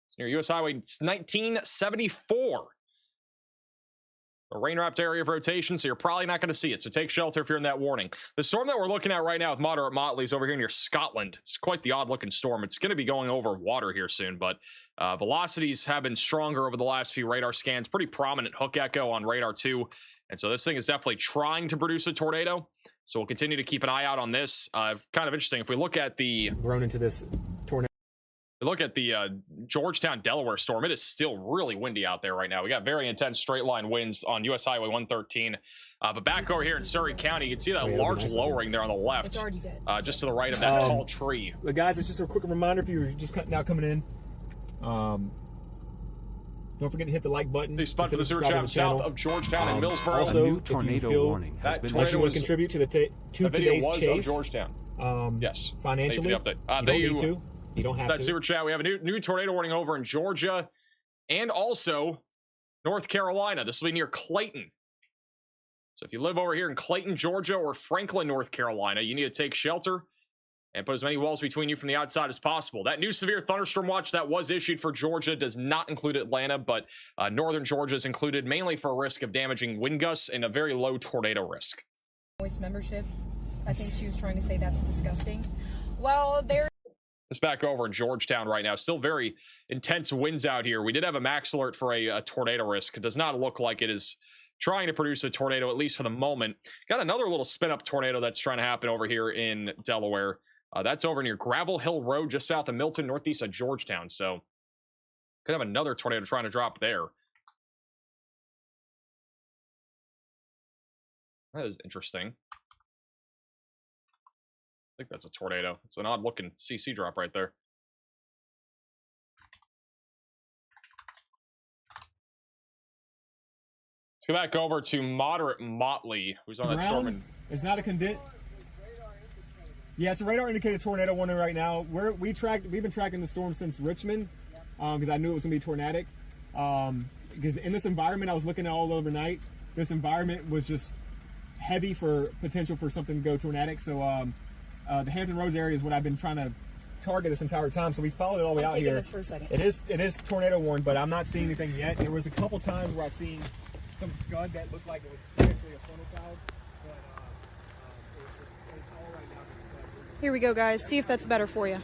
It's near US Highway 1974. A rain-wrapped area of rotation, so you're probably not going to see it. So take shelter if you're in that warning. The storm that we're looking at right now with moderate motley is over here near Scotland. It's quite the odd-looking storm. It's going to be going over water here soon, but velocities have been stronger over the last few radar scans. Pretty prominent hook echo on radar 2. And so this thing is definitely trying to produce a tornado. So we'll continue to keep an eye out on this. Kind of interesting. If we look at the grown into this tornado. Look at the Georgetown, Delaware storm. It is still really windy out there right now. We got very intense straight line winds on US Highway 113. But back over here in Surrey County, you can see that large lowering there on the left. It's already dead. Just to the right of that tall tree. But guys, it's just a quick reminder if you're just now coming in. Don't forget to hit the like button. They spun for the sewer Consider trap subscribing to south the of Georgetown and channel. Millsboro. Also, A new if you tornado feel warning has that been tornado like you want was- to contribute to the video today's was chase. of Georgetown. Yes. Financially, Thank you for the update. you don't need to. You don't have That to. super chat. We have a new tornado warning over in Georgia and also North Carolina. This will be near Clayton. So if you live over here in Clayton, Georgia, or Franklin, North Carolina, you need to take shelter and put as many walls between you from the outside as possible. That new severe thunderstorm watch that was issued for Georgia does not include Atlanta, but northern Georgia is included mainly for a risk of damaging wind gusts and a very low tornado risk. Voice membership. I think she was trying to say that's disgusting. Well, there. It's back over in Georgetown right now. Still very intense winds out here. We did have a max alert for a tornado risk. It does not look like it is trying to produce a tornado, at least for the moment. Got another little spin-up tornado that's trying to happen over here in Delaware. That's over near Gravel Hill Road, just south of Milton, northeast of Georgetown. So could have another tornado trying to drop there. That is interesting. I think that's a tornado. It's an odd looking CC drop right there. Let's go back over to Moderate Motley, who's on that storm. And It's not a Yeah, it's a radar indicated tornado warning right now. We've been tracking the storm since Richmond because I knew it was going to be tornadic. Because in this environment, I was looking at all overnight. This environment was just heavy for potential for something to go tornadic. So the Hampton Roads area is what I've been trying to target this entire time. So we followed it all the way out here. This for a second. It is tornado warned, but I'm not seeing anything yet. There was a couple times where I seen some scud that looked like it was potentially a funnel cloud, but it's all right now. Here we go, guys. See if that's better for you.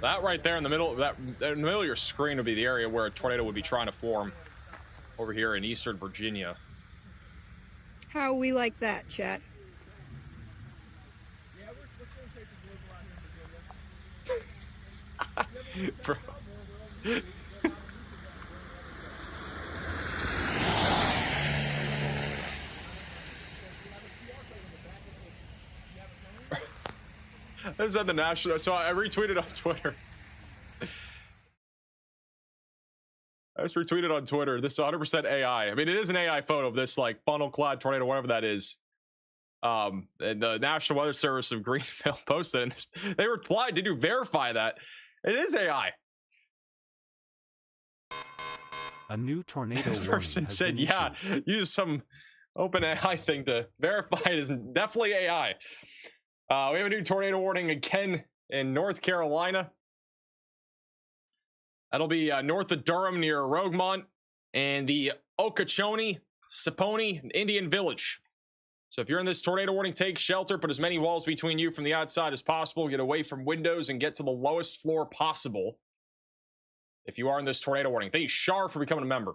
that right there in the middle of your screen would be the area where a tornado would be trying to form over here in eastern Virginia. How we like that, chat? Bro. That was on the national. So I retweeted on Twitter. I just retweeted on Twitter. This is 100% AI. I mean, it is an AI photo of this like funnel cloud tornado, whatever that is. And the National Weather Service of Greenville posted, and they replied, "Did you verify that? It is AI." A new tornado This warning person has said, been "Yeah, issued. use some open AI thing to verify it is definitely AI." We have a new tornado warning again in North Carolina. That'll be north of Durham near Rogemont and the Okeechobee, Saponi, Indian Village. So if you're in this tornado warning, take shelter, put as many walls between you from the outside as possible, get away from windows, and get to the lowest floor possible. If you are in this tornado warning, thank you, Shar, for becoming a member.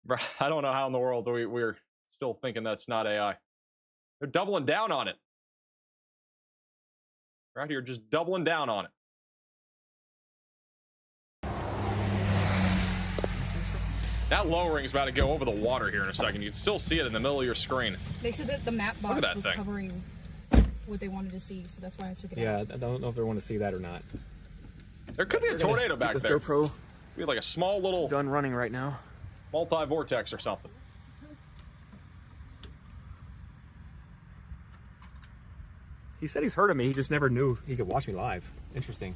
Bro, I don't know how in the world we're still thinking that's not AI. They're doubling down on it. Right here, just doubling down on it. That lowering is about to go over the water here in a second. You can still see it in the middle of your screen. They said that the map Look at box that was thing. covering what they wanted to see, so that's why I took it out. Yeah, I don't know if they want to see that or not. There could be a tornado back This there. GoPro Be like a small little done running right now. multi-vortex or something. He said he's heard of me. He just never knew he could watch me live. Interesting.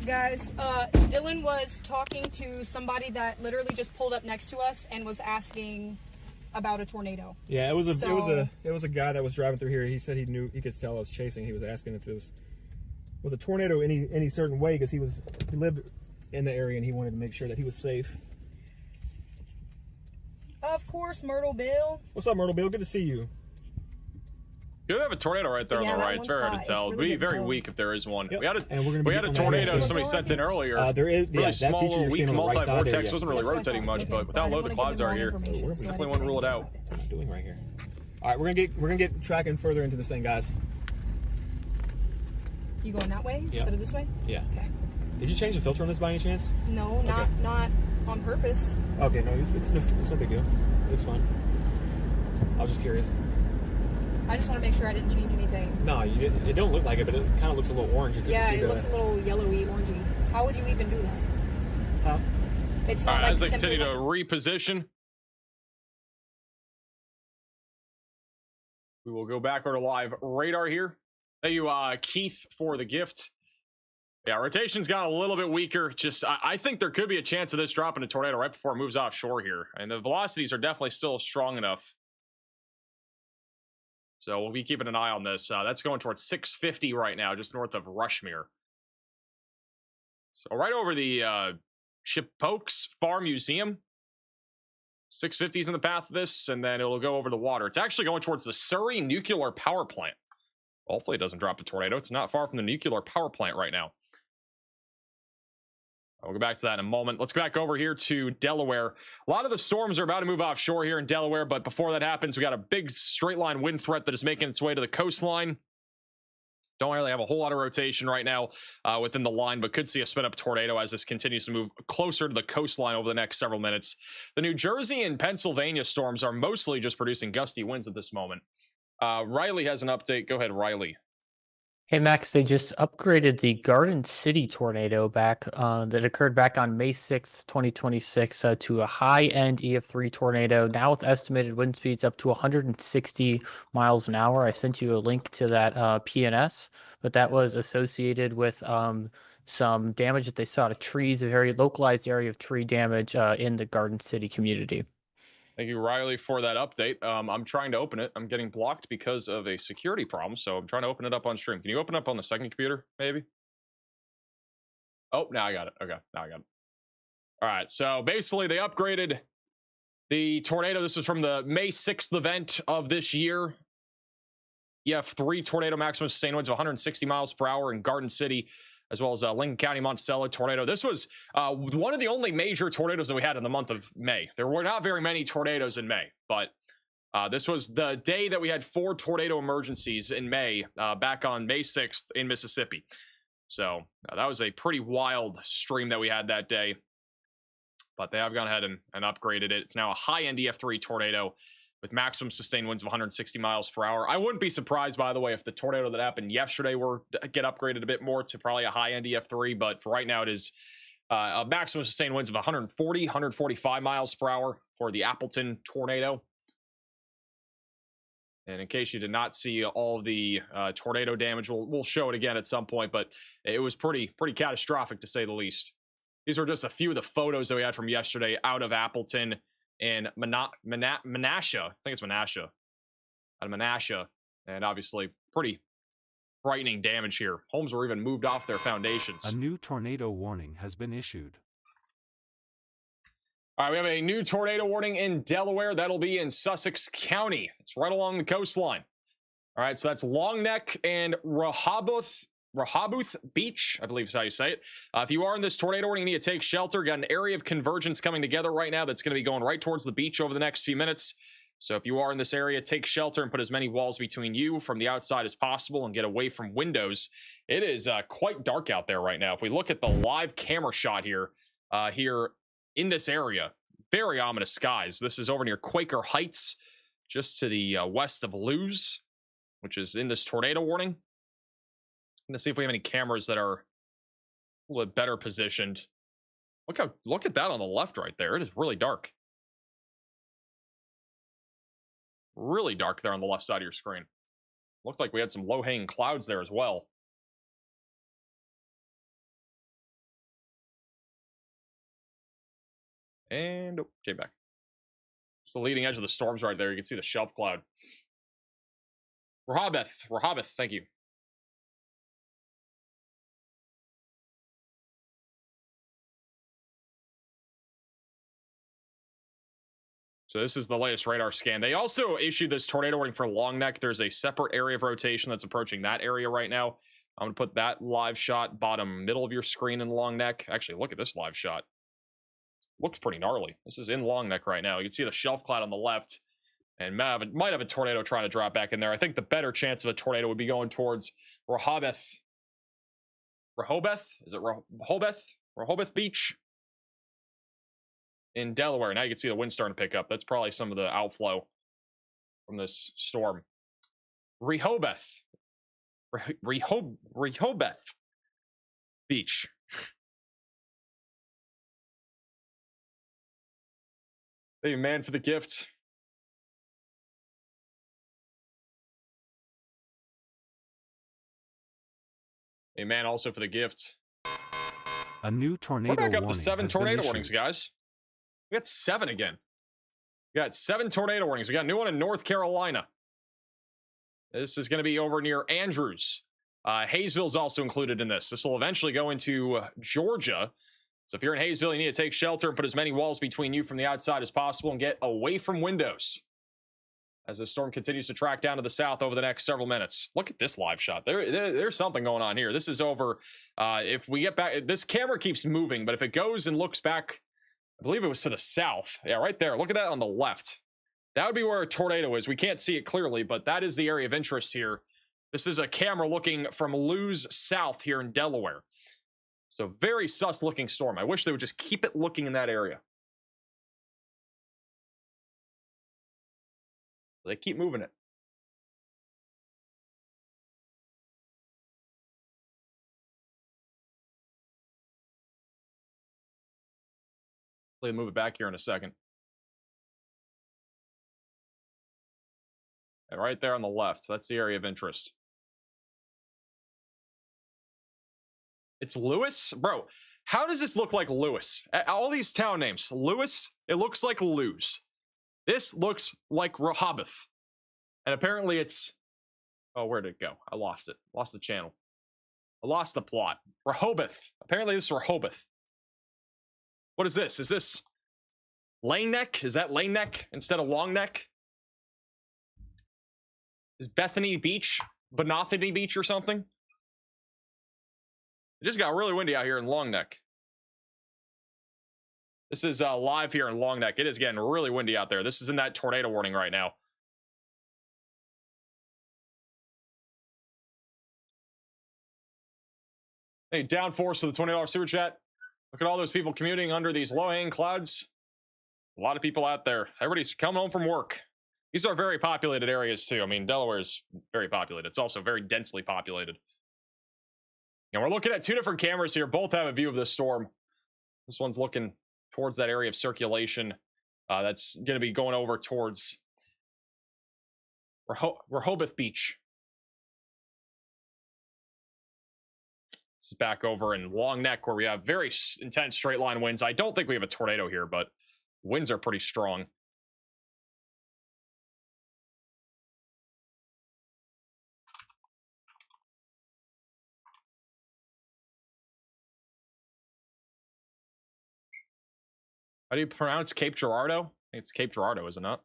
Guys, Dylan was talking to somebody that literally just pulled up next to us and was asking about a tornado. Yeah, it was a So- it was a guy that was driving through here. He said he knew, he could tell I was chasing. He was asking if it was a tornado any certain way because he lived in the area and he wanted to make sure that he was safe. Of course, Myrtle Bill. What's up, Myrtle Bill? Good to see you. You have a tornado right there Yeah, on the that right. It's one's very hard hot. to tell. It's It'd really be good very going. weak if there is one. Yep. We had And we're gonna we be had a on that tornado next somebody one. sent in earlier. There is Really that small, feature you're weak seeing on the right side there, multi-vortex. yes. Wasn't really That's what I rotating thought. much, Okay, but with how I low didn't the wanna clouds give are them here, wrong information, so I definitely didn't wouldn't say rule it out. anything What am I doing right here? All right, we're gonna get tracking further into this thing, guys. You going that way Yeah. instead of this way? Yeah. Okay. Did you change the filter on this by any chance? No, not on purpose. Okay, no, it's no big deal. It's fine. I was just curious. I just want to make sure I didn't change anything. No, you didn't. It don't look like it, but it kind of looks a little orange. Yeah, it looks a little yellowy, orangey. How would you even do that? Huh? It's All not right, like as they simply continue to like reposition, we will go back over to live radar here. Thank you, Keith, for the gift. Yeah, rotation's got a little bit weaker. Just, I think there could be a chance of this dropping a tornado right before it moves offshore here. And the velocities are definitely still strong enough. So we'll be keeping an eye on this. That's going towards 650 right now, just north of Rushmere. So right over the Chipokes Farm Museum. 650 is in the path of this, and then it'll go over the water. It's actually going towards the Surrey Nuclear Power Plant. Hopefully it doesn't drop a tornado. It's not far from the nuclear power plant right now. We'll go back to that in a moment. Let's go back over here to Delaware. A lot of the storms are about to move offshore here in Delaware, but before that happens, we got a big straight line wind threat that is making its way to the coastline. Don't really have a whole lot of rotation right now within the line, but could see a spin up tornado as this continues to move closer to the coastline over the next several minutes. The New Jersey and Pennsylvania storms are mostly just producing gusty winds at this moment. Riley has an update. Go ahead, Riley. Hey Max, they just upgraded the Garden City tornado back that occurred back on May 6th, 2026 to a high-end EF3 tornado, now with estimated wind speeds up to 160 miles an hour. I sent you a link to that PNS, but that was associated with some damage that they saw to trees, a very localized area of tree damage in the Garden City community. Thank you, Riley, for that update. I'm trying to open it. I'm getting blocked because of a security problem, so I'm trying to open it up on stream. Can you open up on the second computer, maybe? Oh, now I got it. Okay, now I got it. All right, so basically they upgraded the tornado. This is from the May 6th event of this year. EF3 tornado, maximum sustained winds of 160 miles per hour in Garden City, as well as Lincoln County Monticello tornado. This was one of the only major tornadoes that we had in the month of May. There were not very many tornadoes in May, but this was the day that we had 4 tornado emergencies in May, back on May 6th in Mississippi. So that was a pretty wild stream that we had that day, but they have gone ahead and upgraded it. It's now a high-end EF3 tornado with maximum sustained winds of 160 miles per hour. I wouldn't be surprised, by the way, if the tornado that happened yesterday were to get upgraded a bit more to probably a high-end EF3, but for right now it is a maximum sustained winds of 145 miles per hour for the Appleton tornado. And in case you did not see all of the tornado damage, we'll show it again at some point, but it was pretty catastrophic to say the least. These are just a few of the photos that we had from yesterday out of Appleton and Menasha. I think it's Menasha. Out of Menasha. And obviously, pretty frightening damage here. Homes were even moved off their foundations. A new tornado warning has been issued. All right, we have a new tornado warning in Delaware. That'll be in Sussex County. It's right along the coastline. All right, so that's Long Neck and Rehoboth Beach, I believe is how you say it. If you are in this tornado warning, you need to take shelter. Got an area of convergence coming together right now that's going to be going right towards the beach over the next few minutes. So if you are in this area, take shelter and put as many walls between you from the outside as possible and get away from windows. It is quite dark out there right now. If we look at the live camera shot here in this area, very ominous skies. This is over near Quaker Heights, just to the west of Lewes, which is in this tornado warning. I'm gonna see if we have any cameras that are a little bit better positioned. Look at that on the left right there. It is really dark. Really dark there on the left side of your screen. Looked like we had some low-hanging clouds there as well. And came back. It's the leading edge of the storms right there. You can see the shelf cloud. Rehoboth, thank you. So this is the latest radar scan. They also issued this tornado warning for Long Neck. There's a separate area of rotation that's approaching that area right now. I'm going to put that live shot bottom middle of your screen in Long Neck. Actually, look at this live shot. Looks pretty gnarly. This is in Long Neck right now. You can see the shelf cloud on the left, and might have a tornado trying to drop back in there. I think the better chance of a tornado would be going towards Rehoboth. Is it Rehoboth? Rehoboth Beach? in Delaware. Now you can see the wind starting to pick up. That's probably some of the outflow from this storm. Rehoboth Beach. Thank you, man, for the gift. Hey, man, also for the gift. A new tornado We're back up warning to 7 has been tornado issued. warnings, guys. We got 7 again. We got 7 tornado warnings. We got a new one in North Carolina. This is going to be over near Andrews. Hayesville's also included in this. This will eventually go into Georgia. So if you're in Hayesville, you need to take shelter and put as many walls between you from the outside as possible and get away from windows as the storm continues to track down to the south over the next several minutes. Look at this live shot. There's something going on here. This is over. If we get back, this camera keeps moving, but if it goes and looks back, I believe it was to the south. Yeah, right there. Look at that on the left. That would be where a tornado is. We can't see it clearly, but that is the area of interest here. This is a camera looking from Lewes south here in Delaware. So very sus looking storm. I wish they would just keep it looking in that area. They keep moving it. They'll move it back here in a second. And right there on the left, that's the area of interest. It's Lewis? Bro, how does this look like Lewis? All these town names. Lewis, it looks like Lewes. This looks like Rehoboth. And apparently it's... Oh, where'd it go? I lost it. Lost the channel. I lost the plot. Rehoboth. Apparently this is Rehoboth. What is this? Is this Lane Neck? Is that Lane Neck instead of Long Neck? Is Bethany Beach? Benothany Beach or something? It just got really windy out here in Long Neck. This is live here in Long Neck. It is getting really windy out there. This is in that tornado warning right now. Hey, downforce to the $20 super chat. Look at all those people commuting under these low-hanging clouds. A lot of people out there. Everybody's coming home from work. These are very populated areas too. I mean, Delaware is very populated. It's also very densely populated. And we're looking at 2 different cameras here. Both have a view of the storm. This one's looking towards that area of circulation. That's going to be going over towards Rehoboth Beach. This is back over in Long Neck where we have very intense straight line winds. I don't think we have a tornado here, but winds are pretty strong. How do you pronounce Cape Girardeau? I think it's Cape Girardeau, is it not?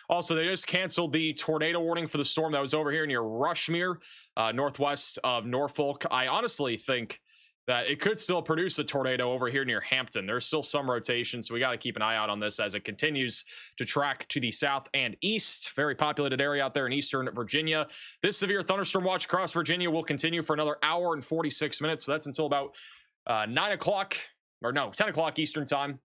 Also, they just canceled the tornado warning for the storm that was over here near Rushmere, northwest of Norfolk. I honestly think that it could still produce a tornado over here near Hampton. There's still some rotation, so we got to keep an eye out on this as it continues to track to the south and east. Very populated area out there in eastern Virginia. This severe thunderstorm watch across Virginia will continue for another hour and 46 minutes. So that's until about 9 o'clock, or no, 10 o'clock Eastern time.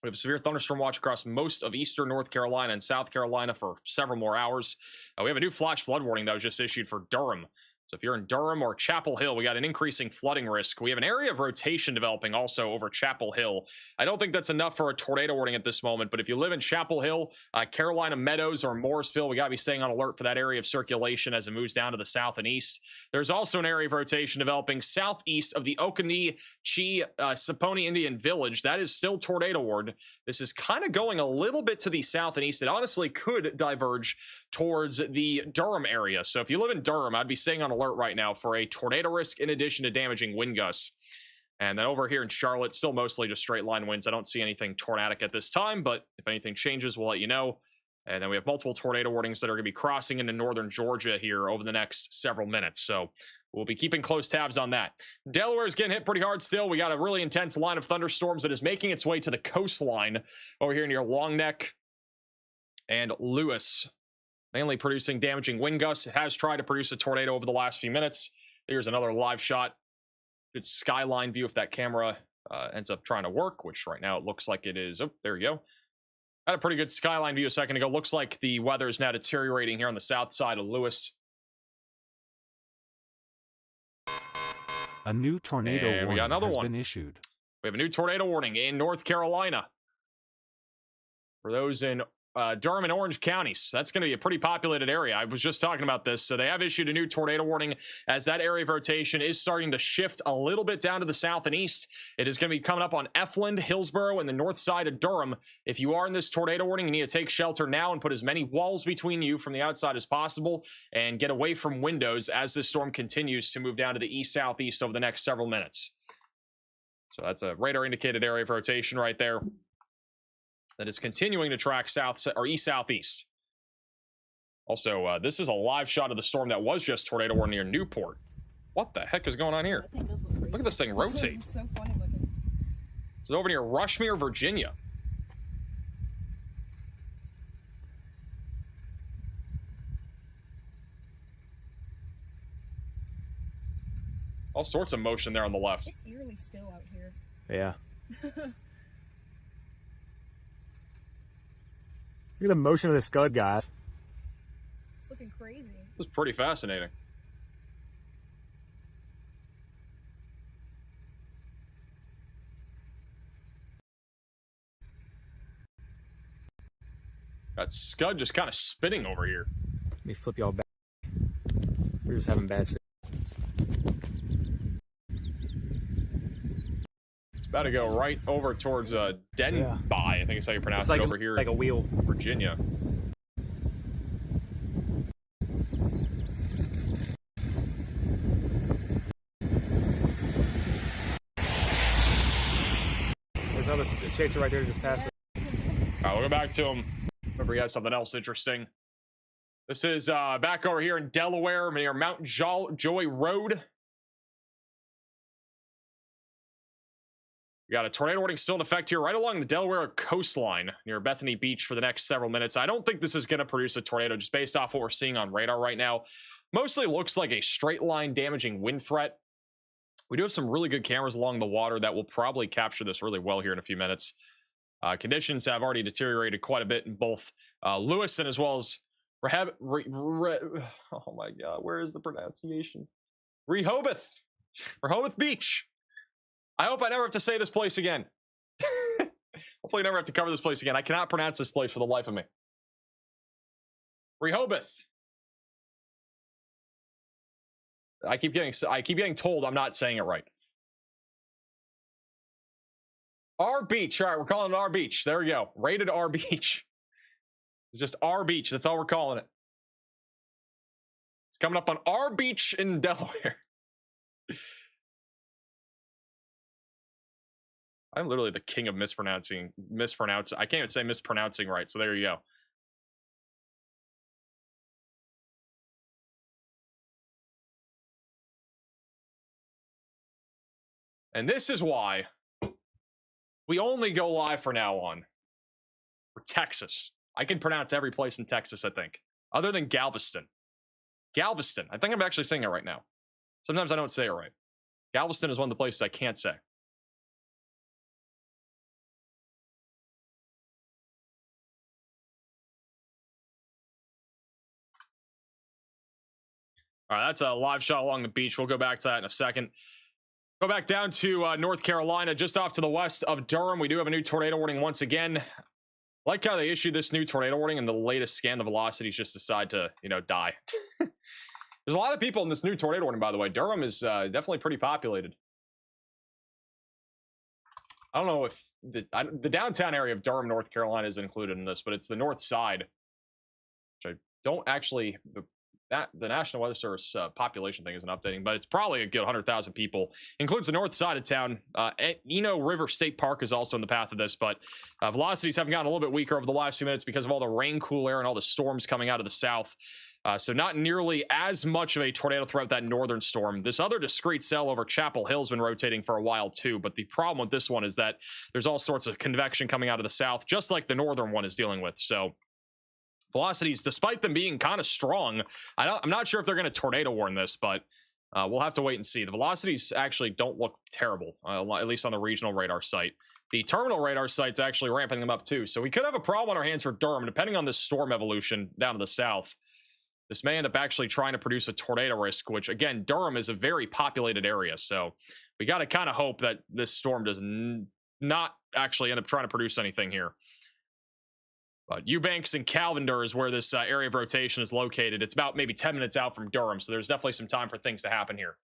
We have a severe thunderstorm watch across most of eastern North Carolina and South Carolina for several more hours. We have a new flash flood warning that was just issued for Durham. So if you're in Durham or Chapel Hill, we got an increasing flooding risk. We have an area of rotation developing also over Chapel Hill. I don't think that's enough for a tornado warning at this moment, but if you live in Chapel Hill, Carolina Meadows, or Morrisville, we got to be staying on alert for that area of circulation as it moves down to the south and east. There's also an area of rotation developing southeast of the Occoneechee Saponi Indian Village. That is still tornado warned. This is kind of going a little bit to the south and east. It honestly could diverge towards the Durham area. So if you live in Durham, I'd be staying on alert right now for a tornado risk in addition to damaging wind gusts. And then over here in Charlotte, still mostly just straight line winds. I don't see anything tornadic at this time, but if anything changes, we'll let you know. And then we have multiple tornado warnings that are going to be crossing into northern Georgia here over the next several minutes. So we'll be keeping close tabs on that. Delaware is getting hit pretty hard still. We got a really intense line of thunderstorms that is making its way to the coastline over here near Long Neck and Lewis. mainly producing damaging wind gusts. It has tried to produce a tornado over the last few minutes. Here's another live shot. Good skyline view if that camera ends up trying to work, which right now it looks like it is. Oh, there you go. Had a pretty good skyline view a second ago. Looks like the weather is now deteriorating here on the south side of Lewis. A new tornado And we got warning another has one. been issued. We have a new tornado warning in North Carolina for those in Durham and Orange counties. That's going to be a pretty populated area. I was just talking about this. So they have issued a new tornado warning as that area of rotation is starting to shift a little bit down to the south and east. It is going to be coming up on Efland, Hillsborough, and the north side of Durham. If you are in this tornado warning, you need to take shelter now and put as many walls between you from the outside as possible and get away from windows as this storm continues to move down to the east-southeast over the next several minutes. So that's a radar indicated area of rotation right there that is continuing to track south or east-southeast. Also, this is a live shot of the storm that was just tornado warning near Newport. What the heck is going on here? That thing does look crazy. Look at this thing rotate. It's so funny looking. It's over near Rushmere, Virginia. All sorts of motion there on the left. It's eerily still out here. Yeah. Look at the motion of the scud, guys. It's looking crazy. This is pretty fascinating. That scud just kind of spinning over here. Let me flip y'all back. We're just having bad. It's about to go right over towards Denby, I think is how you pronounce It's it like over here. like a wheel. Virginia. There's another chaser right there just past it. All right, we'll go back to him. Remember, he has something else interesting. This is back over here in Delaware near Mount Joy Road. We got a tornado warning still in effect here right along the Delaware coastline near Bethany Beach for the next several minutes. I don't think this is going to produce a tornado just based off what we're seeing on radar right now. Mostly looks like a straight line damaging wind threat. We do have some really good cameras along the water that will probably capture this really well here in a few minutes. Conditions have already deteriorated quite a bit in both Lewiston as well as oh my god, where is the pronunciation? Rehoboth Beach. I hope I never have to say this place again. Hopefully I never have to cover this place again. I cannot pronounce this place for the life of me. Rehoboth. I keep getting told I'm not saying it right. R Beach. All right, we're calling it R Beach. There we go. Rated R Beach. It's just R Beach. That's all we're calling it. It's coming up on R Beach in Delaware. I'm literally the king of mispronouncing. I can't even say mispronouncing right, so there you go. And this is why we only go live from now on for Texas. I can pronounce every place in Texas, I think, other than Galveston. Galveston. I think I'm actually saying it right now. Sometimes I don't say it right. Galveston is one of the places I can't say. All right, that's a live shot along the beach. We'll go back to that in a second. Go back down to North Carolina, just off to the west of Durham. We do have a new tornado warning once again. Like how they issued this new tornado warning and the latest scan, the velocities just decide to, die. There's a lot of people in this new tornado warning, by the way. Durham is definitely pretty populated. I don't know if the downtown area of Durham, North Carolina is included in this, but it's the north side, which I don't actually... The National Weather Service population thing isn't updating, but it's probably a good 100,000 people. Includes the north side of town. Eno River State Park is also in the path of this, but velocities have gotten a little bit weaker over the last few minutes because of all the rain, cool air, and all the storms coming out of the south. So not nearly as much of a tornado threat with that northern storm. This other discrete cell over Chapel Hill has been rotating for a while too, but the problem with this one is that there's all sorts of convection coming out of the south, just like the northern one is dealing with. So Velocities, despite them being kind of strong, I'm not sure if they're going to tornado warn this, but we'll have to wait and see. The velocities actually don't look terrible, at least on the regional radar site. The terminal radar site's actually ramping them up too, so we could have a problem on our hands for Durham, depending on this storm evolution down to the south. This may end up actually trying to produce a tornado risk, which, again, Durham is a very populated area, so we got to kind of hope that this storm does not actually end up trying to produce anything here. But Eubanks and Calvender is where this area of rotation is located. It's about maybe 10 minutes out from Durham, so there's definitely some time for things to happen here.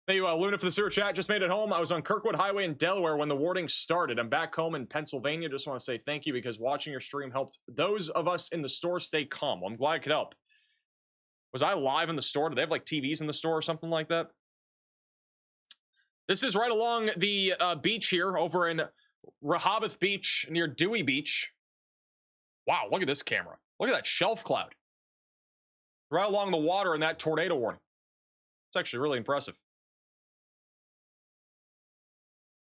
Thank you, Luna, for the sewer chat. Just made it home. I was on Kirkwood Highway in Delaware when the warning started. I'm back home in Pennsylvania. Just want to say thank you because watching your stream helped those of us in the store stay calm. Well, I'm glad I could help. Was I live in the store? Do they have like TVs in the store or something like that? This is right along the beach here over in Rehoboth Beach near Dewey Beach. Wow, look at this camera. Look at that shelf cloud. Right along the water in that tornado warning. It's actually really impressive.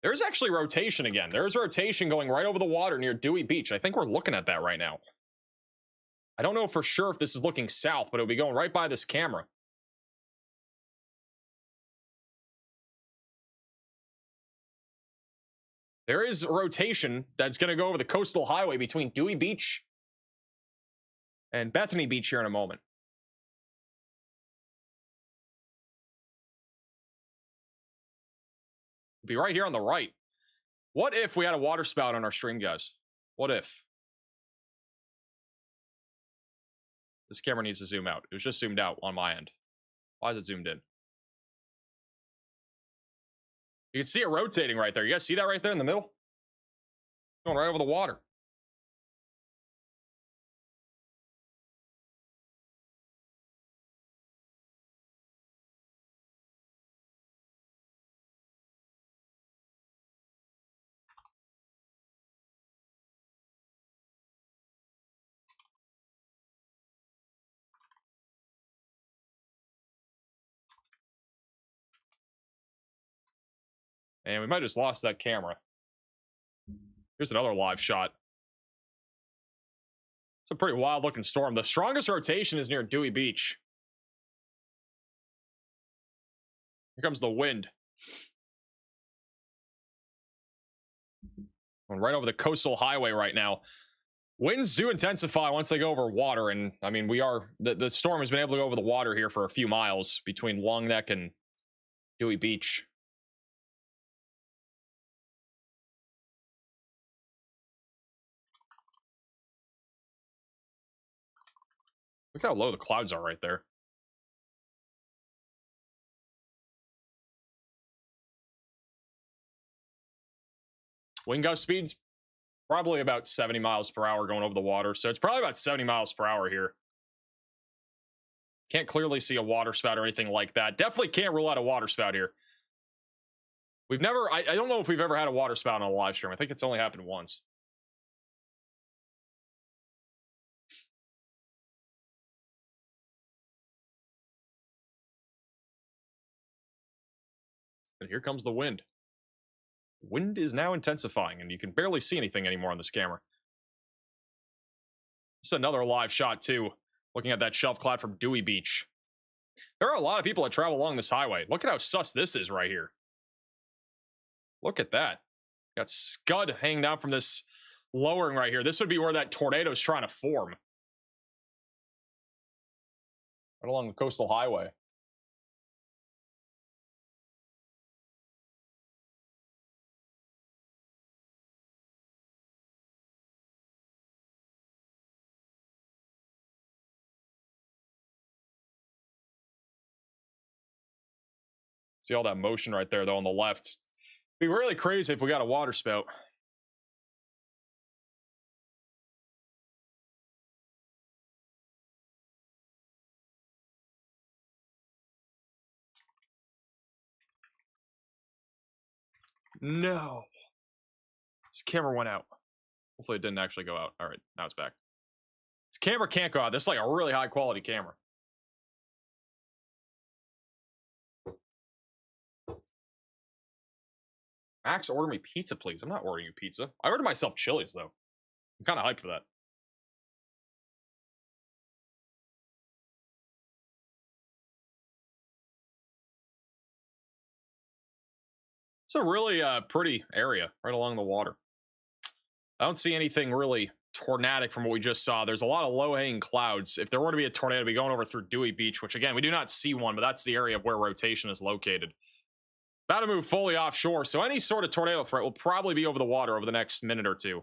There's actually rotation again. There's rotation going right over the water near Dewey Beach. I think we're looking at that right now. I don't know for sure if this is looking south, but it'll be going right by this camera. There is rotation that's going to go over the coastal highway between Dewey Beach and Bethany Beach here in a moment. It'll be right here on the right. What if we had a water spout on our stream, guys? What if? This camera needs to zoom out. It was just zoomed out on my end. Why is it zoomed in? You can see it rotating right there. You guys see that right there in the middle? Going right over the water. And we might have just lost that camera. Here's another live shot. It's a pretty wild looking storm. The strongest rotation is near Dewey Beach. Here comes the wind. Going right over the coastal highway right now. Winds do intensify once they go over water. And I mean, the storm has been able to go over the water here for a few miles between Long Neck and Dewey Beach. Look how low the clouds are right there. Wind gust speeds, probably about 70 miles per hour going over the water. So it's probably about 70 miles per hour here. Can't clearly see a water spout or anything like that. Definitely can't rule out a water spout here. We've never, I don't know if we've ever had a water spout on a live stream. I think it's only happened once. And here comes the wind. Wind is now intensifying, and you can barely see anything anymore on this camera. This is another live shot, too, looking at that shelf cloud from Dewey Beach. There are a lot of people that travel along this highway. Look at how sus this is right here. Look at that. Got scud hanging down from this lowering right here. This would be where that tornado is trying to form. Right along the coastal highway. See all that motion right there, though, on the left. It'd be really crazy if we got a water spout. No. This camera went out. Hopefully it didn't actually go out. All right, now it's back. This camera can't go out. This is like a really high quality camera. Max, order me pizza, please. I'm not ordering you pizza. I ordered myself Chili's, though. I'm kind of hyped for that. It's a really pretty area right along the water. I don't see anything really tornadic from what we just saw. There's a lot of low-hanging clouds. If there were to be a tornado, it'd be going over through Dewey Beach, which, again, we do not see one, but that's the area of where rotation is located. About to move fully offshore, so any sort of tornado threat will probably be over the water over the next minute or two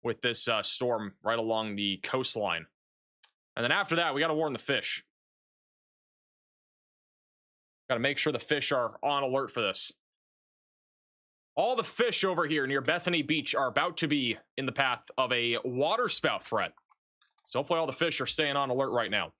with this storm right along the coastline. And then after that, we got to warn the fish. Got to make sure the fish are on alert for this. All the fish over here near Bethany Beach are about to be in the path of a waterspout threat. So hopefully all the fish are staying on alert right now.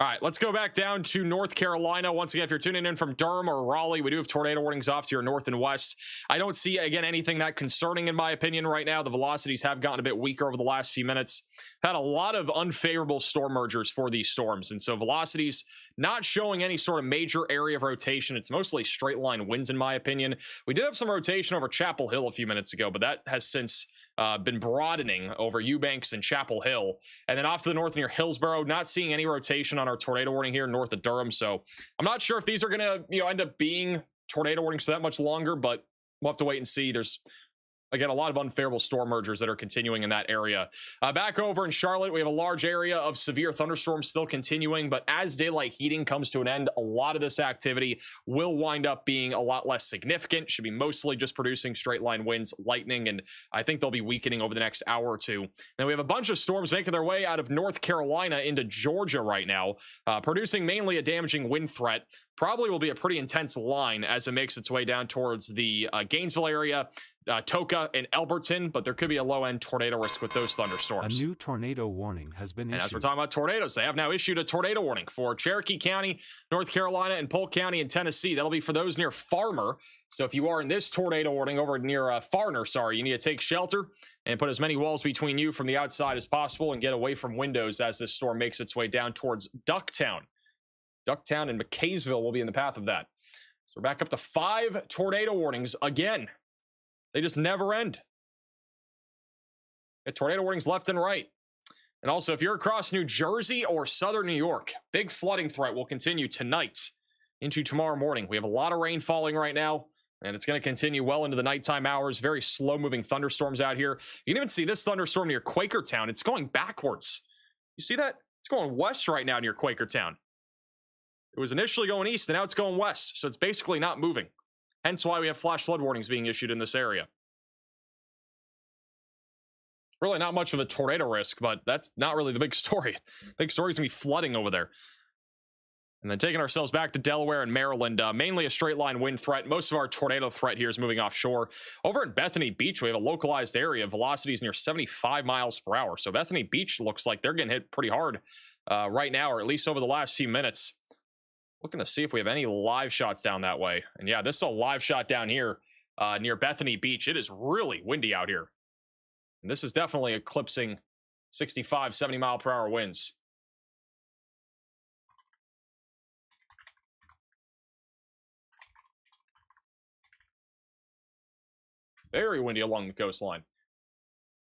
All right, let's go back down to North Carolina. Once again, if you're tuning in from Durham or Raleigh, we do have tornado warnings off to your north and west. I don't see, again, anything that concerning in my opinion right now. The velocities have gotten a bit weaker over the last few minutes. Had a lot of unfavorable storm mergers for these storms, and so velocities not showing any sort of major area of rotation. It's mostly straight line winds in my opinion. We did have some rotation over Chapel Hill a few minutes ago, but that has since been broadening over Eubanks and Chapel Hill. And then off to the north near Hillsborough, not seeing any rotation on our tornado warning here north of Durham. So I'm not sure if these are going to end up being tornado warnings for that much longer, but we'll have to wait and see. There's, again, a lot of unfavorable storm mergers that are continuing in that area. Back over in Charlotte, we have a large area of severe thunderstorms still continuing, but as daylight heating comes to an end, a lot of this activity will wind up being a lot less significant. Should be mostly just producing straight line winds, lightning, and I think they'll be weakening over the next hour or two. Then we have a bunch of storms making their way out of North Carolina into Georgia right now, producing mainly a damaging wind threat. Probably will be a pretty intense line as it makes its way down towards the Gainesville area, Toka and Elberton, but there could be a low-end tornado risk with those thunderstorms. A new tornado warning has been And issued. as we're talking about tornadoes, they have now issued a tornado warning for Cherokee County, North Carolina, and Polk County in Tennessee. That'll be for those near Farmer. So if you are in this tornado warning over near Farner, you need to take shelter and put as many walls between you from the outside as possible and get away from windows as this storm makes its way down towards Ducktown. Ducktown and McKaysville will be in the path of that. So we're back up to 5 tornado warnings again. They just never end. Got tornado warnings left and right. And also, if you're across New Jersey or southern New York, big flooding threat will continue tonight into tomorrow morning. We have a lot of rain falling right now, and it's going to continue well into the nighttime hours. Very slow-moving thunderstorms out here. You can even see this thunderstorm near Quakertown. It's going backwards. You see that? It's going west right now near Quakertown. It was initially going east, and now it's going west, so it's basically not moving. Hence why we have flash flood warnings being issued in this area. Really not much of a tornado risk, but that's not really the big story. Big story is going to be flooding over there. And then taking ourselves back to Delaware and Maryland, mainly a straight line wind threat. Most of our tornado threat here is moving offshore. Over at Bethany Beach, we have a localized area. Velocities near 75 miles per hour. So Bethany Beach looks like they're getting hit pretty hard right now, or at least over the last few minutes. Looking to see if we have any live shots down that way. And yeah, this is a live shot down here near Bethany Beach. It is really windy out here. And this is definitely eclipsing 65, 70 mile per hour winds. Very windy along the coastline.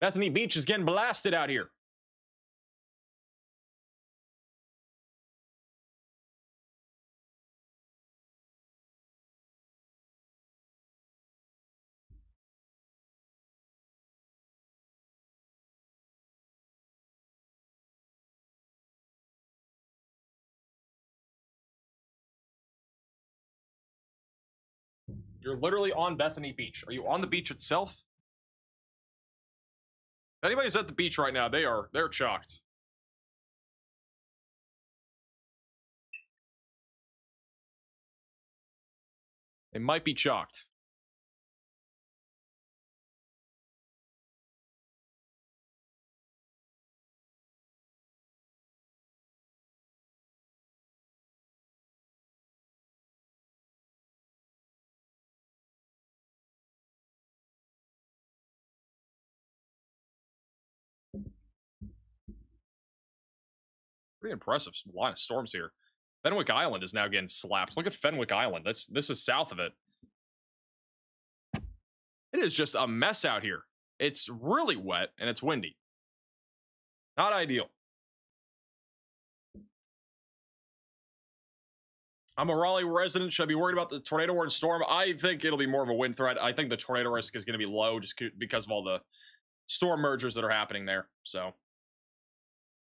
Bethany Beach is getting blasted out here. You're literally on Bethany Beach. Are you on the beach itself? If anybody's at the beach right now, they're shocked. They might be shocked. Pretty impressive line of storms here. Fenwick Island is now getting slapped. Look at Fenwick Island. This is south of it. It is just a mess out here. It's really wet and it's windy. Not ideal. I'm a Raleigh resident. Should I be worried about the tornado warning storm? I think it'll be more of a wind threat. I think the tornado risk is going to be low just because of all the storm mergers that are happening there. So,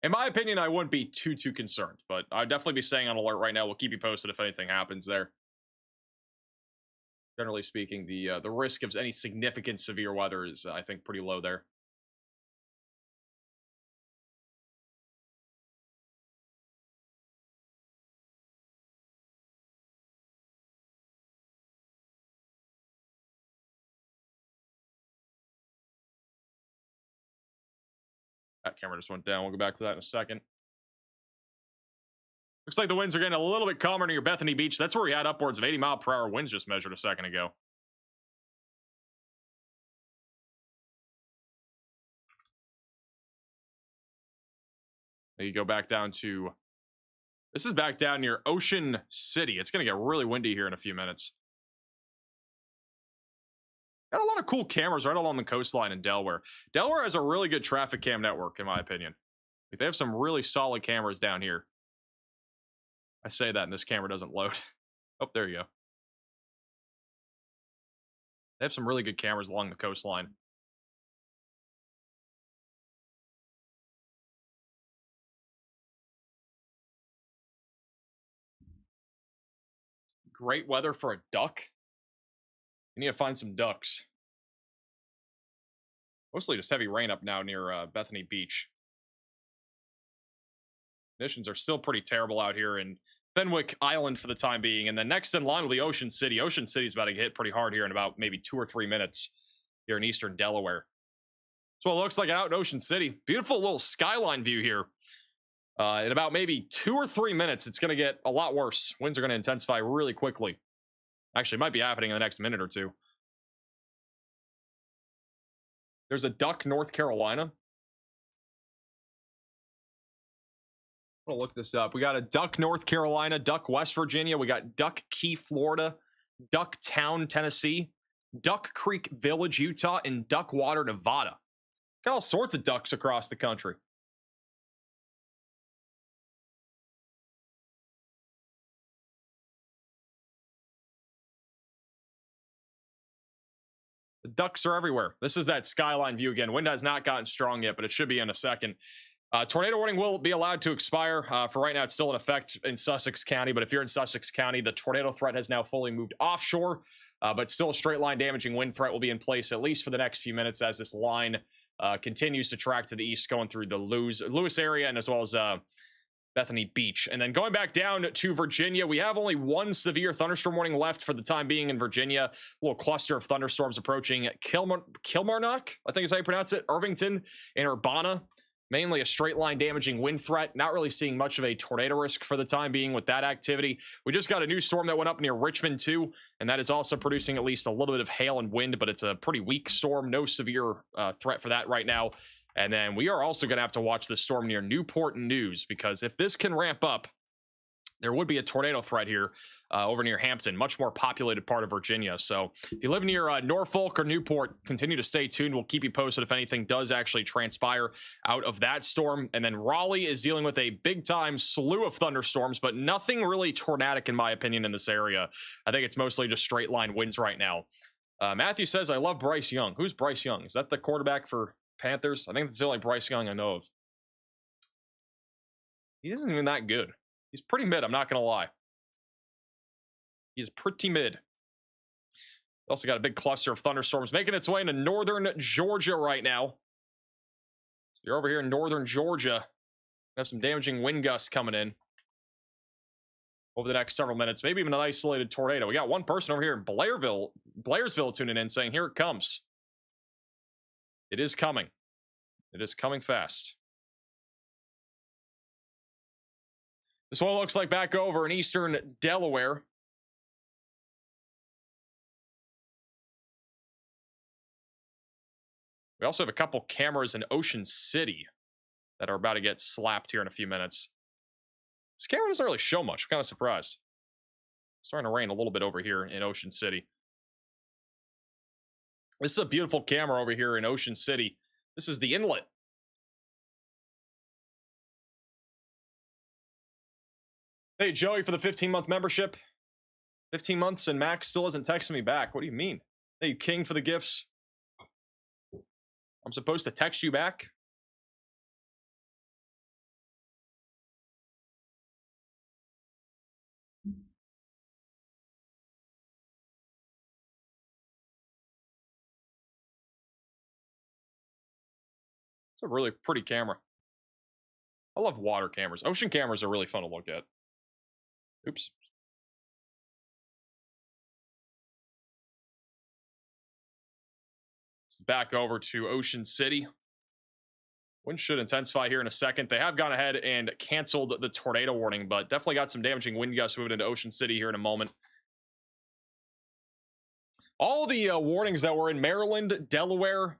in my opinion, I wouldn't be too concerned. But I'd definitely be staying on alert right now. We'll keep you posted if anything happens there. Generally speaking, the risk of any significant severe weather is, I think, pretty low there. That camera just went down. We'll go back to that in a second. Looks like the winds are getting a little bit calmer near Bethany Beach. That's where we had upwards of 80-mile-per-hour winds just measured a second ago. You go back down to... This is back down near Ocean City. It's going to get really windy here in a few minutes. Got a lot of cool cameras right along the coastline in Delaware. Delaware has a really good traffic cam network, in my opinion. Like, they have some really solid cameras down here. I say that and this camera doesn't load. Oh, there you go. They have some really good cameras along the coastline. Great weather for a duck. You need to find some ducks. Mostly just heavy rain up now near Bethany Beach. Conditions are still pretty terrible out here in Fenwick Island for the time being. And then next in line will be Ocean City. Ocean City's about to get hit pretty hard here in about maybe 2 or 3 minutes here in eastern Delaware. That's what it looks like out in Ocean City. Beautiful little skyline view here. In about maybe 2 or 3 minutes, it's going to get a lot worse. Winds are going to intensify really quickly. Actually, it might be happening in the next minute or two. There's a duck, North Carolina. I'm going to look this up. We got a duck, North Carolina, duck, West Virginia. We got Duck Key, Florida, Duck Town, Tennessee, Duck Creek Village, Utah, and Duck Water, Nevada. Got all sorts of ducks across the country. The ducks are everywhere. This is that skyline view again. Wind has not gotten strong yet, but it should be in a second. Tornado warning will be allowed to expire. For right now, it's still in effect in Sussex County, but if you're in Sussex County, the tornado threat has now fully moved offshore, but still a straight line damaging wind threat will be in place at least for the next few minutes as this line continues to track to the east, going through the Lewis area and as well as Bethany Beach. And then going back down to Virginia, we have only one severe thunderstorm warning left for the time being in Virginia. A little cluster of thunderstorms approaching Kilmarnock, I think is how you pronounce it, Irvington, and Urbana. Mainly a straight line damaging wind threat. Not really seeing much of a tornado risk for the time being with that activity. We just got a new storm that went up near Richmond too, and that is also producing at least a little bit of hail and wind, but it's a pretty weak storm. No severe threat for that right now. And then we are also going to have to watch the storm near Newport News, because if this can ramp up, there would be a tornado threat here over near Hampton, much more populated part of Virginia. So if you live near Norfolk or Newport, continue to stay tuned. We'll keep you posted if anything does actually transpire out of that storm. And then Raleigh is dealing with a big time slew of thunderstorms, but nothing really tornadic in my opinion in this area. I think it's mostly just straight line winds right now. Matthew says, I love Bryce Young. Who's Bryce Young? Is that the quarterback for Panthers? I think that's the only Bryce Young I know of. He isn't even that good. He's pretty mid, I'm not going to lie. He's pretty mid. Also got a big cluster of thunderstorms making its way into northern Georgia right now. So you're over here in northern Georgia. Have some damaging wind gusts coming in over the next several minutes. Maybe even an isolated tornado. We got one person over here in Blairsville tuning in saying, here it comes. It is coming. It is coming fast. This one looks like back over in eastern Delaware. We also have a couple cameras in Ocean City that are about to get slapped here in a few minutes. This camera doesn't really show much. I'm kind of surprised. It's starting to rain a little bit over here in Ocean City. This is a beautiful camera over here in Ocean City. This is the inlet. Hey, Joey, for the 15-month membership. 15 months and Max still hasn't texted me back. What do you mean? Hey, King, for the gifts. I'm supposed to text you back? It's a really pretty camera. I love water cameras. Ocean cameras are really fun to look at. Oops. Let's back over to Ocean City. Wind should intensify here in a second. They have gone ahead and canceled the tornado warning, but definitely got some damaging wind gusts moving into Ocean City here in a moment. All the warnings that were in Maryland, Delaware,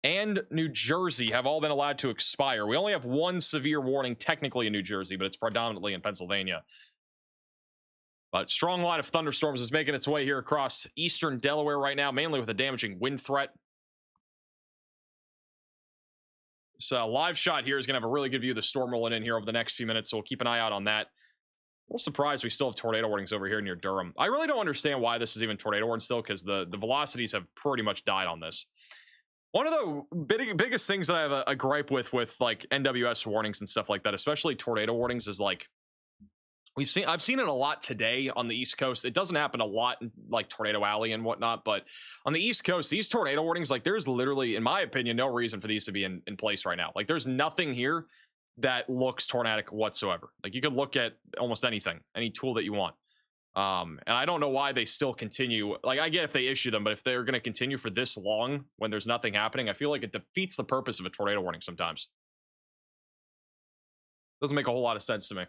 and New Jersey have all been allowed to expire. We only have one severe warning technically in New Jersey, but it's predominantly in Pennsylvania. But strong line of thunderstorms is making its way here across eastern Delaware right now, mainly with a damaging wind threat. This live shot here is going to have a really good view of the storm rolling in here over the next few minutes, so we'll keep an eye out on that. A little surprised we still have tornado warnings over here near Durham. I really don't understand why this is even tornado warning still, because the velocities have pretty much died on this. One of the biggest things that I have a gripe with like NWS warnings and stuff like that, especially tornado warnings, is like I've seen it a lot today on the East Coast. It doesn't happen a lot in like Tornado Alley and whatnot, but on the East Coast, these tornado warnings, like there's literally, in my opinion, no reason for these to be in place right now. Like there's nothing here that looks tornadic whatsoever. Like you could look at almost anything, any tool that you want. And I don't know why they still continue. Like I get if they issue them, but if they're going to continue for this long when there's nothing happening, I feel like it defeats the purpose of a tornado warning sometimes. Doesn't make a whole lot of sense to me.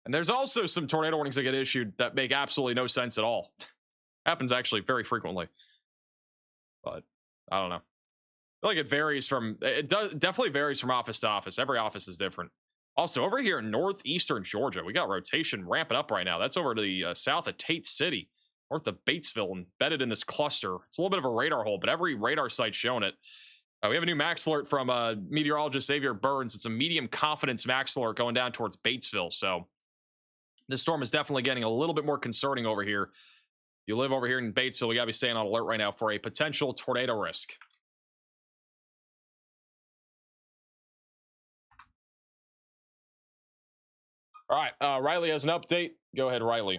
And there's also some tornado warnings that get issued that make absolutely no sense at all. Happens actually very frequently. But I don't know. I feel like it varies from, definitely varies from office to office. Every office is different. Also, over here in northeastern Georgia, we got rotation ramping up right now. That's over to the south of Tate City, north of Batesville, embedded in this cluster. It's a little bit of a radar hole, but every radar site's showing it. We have a new max alert from meteorologist Xavier Burns. It's a medium confidence max alert going down towards Batesville. So this storm is definitely getting a little bit more concerning over here. If you live over here in Batesville, we got to be staying on alert right now for a potential tornado risk. All right, Riley has an update. Go ahead, Riley.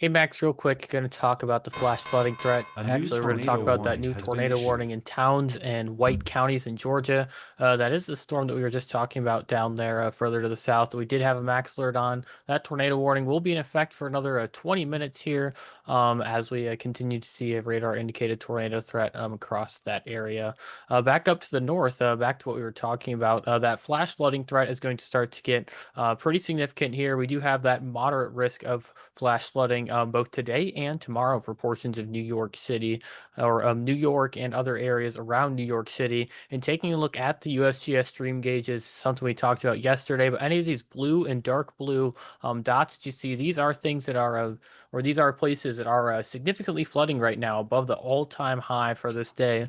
Hey Max, real quick, going to talk about the flash flooding threat. Actually, we're going to talk about that new tornado warning in Towns and White counties in Georgia. That is the storm that we were just talking about down there further to the south that we did have a max alert on. That tornado warning will be in effect for another 20 minutes here as we continue to see a radar indicated tornado threat across that area. Back up to the north, back to what we were talking about, that flash flooding threat is going to start to get pretty significant here. We do have that moderate risk of flash flooding both today and tomorrow for portions of New York City or New York and other areas around New York City. And taking a look at the USGS stream gauges, something we talked about yesterday, but any of these blue and dark blue dots that you see, these are things that are, or these are places that are significantly flooding right now above the all-time high for this day.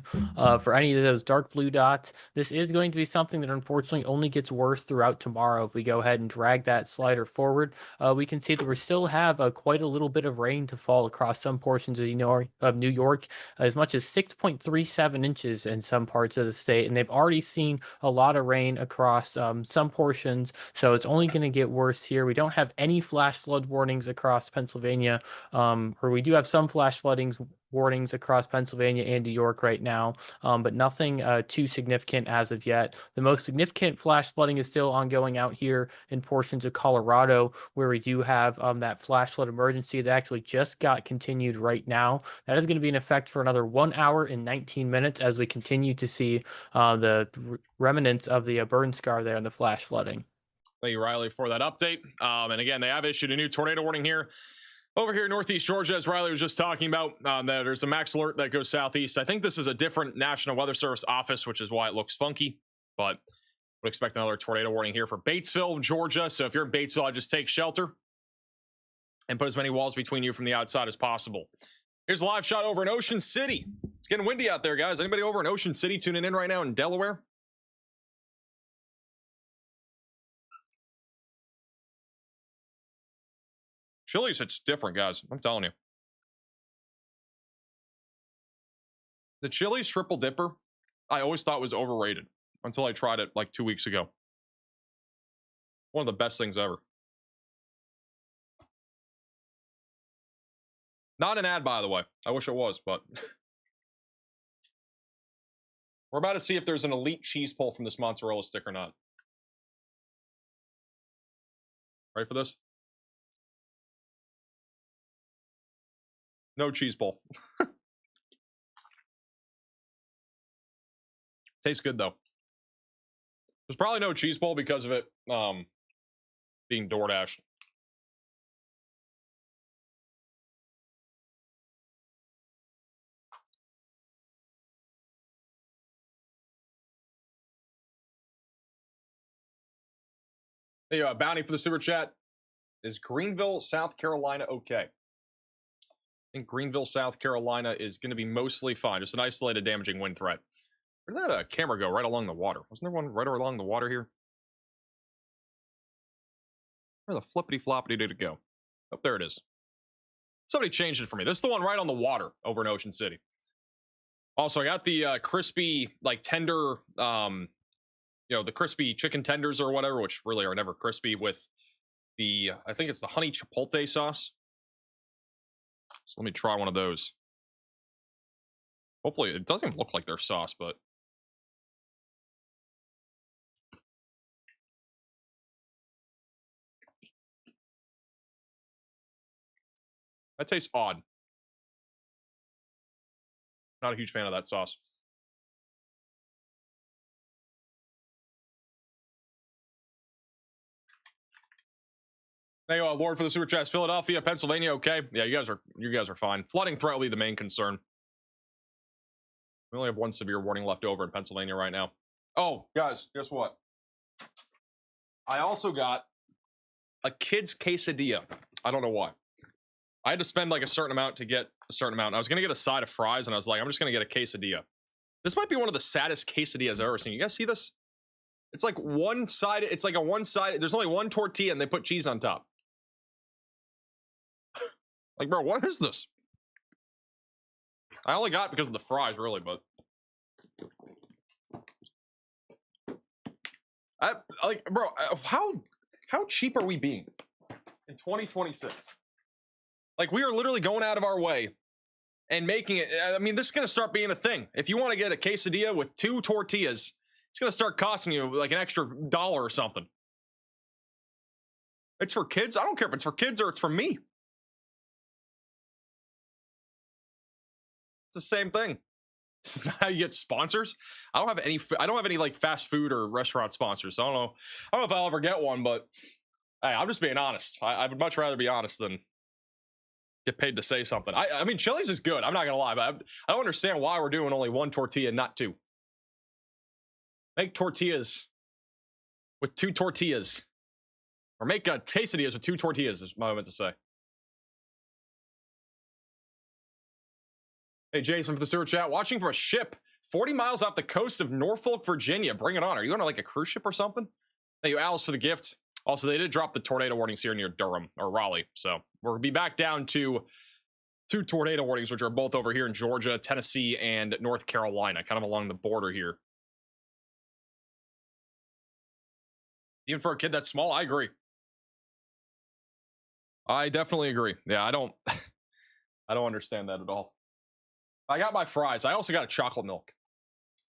For any of those dark blue dots, this is going to be something that unfortunately only gets worse throughout tomorrow. If we go ahead and drag that slider forward, we can see that we still have quite a little bit of rain to fall across some portions of New York, as much as 6.37 inches in some parts of the state, and they've already seen a lot of rain across some portions, so it's only going to get worse here. We don't have any flash flood warnings across Pennsylvania, or we do have some flash floodings warnings across Pennsylvania and New York right now, but nothing too significant as of yet. The most significant flash flooding is still ongoing out here in portions of Colorado, where we do have that flash flood emergency that actually just got continued right now. That is going to be in effect for another 1 hour and 19 minutes as we continue to see the remnants of the burn scar there and the flash flooding. Thank you, Riley, for that update. And again, they have issued a new tornado warning here. Over here in Northeast Georgia, as Riley was just talking about, there's a max alert that goes southeast. I think this is a different National Weather Service office, which is why it looks funky, but would expect another tornado warning here for Batesville, Georgia. So if you're in Batesville, I just take shelter and put as many walls between you from the outside as possible. Here's a live shot over in Ocean City. It's getting windy out there, guys. Anybody over in Ocean City tuning in right now in Delaware? Chili's, it's different, guys. I'm telling you. The Chili's Triple Dipper, I always thought was overrated until I tried it like 2 weeks ago. One of the best things ever. Not an ad, by the way. I wish it was, but we're about to see if there's an elite cheese pull from this mozzarella stick or not. Ready for this? No cheese pull. Tastes good though. There's probably no cheese pull because of it being DoorDashed. There you go. Bounty for the super chat. Is Greenville, South Carolina okay? I think Greenville, South Carolina is going to be mostly fine. Just an isolated damaging wind threat. Where did that camera go? Right along the water. Wasn't there one right along the water here? Where the flippity floppity did it go? Oh, there it is. Somebody changed it for me. This is the one right on the water over in Ocean City. Also, I got the crispy, like tender, the crispy chicken tenders or whatever, which really are never crispy, with the, I think it's the honey chipotle sauce. So let me try one of those. Hopefully, it doesn't even look like their sauce, but that tastes odd. Not a huge fan of that sauce. Hey, Lord for the super chats. Philadelphia, Pennsylvania, okay. Yeah, you guys are fine. Flooding threat will be the main concern. We only have one severe warning left over in Pennsylvania right now. Oh, guys, guess what? I also got a kid's quesadilla. I don't know why. I had to spend like a certain amount to get a certain amount. I was gonna get a side of fries, and I was like, I'm just gonna get a quesadilla. This might be one of the saddest quesadillas I've ever seen. You guys see this? It's like one side. It's like a one side. There's only one tortilla, and they put cheese on top. Like, bro, what is this? I only got it because of the fries, really, but I like, bro, how cheap are we being in 2026? Like, we are literally going out of our way and making it. I mean, this is gonna start being a thing. If you want to get a quesadilla with 2 tortillas, it's gonna start costing you like an extra $1 or something. It's for kids. I don't care if it's for kids or it's for me. It's the same thing. This is not how you get sponsors. I don't have any like fast food or restaurant sponsors. So I don't know if I'll ever get one, but hey, I'm just being honest. I would much rather be honest than get paid to say something. I mean, Chili's is good. I'm not gonna lie, but I don't understand why we're doing only 1 tortilla and not 2. Make tortillas with 2 tortillas, or make quesadillas with 2 tortillas. Is what I meant to say. Hey, Jason for the sewer chat. Watching from a ship 40 miles off the coast of Norfolk, Virginia. Bring it on. Are you on like a cruise ship or something? Thank you, Alice, for the gift. Also, they did drop the tornado warnings here near Durham or Raleigh. So we'll be back down to 2 tornado warnings, which are both over here in Georgia, Tennessee, and North Carolina, kind of along the border here. Even for a kid that's small, I agree. I definitely agree. Yeah, I don't understand that at all. I got my fries. I also got a chocolate milk.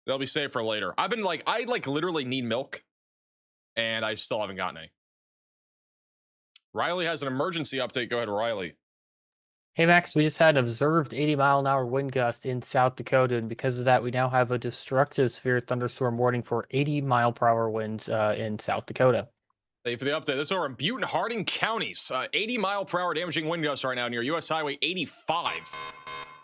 They'll be saved for later. I literally need milk, and I still haven't gotten any. Riley has an emergency update. Go ahead, Riley. Hey, Max, we just had an observed 80-mile-an-hour wind gust in South Dakota, and because of that, we now have a destructive severe thunderstorm warning for 80-mile-per-hour winds in South Dakota. Thank you for the update. This is over in Butte and Harding counties. 80-mile-per-hour damaging wind gusts right now near US Highway 85.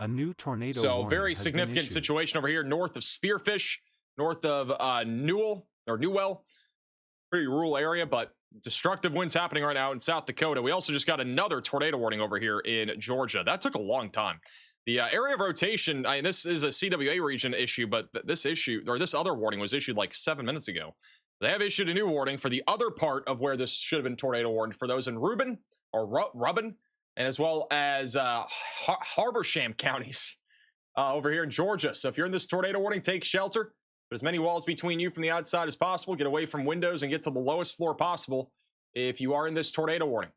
A new tornado So warning very has been significant issued. situation over here north of Spearfish, north of Newell. Pretty rural area, but destructive winds happening right now in South Dakota. We also just got another tornado warning over here in Georgia. That took a long time. The area of rotation, this is a CWA region issue, but this issue, or this other warning was issued like 7 minutes ago. They have issued a new warning for the other part of where this should have been tornado warned for those in Reuben or Rubbin, and as well as Harborsham counties over here in Georgia. So if you're in this tornado warning, take shelter. Put as many walls between you from the outside as possible. Get away from windows and get to the lowest floor possible if you are in this tornado warning.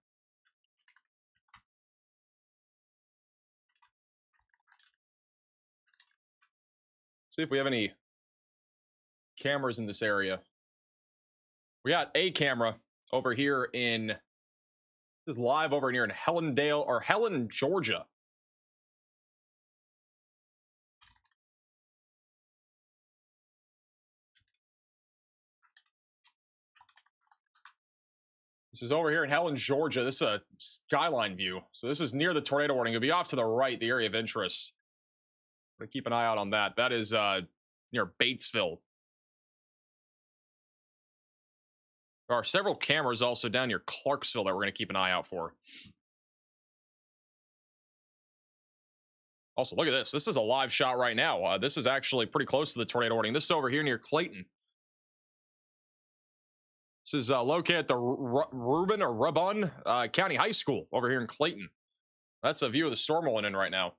See if we have any cameras in this area. We got a camera over here in, this is live over here in Helen, Georgia. This is over here in Helen, Georgia. This is a skyline view. So this is near the tornado warning. It'll be off to the right, the area of interest. I'm gonna keep an eye out on that. That is near Batesville. There are several cameras also down near Clarksville that we're going to keep an eye out for. Also, look at this. This is a live shot right now. This is actually pretty close to the tornado warning. This is over here near Clayton. This is located at the Rubun County High School over here in Clayton. That's a view of the storm rolling in right now.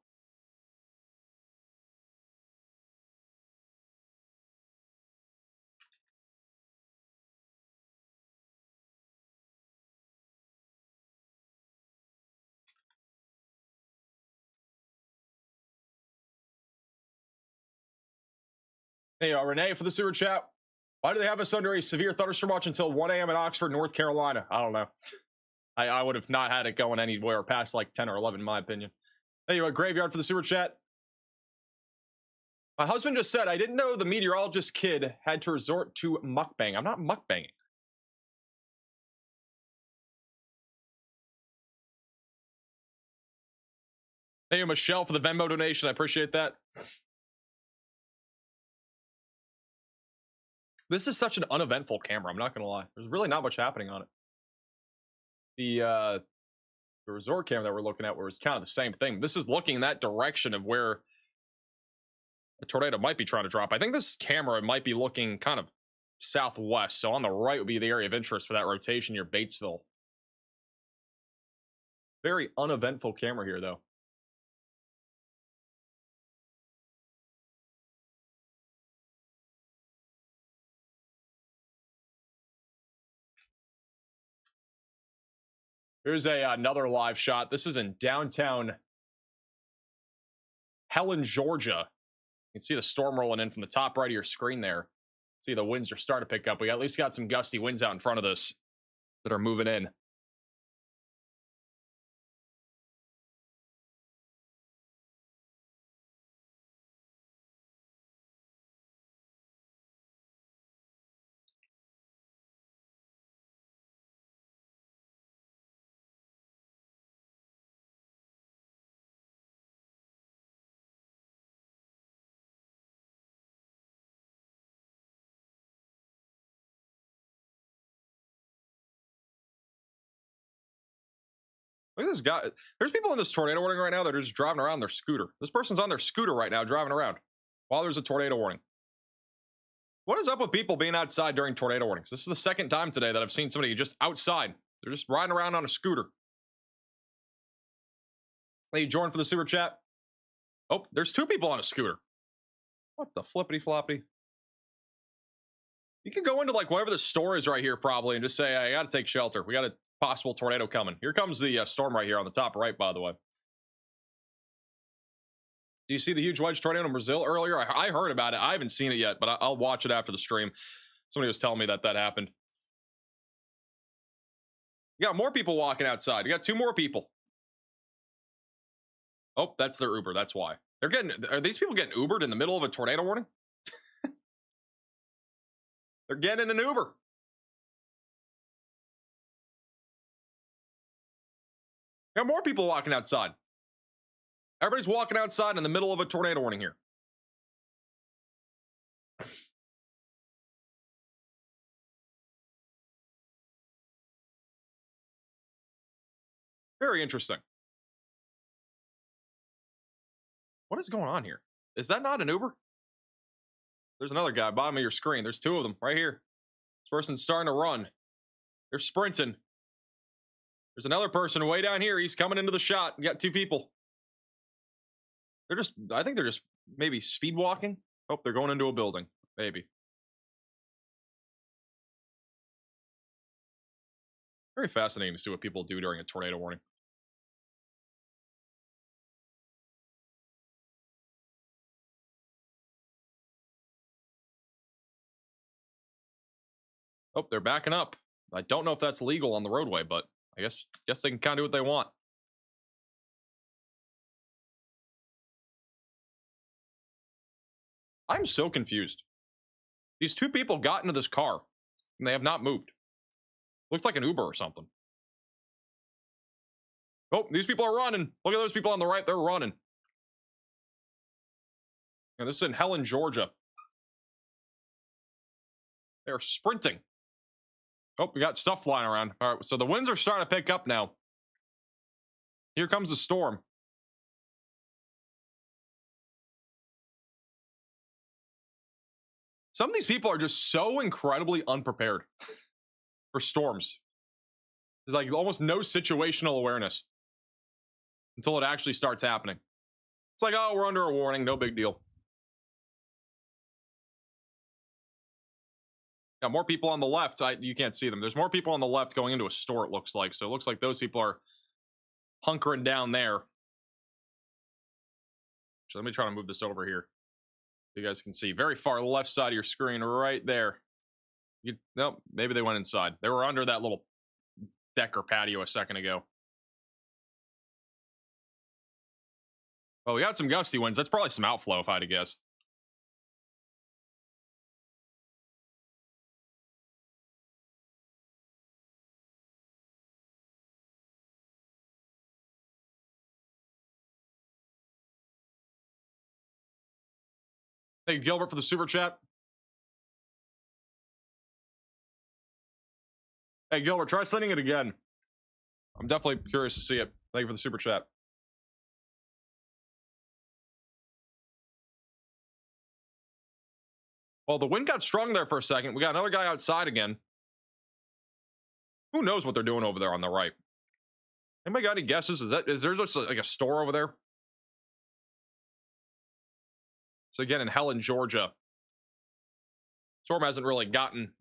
Hey, Renee for the sewer chat. Why do they have us under a severe thunderstorm watch until 1 a.m. in Oxford, North Carolina? I don't know. I would have not had it going anywhere past like 10 or 11, in my opinion. Hey, Graveyard for the sewer chat. My husband just said, I didn't know the meteorologist kid had to resort to mukbang. I'm not mukbanging. Hey, Michelle for the Venmo donation. I appreciate that. This is such an uneventful camera. I'm not going to lie. There's really not much happening on it. The resort camera that we're looking at was kind of the same thing. This is looking in that direction of where the tornado might be trying to drop. I think this camera might be looking kind of southwest. So on the right would be the area of interest for that rotation near Batesville. Very uneventful camera here, though. Here's another live shot. This is in downtown Helen, Georgia. You can see the storm rolling in from the top right of your screen there. See the winds are starting to pick up. We at least got some gusty winds out in front of this that are moving in. Look at this guy. There's people in this tornado warning right now that are just driving around their scooter. This person's on their scooter right now driving around while there's a tornado warning. What is up with people being outside during tornado warnings? This is the second time today that I've seen somebody just outside. They're just riding around on a scooter. Hey, Jordan for the super chat. Oh, there's two people on a scooter. What the flippity floppity? You can go into like whatever the store is right here probably and just say, I got to take shelter. We got a possible tornado coming. Here comes the storm right here on the top right, by the way. Do you see the huge wedge tornado in Brazil earlier? I heard about it. I haven't seen it yet, but I'll watch it after the stream. Somebody was telling me that happened. You got more people walking outside. You got two more people. Oh, that's their Uber. That's why. Are these people getting Ubered in the middle of a tornado warning? They're getting an Uber. Got more people walking outside. Everybody's walking outside in the middle of a tornado warning here. Very interesting. What is going on here? Is that not an Uber? There's another guy, bottom of your screen. There's two of them right here. This person's starting to run. They're sprinting. There's another person way down here. He's coming into the shot. You got two people. I think they're just maybe speed walking. Oh, they're going into a building. Maybe. Very fascinating to see what people do during a tornado warning. Oh, they're backing up. I don't know if that's legal on the roadway, but I guess they can kind of do what they want. I'm so confused. These two people got into this car, and they have not moved. Looked like an Uber or something. Oh, these people are running. Look at those people on the right. They're running. And this is in Helen, Georgia. They're sprinting. Oh, we got stuff flying around. All right, so the winds are starting to pick up now. Here comes the storm. Some of these people are just so incredibly unprepared for storms. There's like almost no situational awareness until it actually starts happening. It's like, oh, we're under a warning, no big deal. Got more people on the left. You can't see them. There's more people on the left going into a store, it looks like. So it looks like those people are hunkering down there. So let me try to move this over here. You guys can see very far left side of your screen right there. Nope, maybe they went inside. They were under that little deck or patio a second ago. Well, we got some gusty winds. That's probably some outflow if I had to guess. Thank you, Gilbert, for the super chat. Hey, Gilbert, try sending it again. I'm definitely curious to see it. Thank you for the super chat. Well, the wind got strong there for a second. We got another guy outside again. Who knows what they're doing over there on the right? Anybody got any guesses? Is there just like a store over there? So again, in Helen, Georgia. Storm hasn't really gotten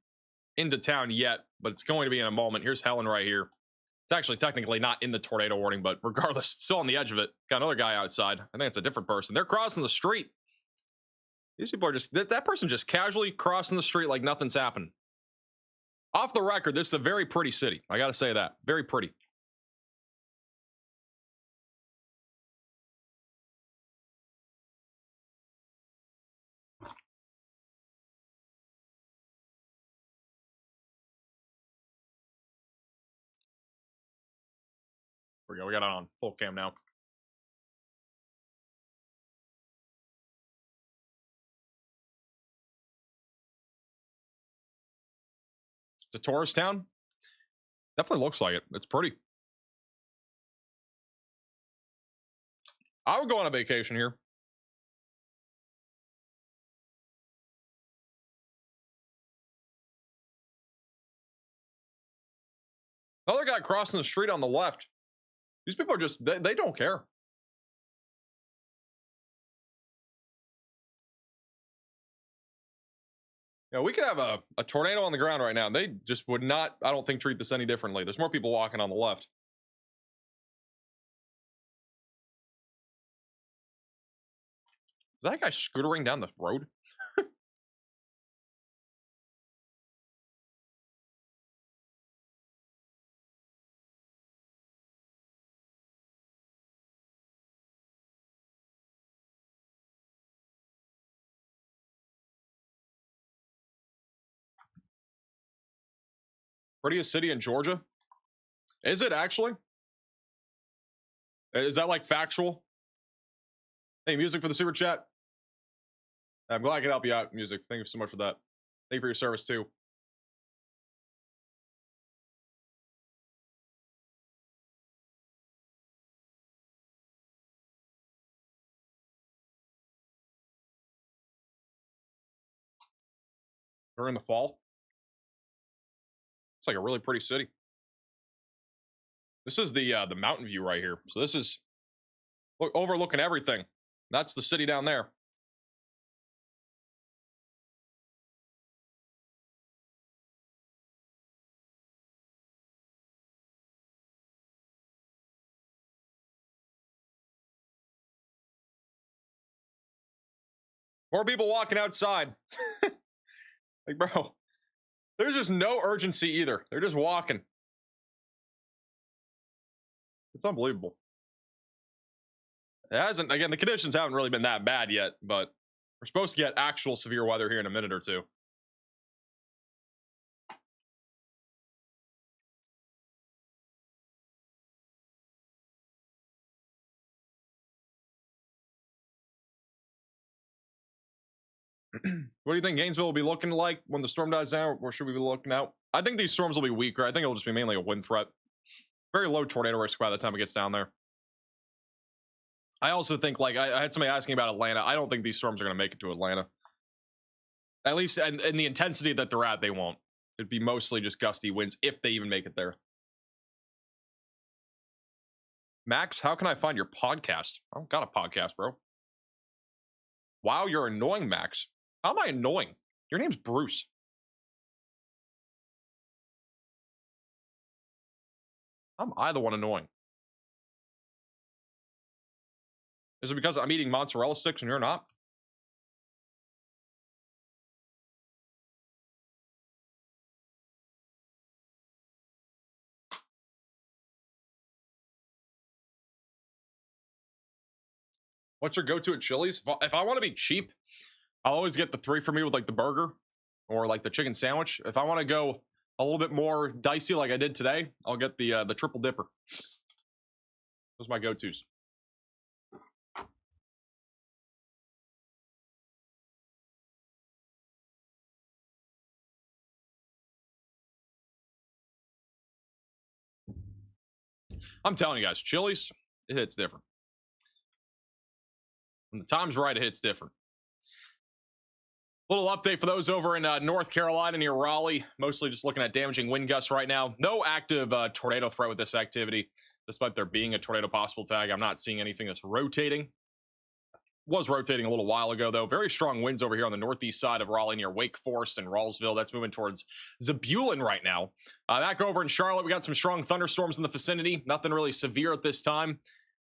into town yet, but it's going to be in a moment. Here's Helen right here. It's actually technically not in the tornado warning, but regardless, still on the edge of it. Got another guy outside. I think it's a different person. They're crossing the street. These people are just, that person just casually crossing the street like nothing's happened. Off the record, this is a very pretty city. I got to say that. Very pretty. There we go. We got it on full cam now. It's a tourist town. Definitely looks like it. It's pretty. I would go on a vacation here. Another guy crossing the street on the left. These people are just, they don't care. Yeah, we could have a tornado on the ground right now. They just would not, I don't think, treat this any differently. There's more people walking on the left. Is that guy scootering down the road? Prettiest city in Georgia? Is it actually? Is that like factual? Hey, music for the super chat. I'm glad I can help you out, music. Thank you so much for that. Thank you for your service too. During the fall. It's like a really pretty city. This is the mountain view right here. So this is overlooking everything. That's the city down there. More people walking outside. Like, bro, there's just no urgency either. They're just walking. It's unbelievable. It hasn't, again, the conditions haven't really been that bad yet, but we're supposed to get actual severe weather here in a minute or two. What do you think Gainesville will be looking like when the storm dies down? Or should we be looking out? I think these storms will be weaker. I think it'll just be mainly a wind threat. Very low tornado risk by the time it gets down there. I also think, like, I had somebody asking about Atlanta. I don't think these storms are going to make it to Atlanta. At least in the intensity that they're at, they won't. It'd be mostly just gusty winds if they even make it there. Max, how can I find your podcast? I don't got a podcast, bro. Wow, you're annoying, Max. How am I annoying? Your name's Bruce. How am I the one annoying? Is it because I'm eating mozzarella sticks and you're not? What's your go-to at Chili's? If I want to be cheap, I'll always get the 3 for me with like the burger or like the chicken sandwich. If I want to go a little bit more dicey like I did today, I'll get the triple dipper. Those are my go-tos. I'm telling you guys, Chili's, it hits different. When the time's right, it hits different. Little update for those over in North Carolina near Raleigh. Mostly just looking at damaging wind gusts right now. No active tornado threat with this activity. Despite there being a tornado possible tag, I'm not seeing anything that's rotating. Was rotating a little while ago, though. Very strong winds over here on the northeast side of Raleigh near Wake Forest and Rawlsville. That's moving towards Zebulon right now. Back over in Charlotte, we got some strong thunderstorms in the vicinity. Nothing really severe at this time.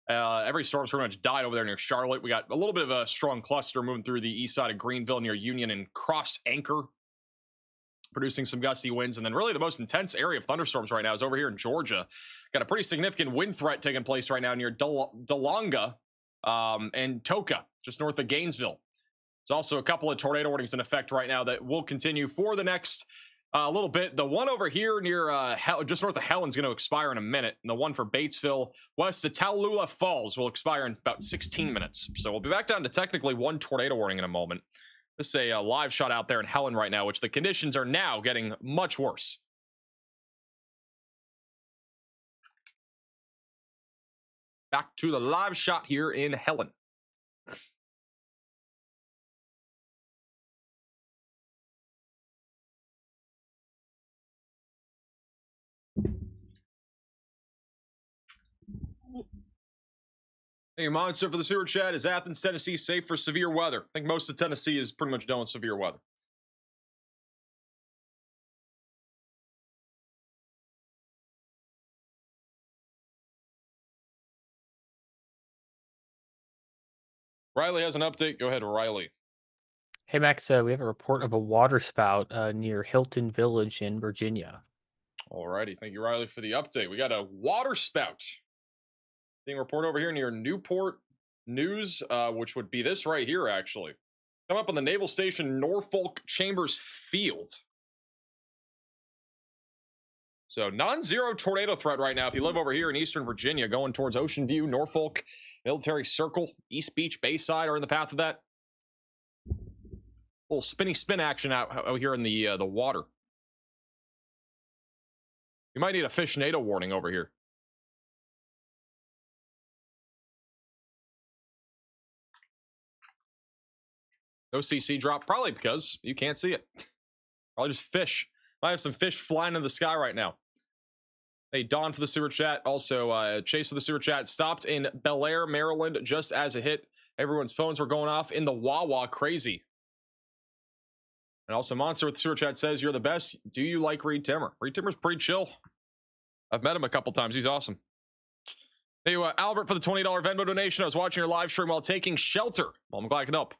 Every storm's pretty much died over there near Charlotte. We got a little bit of a strong cluster moving through the east side of Greenville near Union and Cross Anchor, producing some gusty winds. And then really the most intense area of thunderstorms right now is over here in Georgia. Got a pretty significant wind threat taking place right now near Delonga and Toka, just north of Gainesville. There's also a couple of tornado warnings in effect right now that will continue for the next little bit. The one over here near just north of Helen's going to expire in a minute. And the one for Batesville west of Tallulah Falls will expire in about 16 minutes. So we'll be back down to technically one tornado warning in a moment. This is a live shot out there in Helen right now, which the conditions are now getting much worse. Back to the live shot here in Helen. Hey, Monster for the sewer chat. Is Athens, Tennessee safe for severe weather? I think most of Tennessee is pretty much done with severe weather. Riley has an update. Go ahead, Riley. Hey, Max, we have a report of a water spout near Hilton Village in Virginia. Alrighty. Thank you, Riley, for the update. We got a water spout being reported over here near Newport News, which would be this right here, actually. Come up on the Naval Station Norfolk Chambers Field. So non-zero tornado threat right now. If you live over here in Eastern Virginia, going towards Ocean View, Norfolk, Military Circle, East Beach, Bayside are in the path of that. Little spinny spin action out here in the water. You might need a fish-nado warning over here. No CC drop, probably because you can't see it. Probably just fish. Might have some fish flying in the sky right now. Hey, Don for the super chat. Also, Chase for the super chat. Stopped in Bel Air, Maryland, just as it hit. Everyone's phones were going off in the Wawa. Crazy. And also, Monster with the super chat says, you're the best. Do you like Reed Timmer? Reed Timmer's pretty chill. I've met him a couple times. He's awesome. Hey, Albert for the $20 Venmo donation. I was watching your live stream while taking shelter. Well, I'm glad I can help.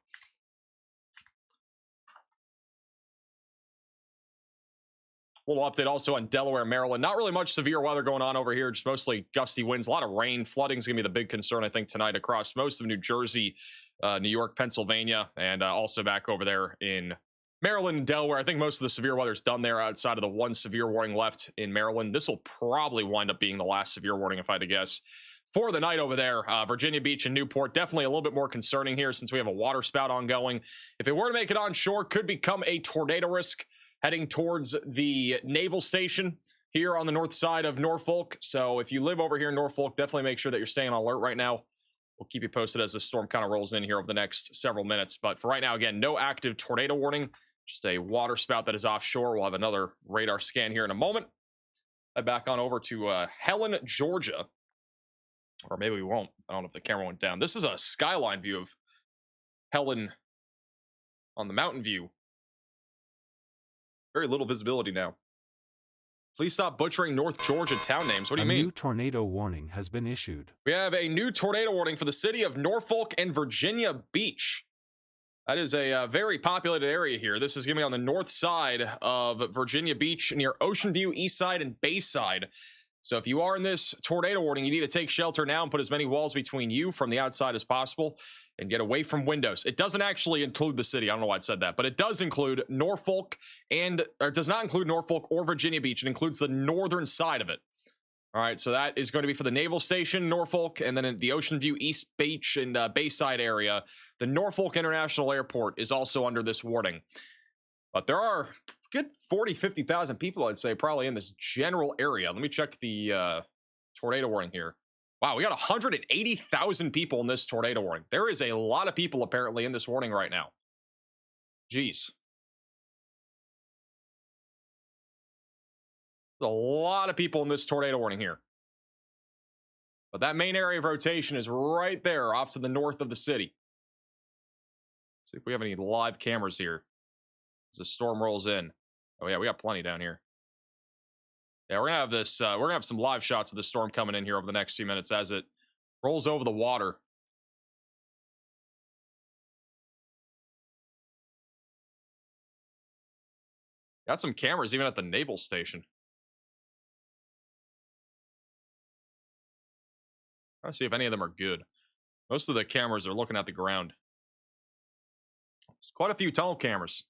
Little update also on Delaware, Maryland. Not really much severe weather going on over here, just mostly gusty winds, a lot of rain. Flooding is going to be the big concern, I think, tonight across most of New Jersey, New York, Pennsylvania, and also back over there in Maryland and Delaware. I think most of the severe weather is done there outside of the one severe warning left in Maryland. This will probably wind up being the last severe warning, if I had to guess, for the night over there. Virginia Beach and Newport, definitely a little bit more concerning here since we have a water spout ongoing. If it were to make it onshore, could become a tornado risk heading towards the naval station here on the north side of Norfolk. So if you live over here in Norfolk, definitely make sure that you're staying on alert right now. We'll keep you posted as the storm kind of rolls in here over the next several minutes. But for right now, again, no active tornado warning, just a water spout that is offshore. We'll have another radar scan here in a moment. Head back on over to Helen, Georgia. Or maybe we won't. I don't know if the camera went down. This is a skyline view of Helen on the mountain view. Very little visibility now. Please stop butchering North Georgia town names. What do you mean? A new tornado warning has been issued. We have a new tornado warning for the city of Norfolk and Virginia Beach. That is a very populated area here. This is going to be on the north side of Virginia Beach near Ocean View, East Side, and Bayside. So if you are in this tornado warning, you need to take shelter now and put as many walls between you from the outside as possible and get away from windows. It doesn't actually include the city. I don't know why it said that, but it does include Norfolk or it does not include Norfolk or Virginia Beach. It includes the northern side of it. All right, so that is going to be for the naval station, Norfolk, and then in the Ocean View, East Beach, and Bayside area. The Norfolk International Airport is also under this warning. But there are good 40, 50,000 people, I'd say, probably in this general area. Let me check the tornado warning here. Wow, we got 180,000 people in this tornado warning. There is a lot of people apparently in this warning right now. Jeez. There's a lot of people in this tornado warning here. But that main area of rotation is right there off to the north of the city. See if we have any live cameras here as the storm rolls in. Oh yeah, we got plenty down here. Yeah, we're gonna have this. We're gonna have some live shots of the storm coming in here over the next few minutes as it rolls over the water. Got some cameras even at the naval station. Trying to see if any of them are good. Most of the cameras are looking at the ground. There's quite a few tunnel cameras.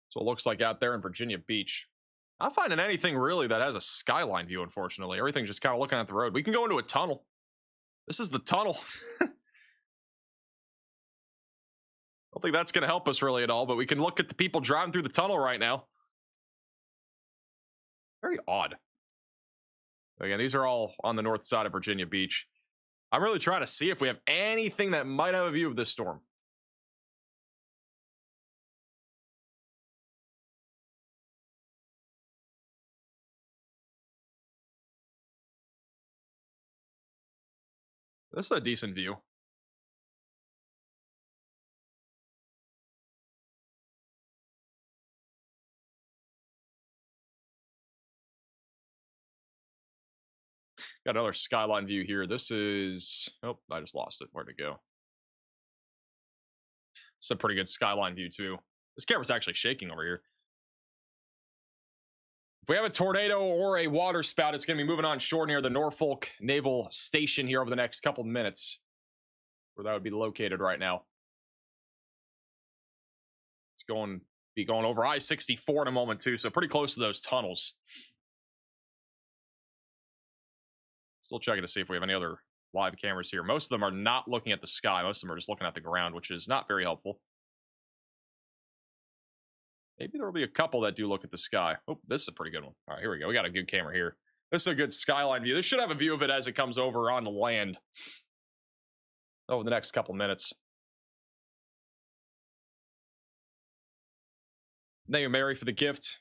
So it looks like out there in Virginia Beach. Not finding anything really that has a skyline view, unfortunately. Everything's just kind of looking at the road. We can go into a tunnel. This is the tunnel. I don't think that's going to help us really at all, but we can look at the people driving through the tunnel right now. Very odd. Again, these are all on the north side of Virginia Beach. I'm really trying to see if we have anything that might have a view of this storm. This is a decent view. Got another skyline view here. This is... Oh, I just lost it. Where'd it go? It's a pretty good skyline view, too. This camera's actually shaking over here. If we have a tornado or a water spout, it's going to be moving on shore near the Norfolk Naval Station here over the next couple minutes, where that would be located right now. be going over I-64 in a moment too, so pretty close to those tunnels. Still checking to see if we have any other live cameras here. Most of them are not looking at the sky. Most of them are just looking at the ground, which is not very helpful. Maybe there will be a couple that do look at the sky. Oh, this is a pretty good one. All right, here we go. We got a good camera here. This is a good skyline view. This should have a view of it as it comes over on the land over the next couple minutes. Thank you, Mary, for the gift.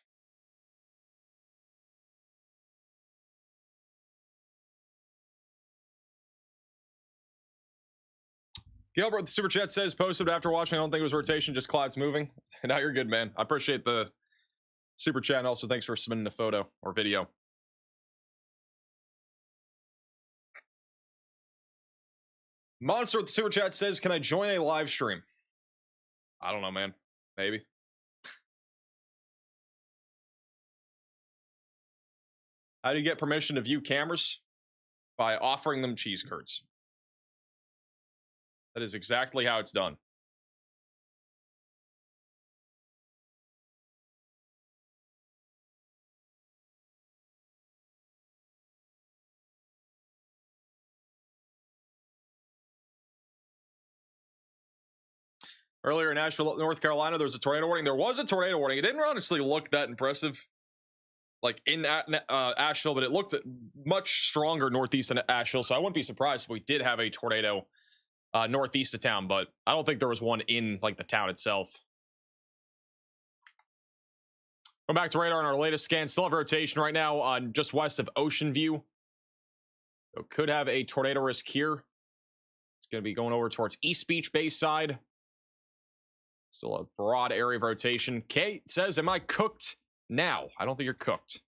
Gilbert with the super chat says, posted after watching. I don't think it was rotation, just clouds moving. Now you're good, man. I appreciate the super chat, and also thanks for submitting the photo or video. Monster with the super chat says, can I join a live stream? I don't know, man. Maybe. How do you get permission to view cameras? By offering them cheese curds. That is exactly how it's done. Earlier in Asheville, North Carolina, there was a tornado warning. There was a tornado warning. It didn't honestly look that impressive, like in Asheville, but it looked much stronger northeast in Asheville. So I wouldn't be surprised if we did have a tornado northeast of town, but I don't think there was one in like the town itself. Going back to radar on our latest scan, still have rotation right now on just west of Ocean View. So could have a tornado risk here. It's going to be going over towards East Beach Bayside. Still a broad area of rotation. Kate says, am I cooked now? I don't think you're cooked.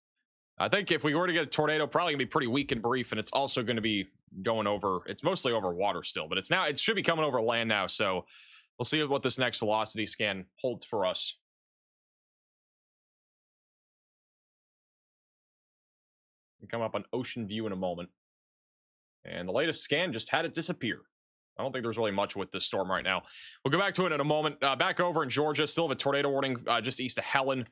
I think if we were to get a tornado, probably going to be pretty weak and brief, and it's also going to be going over, it's mostly over water still, but it should be coming over land now, so we'll see what this next velocity scan holds for us. We come up on Ocean View in a moment. And the latest scan just had it disappear. I don't think there's really much with this storm right now. We'll go back to it in a moment. Back over in Georgia, still have a tornado warning just east of Helen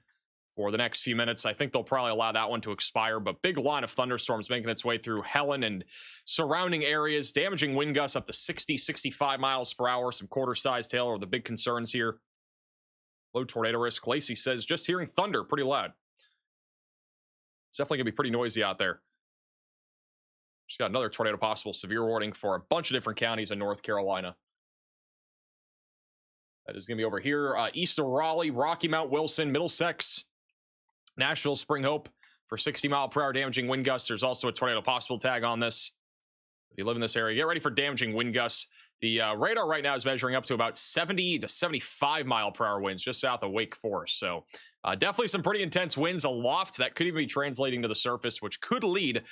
for the next few minutes. I think they'll probably allow that one to expire, but big line of thunderstorms making its way through Helen and surrounding areas, damaging wind gusts up to 60, 65 miles per hour. Some quarter-sized hail are the big concerns here. Low tornado risk. Lacey says, just hearing thunder pretty loud. It's definitely going to be pretty noisy out there. Just got another tornado possible severe warning for a bunch of different counties in North Carolina. That is going to be over here. East of Raleigh, Rocky Mount, Wilson, Middlesex, Nashville, Spring Hope for 60 mile per hour damaging wind gusts. There's also a tornado possible tag on this. If you live in this area, get ready for damaging wind gusts. The radar right now is measuring up to about 70 to 75 mile per hour winds just south of Wake Forest. So definitely some pretty intense winds aloft that could even be translating to the surface, which could lead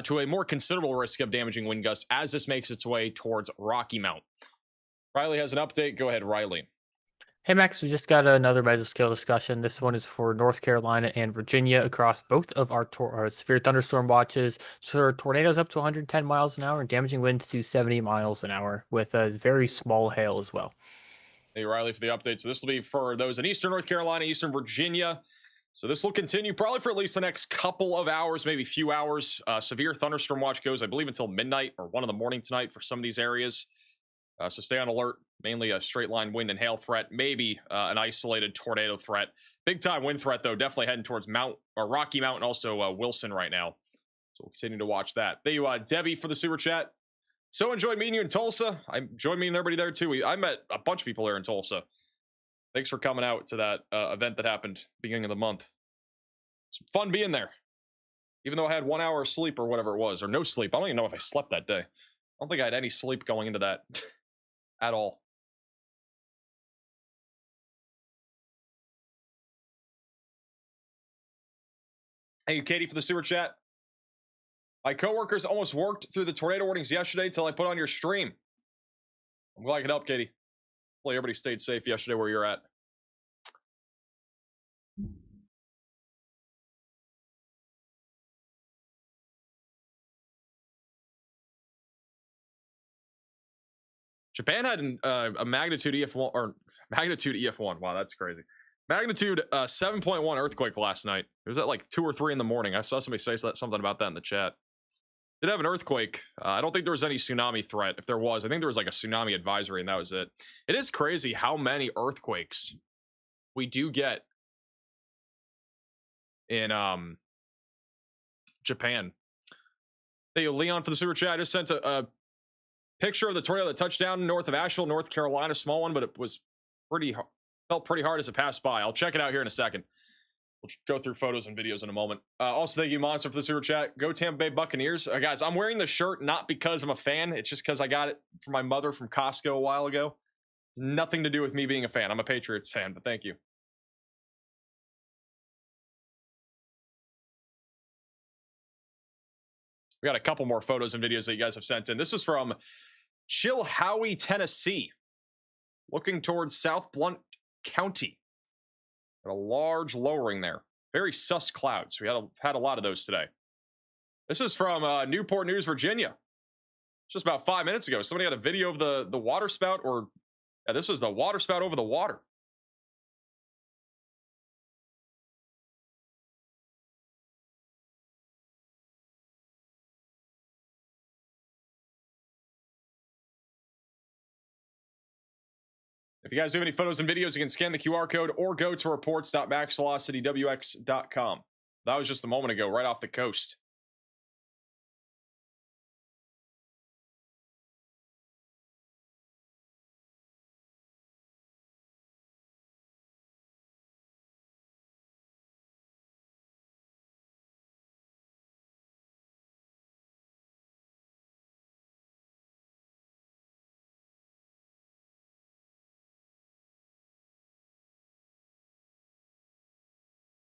to a more considerable risk of damaging wind gusts as this makes its way towards Rocky Mount. Riley has an update. Go ahead, Riley. Hey Max, we just got another mesoscale discussion. This one is for North Carolina and Virginia across both of our severe thunderstorm watches. So tornadoes up to 110 miles an hour and damaging winds to 70 miles an hour with a very small hail as well. Hey Riley for the update. So this will be for those in Eastern North Carolina, Eastern Virginia. So this will continue probably for at least the next couple of hours, maybe few hours. Severe thunderstorm watch goes, I believe, until midnight or 1 in the morning tonight for some of these areas. So stay on alert. Mainly a straight line wind and hail threat, maybe an isolated tornado threat. Big time wind threat, though, definitely heading towards Rocky Mount and also Wilson right now. So we'll continue to watch that. Thank you, Debbie, for the super chat. So enjoyed meeting you in Tulsa. I enjoyed meeting everybody there, too. I met a bunch of people there in Tulsa. Thanks for coming out to that event that happened beginning of the month. It's fun being there. Even though I had 1 hour of sleep or whatever it was, or no sleep. I don't even know if I slept that day. I don't think I had any sleep going into that at all. Thank you, Katie, for the super chat. My coworkers almost worked through the tornado warnings yesterday until I put on your stream. I'm glad I could help, Katie. Hopefully everybody stayed safe yesterday where you're at. Japan had a magnitude EF1 or magnitude EF1. Wow, that's crazy. Magnitude 7.1 earthquake last night. It was at like 2 or 3 in the morning. I saw somebody say something about that in the chat. Did have an earthquake. I don't think there was any tsunami threat. If there was, I think there was like a tsunami advisory, and that was it. It is crazy how many earthquakes we do get in Japan. Hey, Leon, for the super chat, I just sent a picture of the tornado that touched down north of Asheville, North Carolina. Small one, but it was felt pretty hard as it passed by. I'll check it out here in a second. We'll go through photos and videos in a moment. Also, thank you, Monster, for the super chat. Go Tampa Bay Buccaneers. Guys, I'm wearing the shirt not because I'm a fan. It's just because I got it from my mother from Costco a while ago. It's nothing to do with me being a fan. I'm a Patriots fan, but thank you. We got a couple more photos and videos that you guys have sent in. This is from Chilhowie, Tennessee. Looking towards South Blount County. Got a large lowering there. Very sus clouds. We had a lot of those today. This is from Newport News, Virginia. Just about 5 minutes ago. Somebody had a video of the water spout, or yeah, this was the water spout over the water. If you guys have any photos and videos, you can scan the QR code or go to reports.maxvelocitywx.com. That was just a moment ago, right off the coast.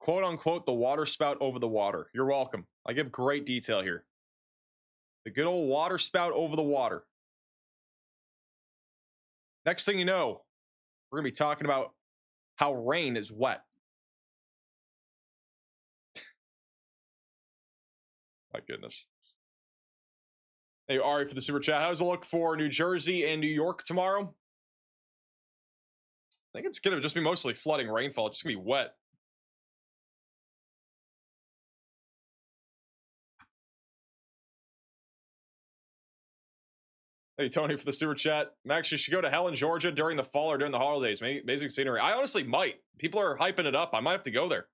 Quote unquote, the water spout over the water. You're welcome. I give great detail here. The good old water spout over the water. Next thing you know, we're going to be talking about how rain is wet. My goodness. Hey, Ari, for the super chat. How's it look for New Jersey and New York tomorrow? I think it's going to just be mostly flooding rainfall. It's just going to be wet. Hey, Tony, for the super chat. Max, you should go to Helen, Georgia during the fall or during the holidays. Amazing scenery. I honestly might. People are hyping it up. I might have to go there.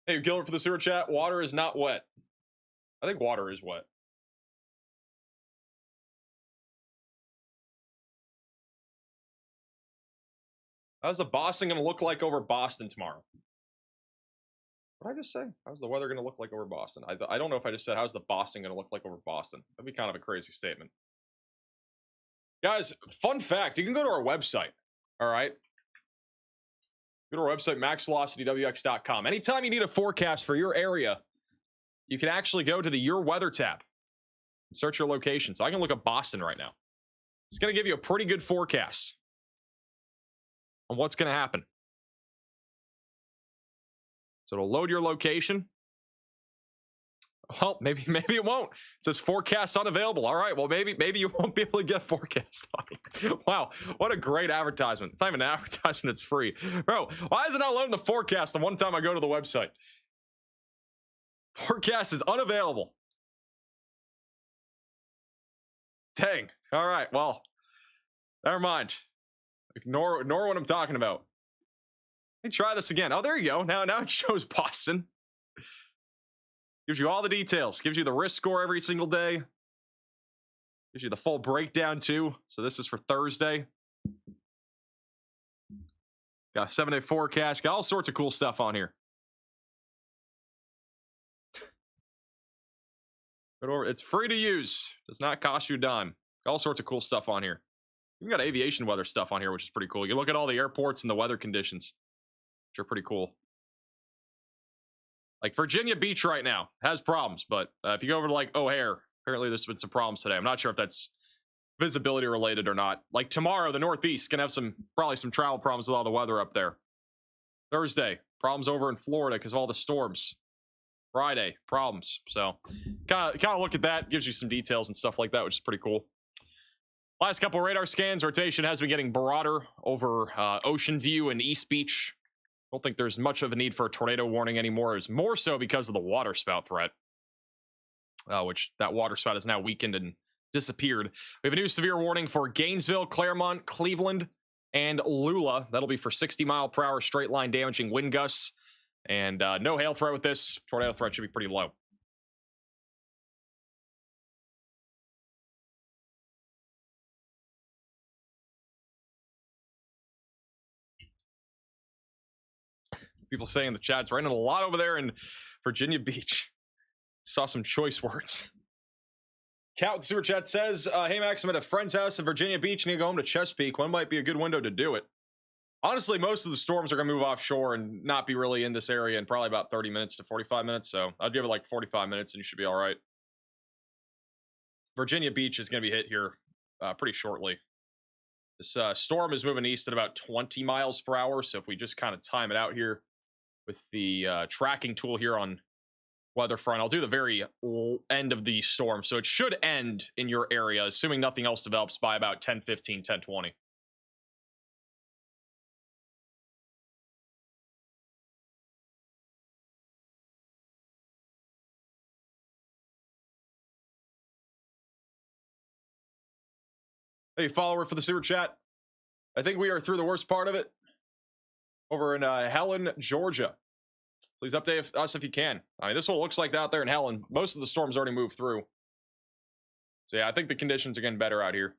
Hey, Gilbert, for the super chat. Water is not wet. I think water is wet. How's the Boston going to look like over Boston tomorrow? What did I just say? How's the weather going to look like over Boston? I don't know if I just said, how's the Boston going to look like over Boston? That'd be kind of a crazy statement. Guys, fun fact. You can go to our website. All right. Go to our website, maxvelocitywx.com. Anytime you need a forecast for your area, you can actually go to the Your Weather tab and search your location. So I can look at Boston right now. It's going to give you a pretty good forecast on what's going to happen. So it'll load your location. Well, maybe it won't. It says forecast unavailable. All right, well, maybe you won't be able to get a forecast on it. Wow, what a great advertisement. It's not even an advertisement, it's free. Bro, why is it not loading the forecast the one time I go to the website? Forecast is unavailable. Dang. All right, well, never mind. Ignore what I'm talking about. Let me try this again. Oh, there you go. Now it shows Boston. Gives you all the details. Gives you the risk score every single day. Gives you the full breakdown too. So this is for Thursday. Got a 7-day forecast. Got all sorts of cool stuff on here. It's free to use. Does not cost you a dime. Got all sorts of cool stuff on here. We've got aviation weather stuff on here, which is pretty cool. You look at all the airports and the weather conditions, which are pretty cool. Like Virginia Beach right now has problems, but if you go over to like O'Hare, apparently there's been some problems today. I'm not sure if that's visibility related or not. Like tomorrow, the Northeast can have probably some travel problems with all the weather up there. Thursday, problems over in Florida because of all the storms. Friday, problems. So kind of look at that. Gives you some details and stuff like that, which is pretty cool. Last couple radar scans, rotation has been getting broader over Ocean View and East Beach. Don't think there's much of a need for a tornado warning anymore. It's more so because of the water spout threat, which that water spout has now weakened and disappeared. We have a new severe warning for Gainesville, Claremont, Cleveland, and Lula. That'll be for 60-mile-per-hour straight line damaging wind gusts. And no hail threat with this. Tornado threat should be pretty low. People saying in the chat, it's raining a lot over there in Virginia Beach. Saw some choice words. Cat with the super chat says, hey Max, I'm at a friend's house in Virginia Beach. Need to go home to Chesapeake. When might be a good window to do it? Honestly, most of the storms are going to move offshore and not be really in this area in probably about 30 minutes to 45 minutes. So I'd give it like 45 minutes and you should be all right. Virginia Beach is going to be hit here pretty shortly. This storm is moving east at about 20 miles per hour. So if we just kind of time it out here with the tracking tool here on WeatherFront, I'll do the very end of the storm. So it should end in your area, assuming nothing else develops by about 10:15, 10:20. Hey, follower for the super chat. I think we are through the worst part of it. Over in Helen, Georgia. Please update us if you can. I mean, this is what it looks like out there in Helen. Most of the storms already moved through. So yeah, I think the conditions are getting better out here.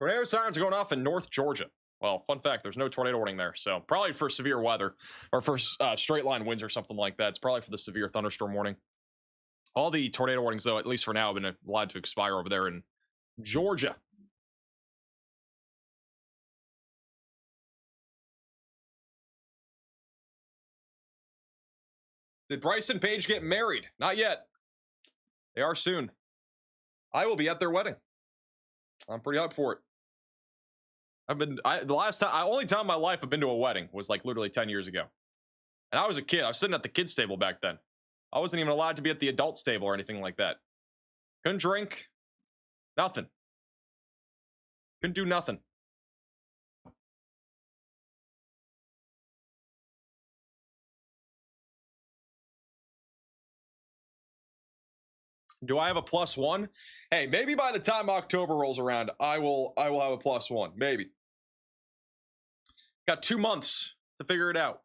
Tornado sirens are going off in North Georgia. Well, fun fact, there's no tornado warning there. So probably for severe weather or for straight line winds or something like that. It's probably for the severe thunderstorm warning. All the tornado warnings, though, at least for now, have been allowed to expire over there in Georgia. Did Bryce and Paige get married? Not yet. They are soon. I will be at their wedding. I'm pretty hyped for it. The only time in my life I've been to a wedding was like literally 10 years ago. And I was a kid. I was sitting at the kids' table back then. I wasn't even allowed to be at the adults' table or anything like that. Couldn't drink. Nothing. Couldn't do nothing. Do I have a +1? Hey, maybe by the time October rolls around, I will have a +1. Maybe. Got 2 months to figure it out.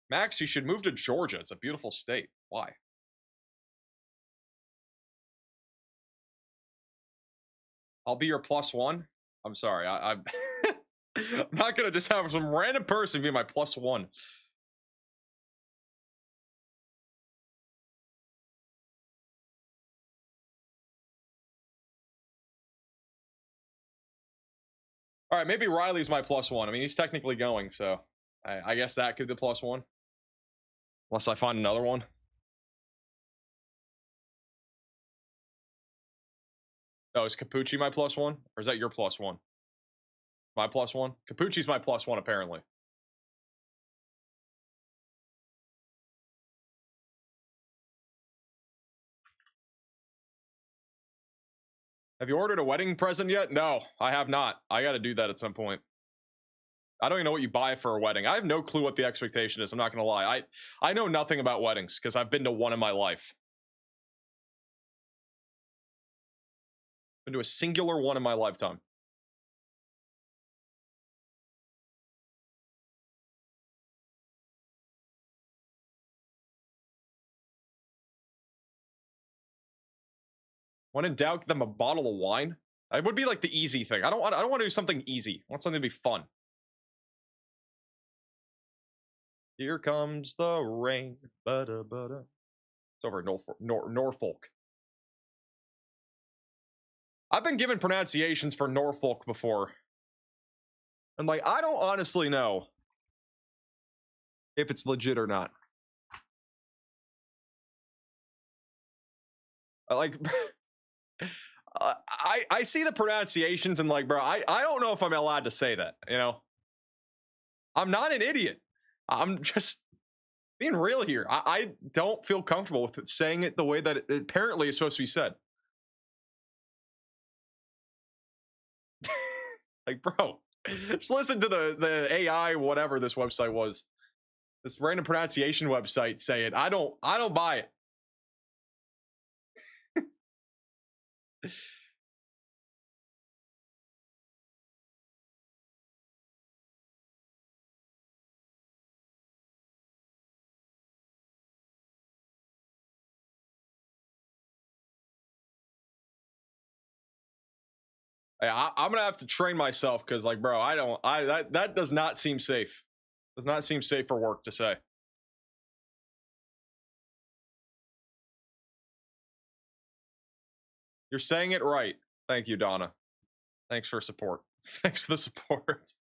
Max, you should move to Georgia. It's a beautiful state. Why? I'll be your +1. I'm sorry. I'm not going to just have some random person be my +1. All right, maybe Riley's my +1. I mean, he's technically going, so I guess that could be the +1. Unless I find another one. Oh, is Capucci my +1? Or is that your +1? My +1? Capucci's my +1, apparently. Have you ordered a wedding present yet? No, I have not. I got to do that at some point. I don't even know what you buy for a wedding. I have no clue what the expectation is. I'm not going to lie. I know nothing about weddings because I've been to one in my life. Been to a singular one in my lifetime. When in doubt, give them a bottle of wine. It would be like the easy thing. I don't want to do something easy. I want something to be fun. Here comes the rain. Bada, bada. It's over at Norfolk. I've been given pronunciations for Norfolk before. And like, I don't honestly know if it's legit or not. Like, I see the pronunciations and like, bro, I don't know if I'm allowed to say that, you know? I'm not an idiot. I'm just being real here. I don't feel comfortable with saying it the way that it apparently is supposed to be said. Like, bro, just listen to the AI, whatever this website was. This random pronunciation website say it. I don't buy it. I'm gonna have to train myself because, like, bro, that does not seem safe. Does not seem safe for work to say. You're saying it right. Thank you, Donna. Thanks for support. Thanks for the support.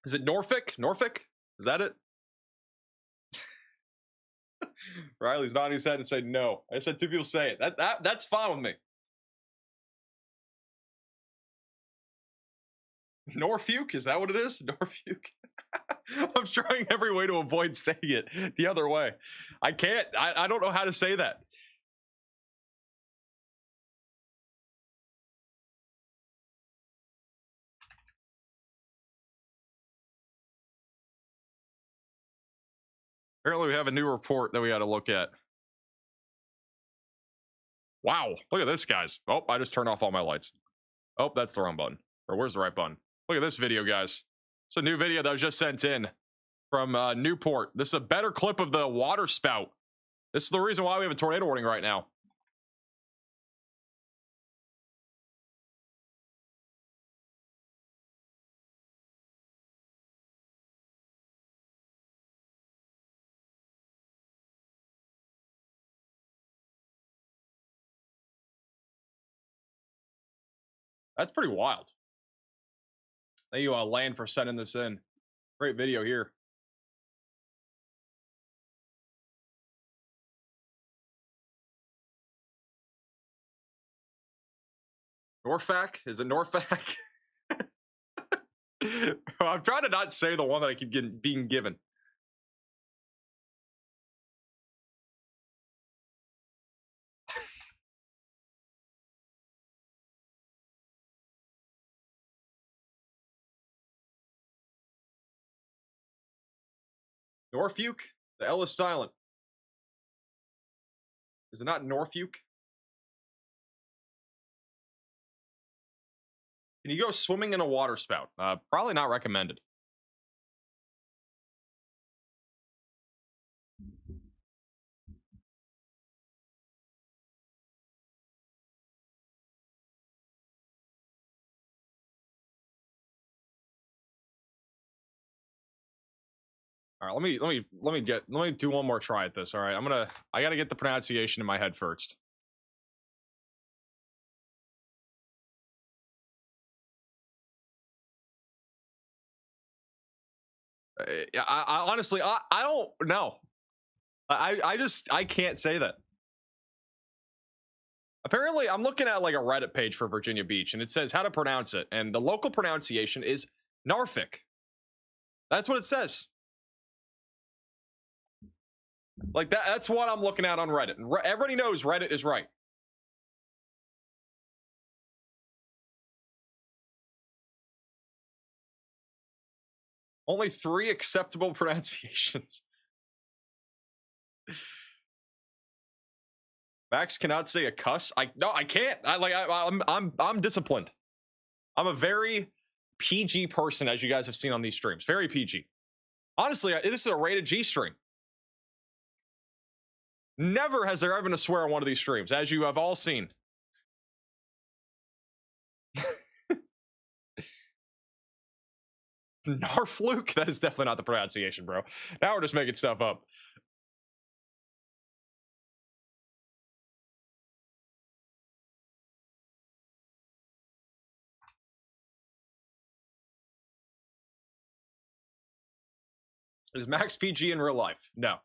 Is it Norfolk? Norfolk? Is that it? Riley's nodding his head and said no. I said two people say it. That's fine with me. Norfolk? Is that what it is? Norfolk? I'm trying every way to avoid saying it the other way. I can't. I don't know how to say that. Apparently, we have a new report that we got to look at. Wow. Look at this, guys. Oh, I just turned off all my lights. Oh, that's the wrong button. Or where's the right button? Look at this video, guys. It's a new video that was just sent in from Newport. This is a better clip of the water spout. This is the reason why we have a tornado warning right now. That's pretty wild. Thank you, Land, for sending this in. Great video here. Norfolk? Is it Norfolk? I'm trying to not say the one that I keep being given. Norfolk? The L is silent. Is it not Norfolk? Can you go swimming in a water spout? Probably not recommended. All right, let me do one more try at this. All right, I gotta get the pronunciation in my head first. I honestly, I don't know. I can't say that. Apparently, I'm looking at like a Reddit page for Virginia Beach, and it says how to pronounce it, and the local pronunciation is Norfolk. That's what it says. Like that's what I'm looking at on Reddit. And everybody knows Reddit is right. Only 3 acceptable pronunciations. Max cannot say a cuss. No, I can't. I'm disciplined. I'm a very PG person, as you guys have seen on these streams. Very PG. Honestly, this is a rated G stream. Never has there ever been a swear on one of these streams, as you have all seen. Narfluke? That is definitely not the pronunciation, bro. Now we're just making stuff up. Is Max PG in real life? No.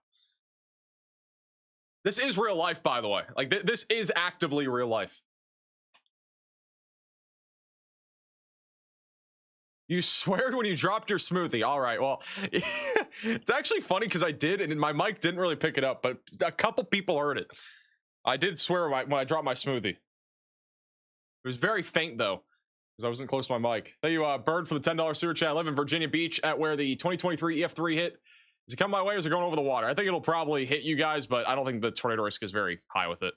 This is real life, by the way. Like, this is actively real life. You sweared when you dropped your smoothie. All right, well, it's actually funny because I did, and my mic didn't really pick it up, but a couple people heard it. I did swear when I dropped my smoothie. It was very faint, though, because I wasn't close to my mic. Thank you, Bird, for the $10 super chat. I live in Virginia Beach at where the 2023 EF3 hit. Is it coming my way or is it going over the water? I think it'll probably hit you guys, but I don't think the tornado risk is very high with it.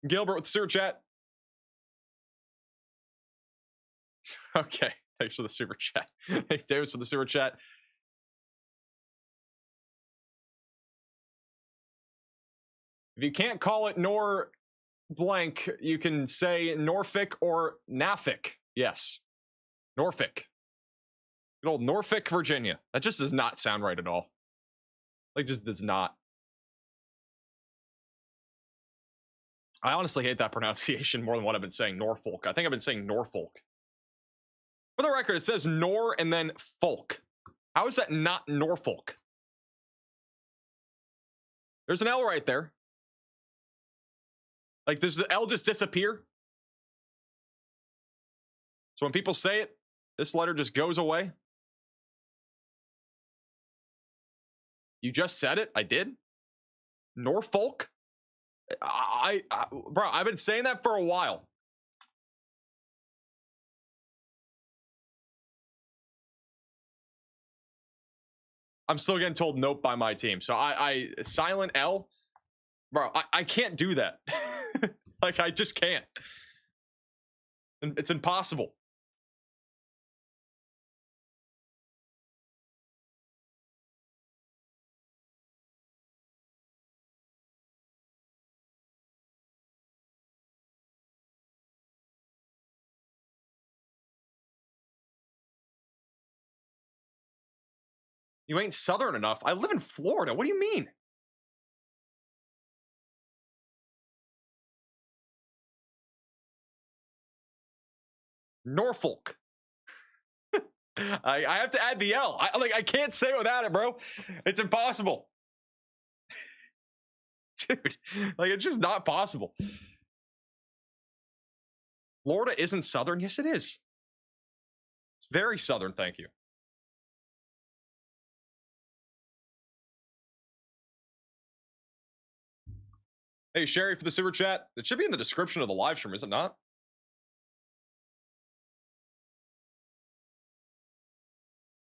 Gilbert with the super chat. Okay, thanks for the super chat. Thanks, Davis, for the super chat. If you can't call it nor blank, you can say Norfolk or Naffic. Yes, Norfolk. Good old Norfolk, Virginia. That just does not sound right at all. Like, just does not. I honestly hate that pronunciation more than what I've been saying. Norfolk. I think I've been saying Norfolk. For the record, it says Nor and then Folk. How is that not Norfolk? There's an L right there. Like, does the L just disappear? So when people say it, this letter just goes away? You just said it? I did? Norfolk? Bro, I've been saying that for a while. I'm still getting told nope by my team. So I silent L. Bro, I can't do that. Like, I just can't. It's impossible. You ain't Southern enough. I live in Florida. What do you mean? Norfolk. I have to add the L. I can't say it without it, bro. It's impossible. Dude, like, it's just not possible. Florida isn't Southern? Yes, it is. It's very Southern, thank you. Hey, Sherry, for the super chat. It should be in the description of the live stream, is it not?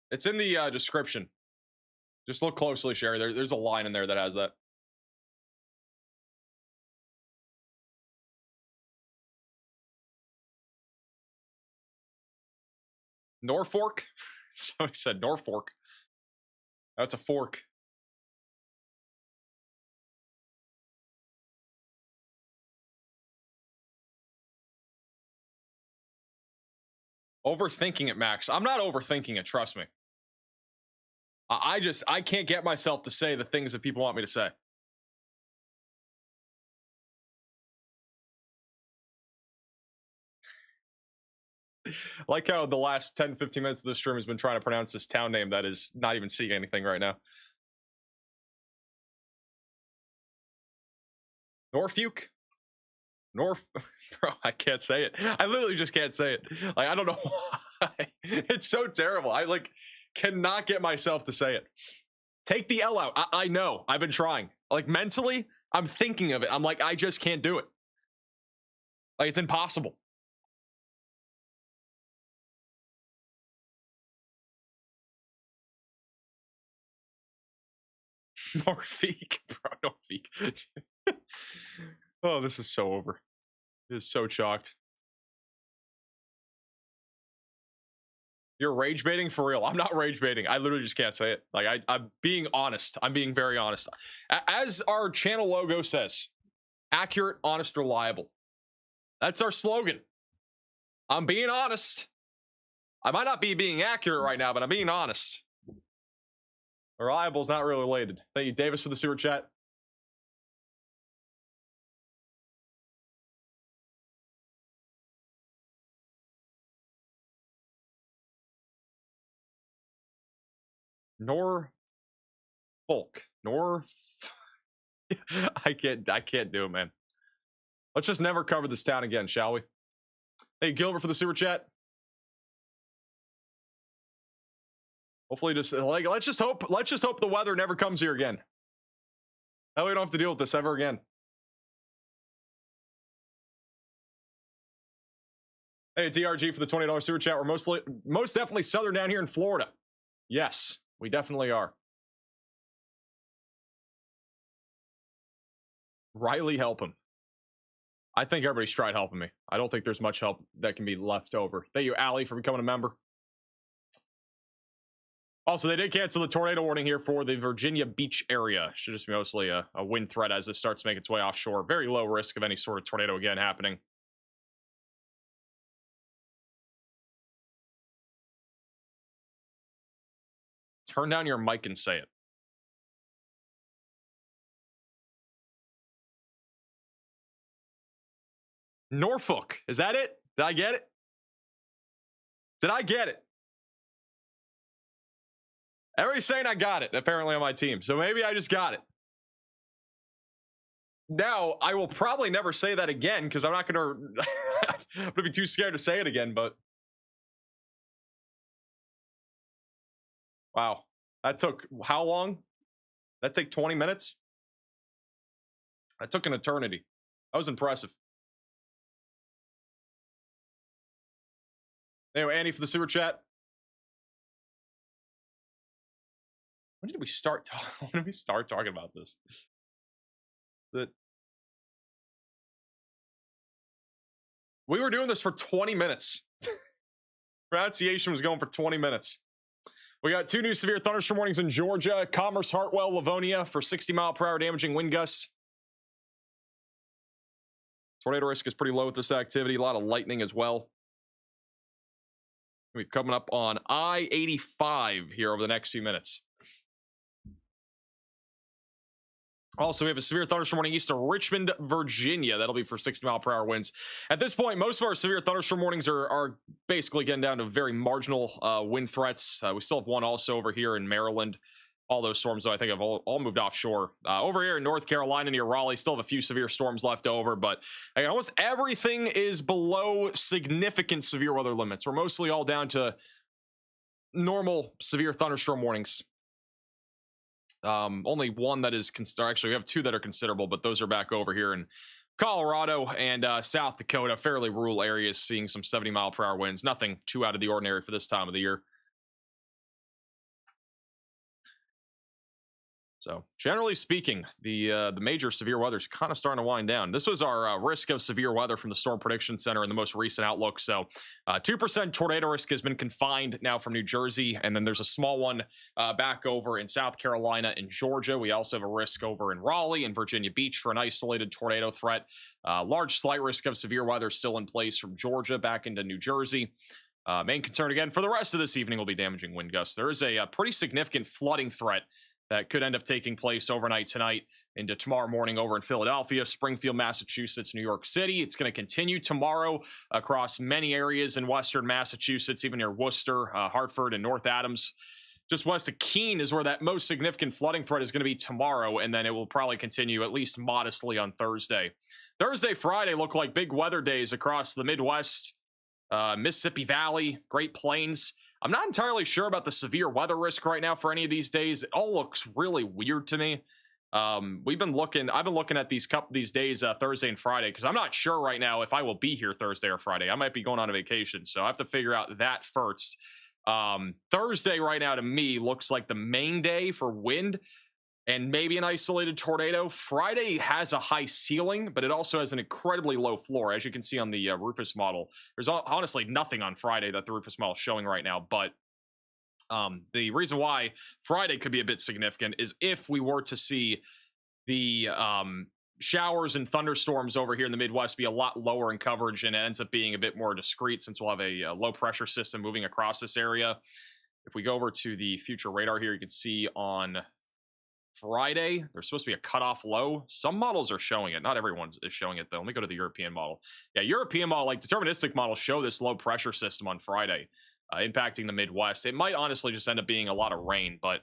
It's in the description. Just look closely, Sherry. There's a line in there that has that. Norfolk? Somebody said Norfolk. That's a fork. Overthinking it, Max. I'm not overthinking it, trust me. I can't get myself to say the things that people want me to say. Like how the last 10, 15 minutes of the stream has been trying to pronounce this town name that is not even seeing anything right now. Norfolk? Bro, I can't say it. I literally just can't say it. Like, I don't know why. It's so terrible. I cannot get myself to say it. Take the L out. I know. I've been trying. Like, mentally, I'm thinking of it. I'm like, I just can't do it. Like, it's impossible. Norfolk, bro, Norfolk. Oh, this is so over. It is so chalked. You're rage baiting for real. I'm not rage baiting. I literally just can't say it. Like, I'm being honest. I'm being very honest. As our channel logo says, accurate, honest, reliable. That's our slogan. I'm being honest. I might not be being accurate right now, but I'm being honest. Reliable is not really related. Thank you, Davis, for the super chat. Norfolk. I can't do it, man. Let's just never cover this town again, shall we? Hey, Gilbert, for the super chat. Hopefully, just like let's just hope the weather never comes here again. That way we don't have to deal with this ever again. Hey, TRG for the $20 super chat. We're most definitely southern down here in Florida. Yes, we definitely are. Riley, help him. I think everybody's tried helping me. I don't think there's much help that can be left over. Thank you, Allie, for becoming a member. Also, they did cancel the tornado warning here for the Virginia Beach area. Should just be mostly a wind threat as this starts to make its way offshore. Very low risk of any sort of tornado again happening. Turn down your mic and say it. Norfolk. Is that it? Did I get it? Did I get it? Everybody's saying I got it, apparently, on my team. So maybe I just got it. Now, I will probably never say that again because I'm not going to... I'm going to be too scared to say it again, but... Wow. That took how long? That took 20 minutes? That took an eternity. That was impressive. Anyway, Andy for the super chat. When did we start talking about this? We were doing this for 20 minutes. Pronunciation was going for 20 minutes. We got 2 new severe thunderstorm warnings in Georgia, Commerce, Hartwell, Livonia for 60-mile-per-hour damaging wind gusts. Tornado risk is pretty low with this activity. A lot of lightning as well. We're coming up on I-85 here over the next few minutes. Also, we have a severe thunderstorm warning east of Richmond, Virginia. That'll be for 60-mile-per-hour winds. At this point, most of our severe thunderstorm warnings are basically getting down to very marginal wind threats. We still have one also over here in Maryland. All those storms, though, I think have all moved offshore. Over here in North Carolina near Raleigh, still have a few severe storms left over, but almost everything is below significant severe weather limits. We're mostly all down to normal severe thunderstorm warnings. Only one that is actually we have 2 that are considerable, but those are back over here in Colorado and South Dakota, fairly rural areas, seeing some 70-mile-per-hour winds. Nothing too out of the ordinary for this time of the year. So generally speaking, the major severe weather is kind of starting to wind down. This was our risk of severe weather from the Storm Prediction Center in the most recent outlook. So 2% tornado risk has been confined now from New Jersey. And then there's a small one back over in South Carolina and Georgia. We also have a risk over in Raleigh and Virginia Beach for an isolated tornado threat. Large slight risk of severe weather still in place from Georgia back into New Jersey. Main concern again for the rest of this evening will be damaging wind gusts. There is a pretty significant flooding threat that could end up taking place overnight tonight into tomorrow morning over in Philadelphia, Springfield, Massachusetts, New York City. It's going to continue tomorrow across many areas in western Massachusetts, even near Worcester, Hartford, and North Adams. Just west of Keene is where that most significant flooding threat is going to be tomorrow, and then it will probably continue at least modestly on Thursday. Thursday, Friday look like big weather days across the Midwest, Mississippi Valley, Great Plains. I'm not entirely sure about the severe weather risk right now for any of these days. It all looks really weird to me. I've been looking at these days, Thursday and Friday, because I'm not sure right now if I will be here Thursday or Friday. I might be going on a vacation, so I have to figure out that first. Thursday right now to me looks like the main day for wind and maybe an isolated tornado. Friday has a high ceiling, but it also has an incredibly low floor. As you can see on the Rufus model, there's honestly nothing on Friday that the Rufus model is showing right now. But the reason why Friday could be a bit significant is if we were to see the showers and thunderstorms over here in the Midwest be a lot lower in coverage, and it ends up being a bit more discreet since we'll have a low pressure system moving across this area. If we go over to the future radar here, you can see on Friday, there's supposed to be a cutoff low. Some models are showing it. Not everyone's is showing it, though. Let me go to the European model. Yeah, European model, like deterministic models, show this low pressure system on Friday, impacting the Midwest. It might honestly just end up being a lot of rain, but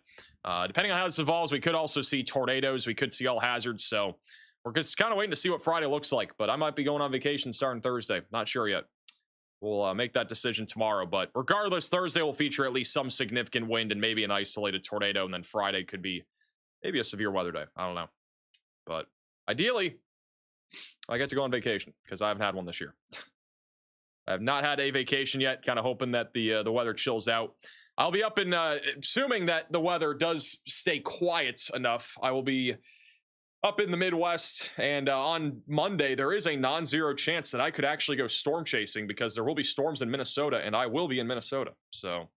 depending on how this evolves, we could also see tornadoes. We could see all hazards. So we're just kind of waiting to see what Friday looks like, but I might be going on vacation starting Thursday. Not sure yet. We'll make that decision tomorrow, but regardless, Thursday will feature at least some significant wind and maybe an isolated tornado, and then Friday could be maybe a severe weather day. I don't know. But ideally, I get to go on vacation because I haven't had one this year. I have not had a vacation yet, kind of hoping that the weather chills out. I'll be up in, assuming that the weather does stay quiet enough, I will be up in the Midwest, and on Monday, there is a non-zero chance that I could actually go storm chasing because there will be storms in Minnesota, and I will be in Minnesota. So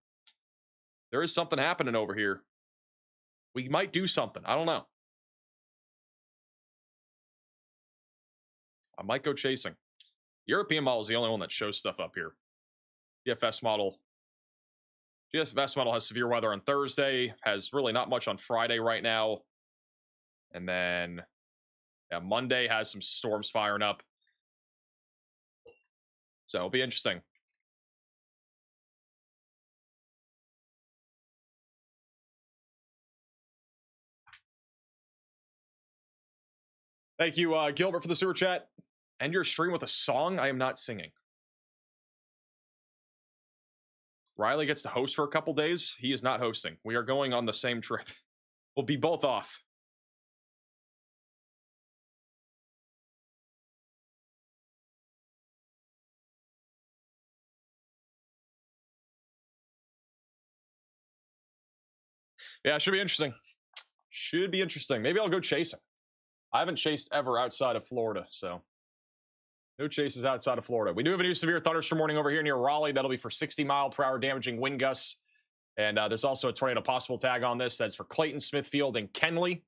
there is something happening over here. We might do something. I don't know. I might go chasing. European model is the only one that shows stuff up here. GFS model has severe weather on Thursday, has really not much on Friday right now. And then Monday has some storms firing up. So it'll be interesting. Thank you, Gilbert, for the super chat. End your stream with a song. I am not singing. Riley gets to host for a couple days. He is not hosting. We are going on the same trip. We'll be both off. Yeah, it should be interesting. Should be interesting. Maybe I'll go chasing. I haven't chased ever outside of Florida, so no chases outside of Florida. We do have a new severe thunderstorm warning over here near Raleigh. That'll be for 60-mile-per-hour damaging wind gusts. And there's also a tornado possible tag on this. That's for Clayton, Smithfield, and Kenley.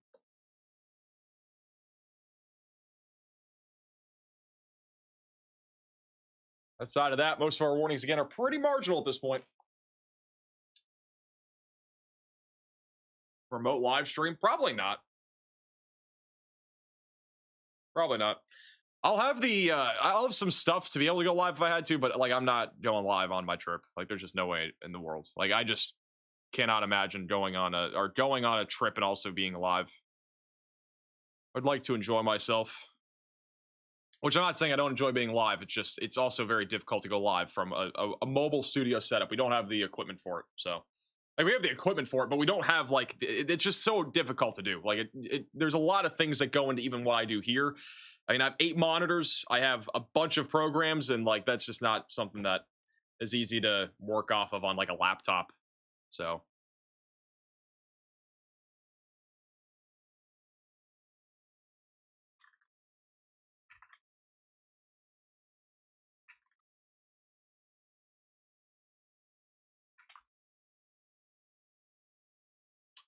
Outside of that, most of our warnings, again, are pretty marginal at this point. Remote live stream? Probably not. Probably not. I'll have some stuff to be able to go live if I had to, but like I'm not going live on my trip. Like there's just no way in the world. Like I just cannot imagine going on a trip and also being live. I'd like to enjoy myself. Which I'm not saying I don't enjoy being live. It's also very difficult to go live from a mobile studio setup. We don't have the equipment for it. So like we have the equipment for it, but we don't have like it's just so difficult to do. Like there's a lot of things that go into even what I do here. I mean, I have 8 monitors. I have a bunch of programs, and like that's just not something that is easy to work off of on like a laptop. So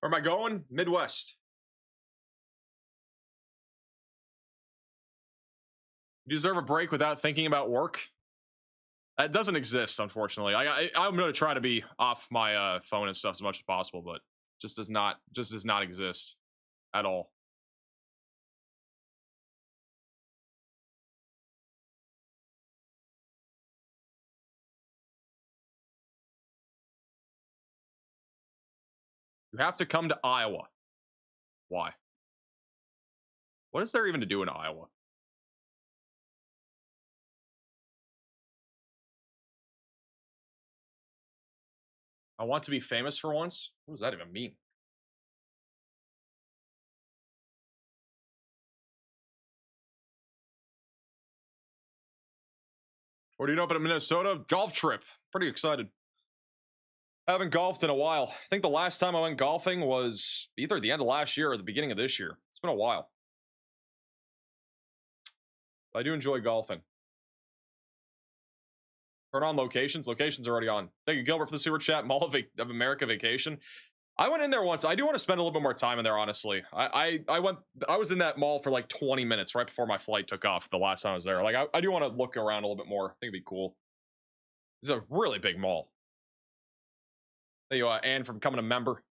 where am I going? Midwest. You deserve a break without thinking about work. That doesn't exist, unfortunately. I'm going to try to be off my phone and stuff as much as possible, but just does not exist at all. You have to come to Iowa. Why? What is there even to do in Iowa? I want to be famous for once? What does that even mean? What do you know about Minnesota? Golf trip. Pretty excited. I haven't golfed in a while. I think the last time I went golfing was either the end of last year or the beginning of this year. It's been a while. I do enjoy golfing. Turn on locations. Locations are already on. Thank you, Gilbert, for the super chat. Mall of America vacation. I went in there once. I do want to spend a little bit more time in there, honestly. I was in that mall for like 20 minutes right before my flight took off the last time I was there. Like, I do want to look around a little bit more. I think it'd be cool. It's a really big mall. Thank you, Anne, for becoming a member.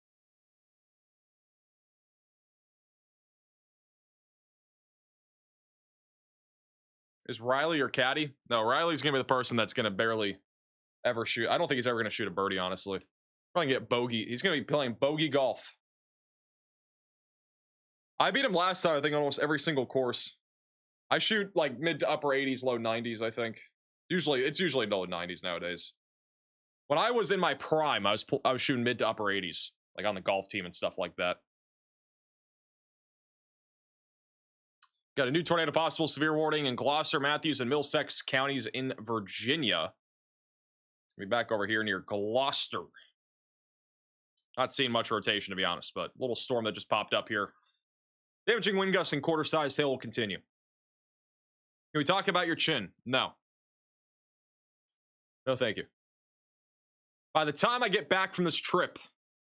Is Riley your caddy? No, Riley's going to be the person that's going to barely ever shoot. I don't think he's ever going to shoot a birdie, honestly. Probably get bogey. He's going to be playing bogey golf. I beat him last time, I think, on almost every single course. I shoot like mid to upper 80s, low 90s, I think. It's usually low 90s nowadays. When I was in my prime, I was shooting mid to upper 80s, like on the golf team and stuff like that. Got a new tornado possible severe warning in Gloucester, Matthews, and Middlesex counties in Virginia. It's gonna be back over here near Gloucester. Not seeing much rotation, to be honest, but little storm that just popped up here. Damaging wind gusts and quarter-sized hail will continue. Can we talk about your chin? No. No, thank you. By the time I get back from this trip,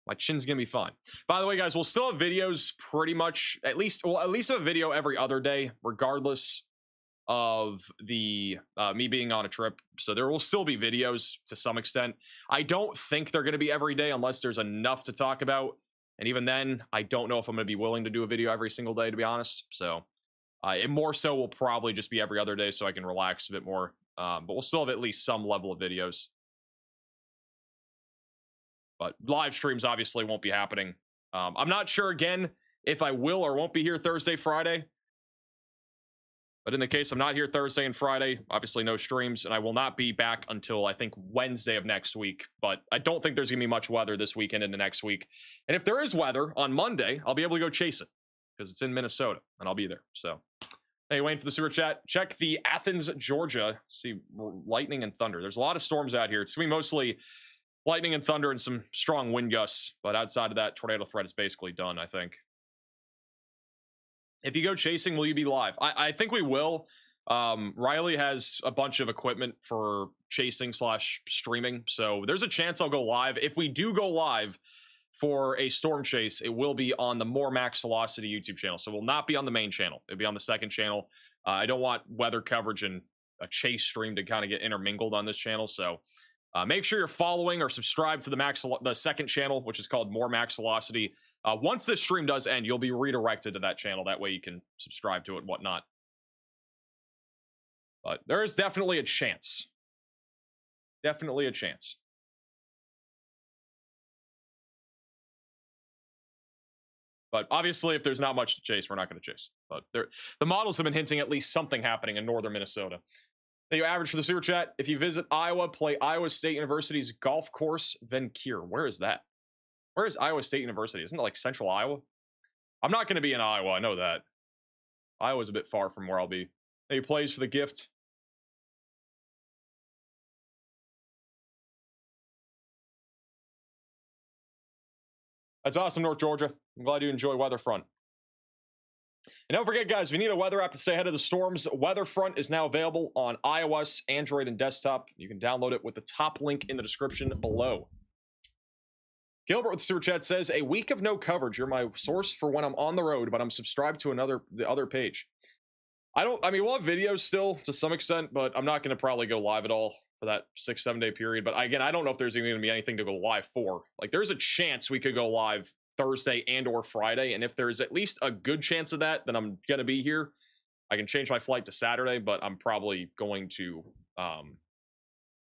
my chin's gonna be fine. By the way, guys, we'll still have videos pretty much, at least a video every other day, regardless of the me being on a trip. So there will still be videos to some extent. I don't think they're gonna be every day unless there's enough to talk about. And even then, I don't know if I'm gonna be willing to do a video every single day, to be honest. So it more so will probably just be every other day so I can relax a bit more. But we'll still have at least some level of videos. But live streams obviously won't be happening. I'm not sure, again, if I will or won't be here Thursday, Friday. But in the case I'm not here Thursday and Friday, obviously no streams. And I will not be back until, I think, Wednesday of next week. But I don't think there's going to be much weather this weekend into next week. And if there is weather on Monday, I'll be able to go chase it. Because it's in Minnesota. And I'll be there. So, hey, waiting for the super chat. Check the Athens, Georgia. See, lightning and thunder. There's a lot of storms out here. It's going to be mostly lightning and thunder and some strong wind gusts. But outside of that, tornado threat is basically done, I think. If you go chasing, will you be live? I think we will. Riley has a bunch of equipment for chasing / streaming. So there's a chance I'll go live. If we do go live for a storm chase, it will be on the More Max Velocity YouTube channel. So it will not be on the main channel. It'll be on the second channel. I don't want weather coverage and a chase stream to kind of get intermingled on this channel. So make sure you're following or subscribed to the second channel, which is called More Max Velocity. Once this stream does end, you'll be redirected to that channel. That way you can subscribe to it and whatnot. But there is definitely a chance. Definitely a chance. But obviously, if there's not much to chase, we're not going to chase. But the models have been hinting at least something happening in northern Minnesota. Thank you, Average, for the super chat. If you visit Iowa, play Iowa State University's golf course, then Kier. Where is that? Where is Iowa State University? Isn't it like central Iowa? I'm not going to be in Iowa. I know that. Iowa's a bit far from where I'll be. Hey, plays for the gift. That's awesome, North Georgia. I'm glad you enjoy WeatherFront. And don't forget, guys, if you need a weather app to stay ahead of the storms, WeatherFront is now available on iOS, Android, and desktop. You can download it with the top link in the description below. Gilbert with the super chat says, a week of no coverage. You're my source for when I'm on the road, but I'm subscribed to the other page. I mean, we'll have videos still to some extent, but I'm not going to probably go live at all for that 6-7 day period. But again, I don't know if there's even going to be anything to go live for. Like, there's a chance we could go live Thursday and or Friday. And if there's at least a good chance of that, then I'm going to be here. I can change my flight to Saturday, but I'm probably going to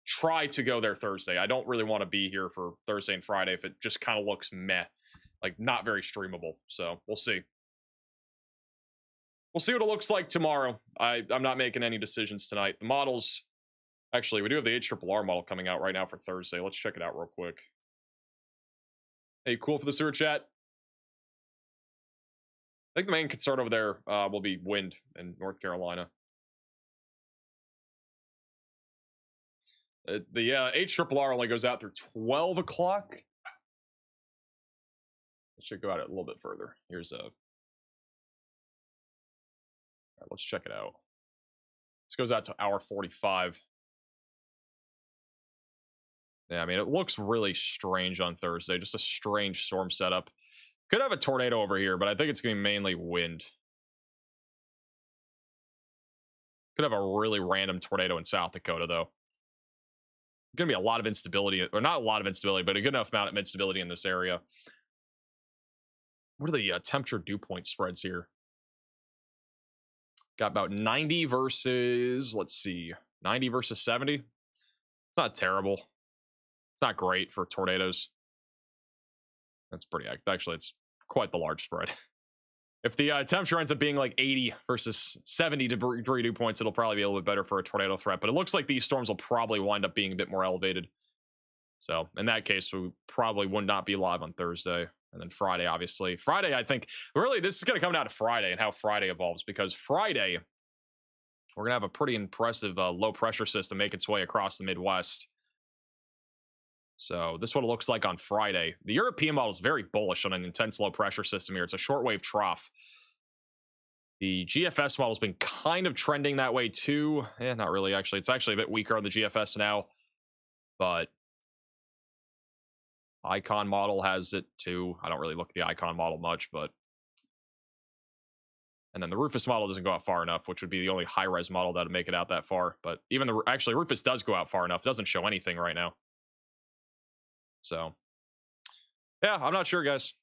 try to go there Thursday. I don't really want to be here for Thursday and Friday if it just kind of looks meh, like not very streamable. So we'll see. We'll see what it looks like tomorrow. I'm not making any decisions tonight. The models, actually, we do have the HRRR model coming out right now for Thursday. Let's check it out real quick. Hey, cool for the super chat. I think the main concern over there will be wind in North Carolina. The HRRR only goes out through 12 o'clock. It should go out a little bit further. Here's a... All right, let's check it out. This goes out to hour 45. Yeah, I mean, it looks really strange on Thursday. Just a strange storm setup. Could have a tornado over here, but I think it's going to be mainly wind. Could have a really random tornado in South Dakota, though. Going to be a lot of instability, or not a lot of instability, but a good enough amount of instability in this area. What are the temperature dew point spreads here? Got about 90 versus, let's see, 90 versus 70. It's not terrible. It's not great for tornadoes. That's pretty, actually, it's quite the large spread. If the temperature ends up being like 80 versus 70 degree dew points, it'll probably be a little bit better for a tornado threat. But it looks like these storms will probably wind up being a bit more elevated. So in that case, we probably would not be live on Thursday. And then Friday, obviously. Friday, I think, really, this is going to come down to Friday and how Friday evolves. Because Friday, we're going to have a pretty impressive low pressure system make its way across the Midwest. So this is what it looks like on Friday. The European model is very bullish on an intense low pressure system here. It's a shortwave trough. The GFS model has been kind of trending that way too. Not really, actually. It's actually a bit weaker on the GFS now. But Icon model has it too. I don't really look at the Icon model much, but... And then the Rufus model doesn't go out far enough, which would be the only high-res model that would make it out that far. But even actually, Rufus does go out far enough. It doesn't show anything right now. So, yeah, I'm not sure, guys.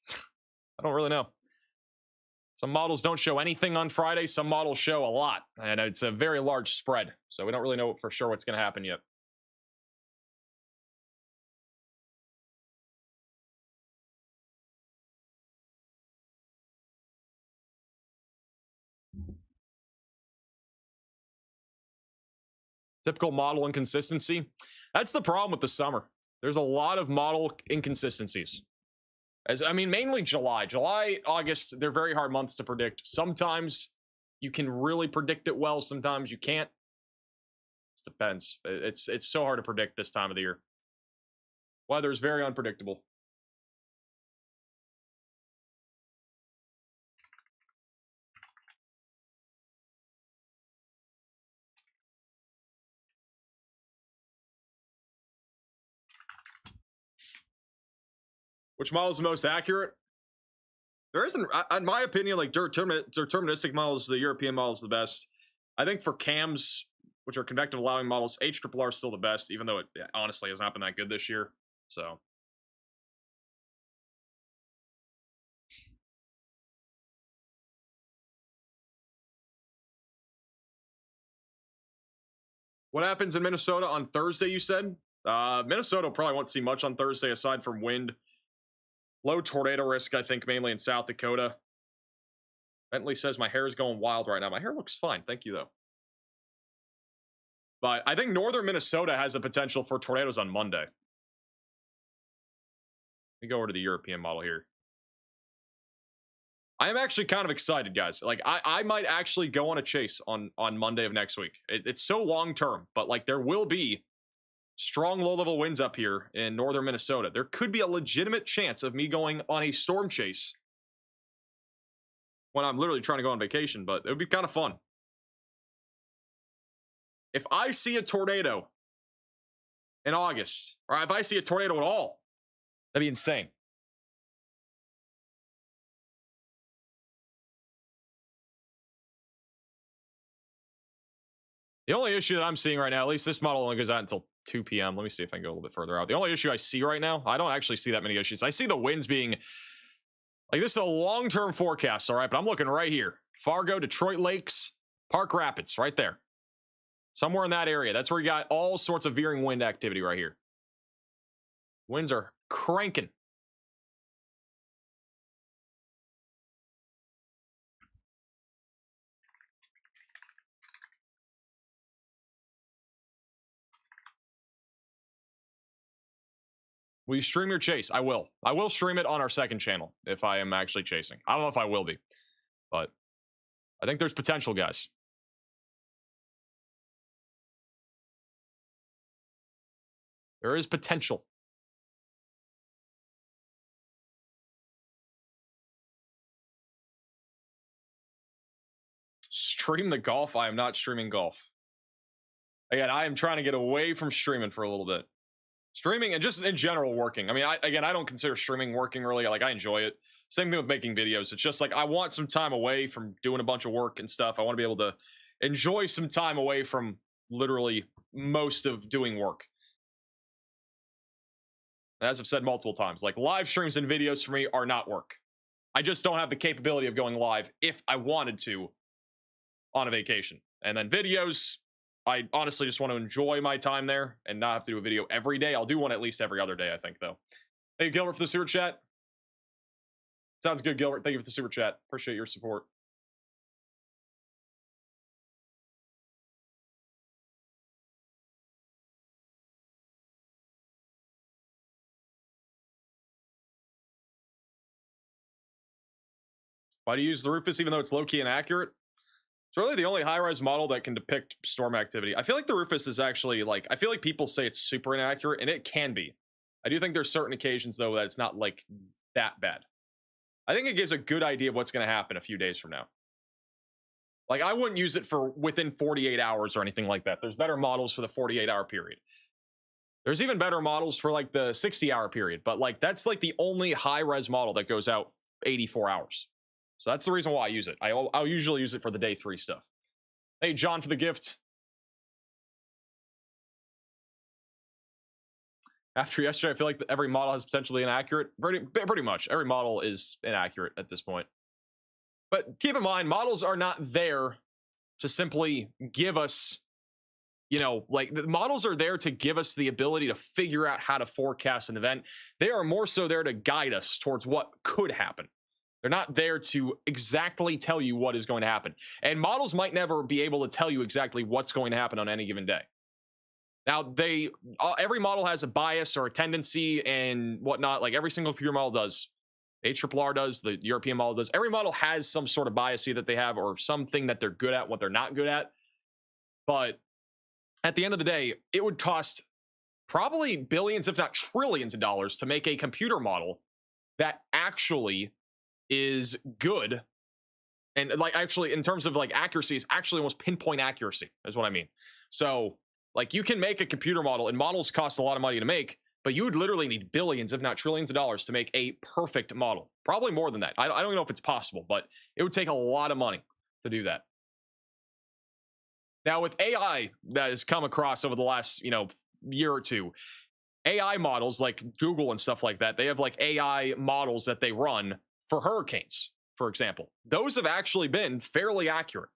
I don't really know. Some models don't show anything on Friday. Some models show a lot, and it's a very large spread. So we don't really know for sure what's going to happen yet. Typical model inconsistency. That's the problem with the summer. There's a lot of model inconsistencies. I mean, mainly July. July, August, they're very hard months to predict. Sometimes you can really predict it well. Sometimes you can't. It depends. It's so hard to predict this time of the year. Weather is very unpredictable. Which model is the most accurate? There isn't, in my opinion, like deterministic models, the European model is the best. I think for cams, which are convective allowing models, HRRR is still the best, even though it honestly has not been that good this year. So. What happens in Minnesota on Thursday, you said? Minnesota probably won't see much on Thursday aside from wind. Low tornado risk, I think, mainly in South Dakota. Bentley says my hair is going wild right now. My hair looks fine. Thank you, though. But I think northern Minnesota has the potential for tornadoes on Monday. Let me go over to the European model here. I am actually kind of excited, guys. Like, I might actually go on a chase on Monday of next week. It's so long-term, but, like, there will be strong low-level winds up here in northern Minnesota. There could be a legitimate chance of me going on a storm chase when I'm literally trying to go on vacation, but it would be kind of fun. If I see a tornado in August, or if I see a tornado at all, that'd be insane. The only issue that I'm seeing right now, at least this model only goes out until 2 p.m. Let me see if I can go a little bit further out. The only issue I see right now, I don't actually see that many issues. I see the winds being, like, this is a long-term forecast, all right? But I'm looking right here. Fargo, Detroit Lakes, Park Rapids, right there. Somewhere in that area. That's where you got all sorts of veering wind activity right here. Winds are cranking. Will you stream your chase? I will. I will stream it on our second channel if I am actually chasing. I don't know if I will be, but I think there's potential, guys. There is potential. Stream the golf? I am not streaming golf. Again, I am trying to get away from streaming for a little bit. Streaming and just in general working. I mean, I don't consider streaming working really. Like, I enjoy it. Same thing with making videos. It's just like I want some time away from doing a bunch of work and stuff. I want to be able to enjoy some time away from literally most of doing work. As I've said multiple times, like live streams and videos for me are not work. I just don't have the capability of going live if I wanted to on a vacation. And then videos, I honestly just want to enjoy my time there and not have to do a video every day. I'll do one at least every other day, I think, though. Thank you, Gilbert, for the super chat. Sounds good, Gilbert. Thank you for the super chat. Appreciate your support. Why do you use the Rufus even though it's low-key inaccurate? It's really the only high-res model that can depict storm activity. I feel like the Rufus is actually, like, I feel like people say it's super inaccurate, and it can be. I do think there's certain occasions, though, that it's not, like, that bad. I think it gives a good idea of what's going to happen a few days from now. Like, I wouldn't use it for within 48 hours or anything like that. There's better models for the 48-hour period. There's even better models for, like, the 60-hour period, but, like, that's, like, the only high-res model that goes out 84 hours. So that's the reason why I use it. I'll usually use it for the day 3 stuff. Hey, John, for the gift. After yesterday, I feel like every model has potentially inaccurate. Pretty much. Every model is inaccurate at this point. But keep in mind, models are not there to simply give us, you know, like the models are there to give us the ability to figure out how to forecast an event. They are more so there to guide us towards what could happen. They're not there to exactly tell you what is going to happen. And models might never be able to tell you exactly what's going to happen on any given day. Now, every model has a bias or a tendency and whatnot, like every single computer model does. HRRR does, the European model does. Every model has some sort of bias that they have or something that they're good at, what they're not good at. But at the end of the day, it would cost probably billions, if not trillions of dollars to make a computer model that actually is good. And like actually in terms of like accuracy is actually almost pinpoint accuracy is what I mean. So like you can make a computer model and models cost a lot of money to make, but you would literally need billions, if not trillions of dollars to make a perfect model. Probably more than that. I don't even know if it's possible, but it would take a lot of money to do that. Now with AI that has come across over the last, year or two, AI models like Google and stuff like that, they have like AI models that they run for hurricanes, for example. Those have actually been fairly accurate.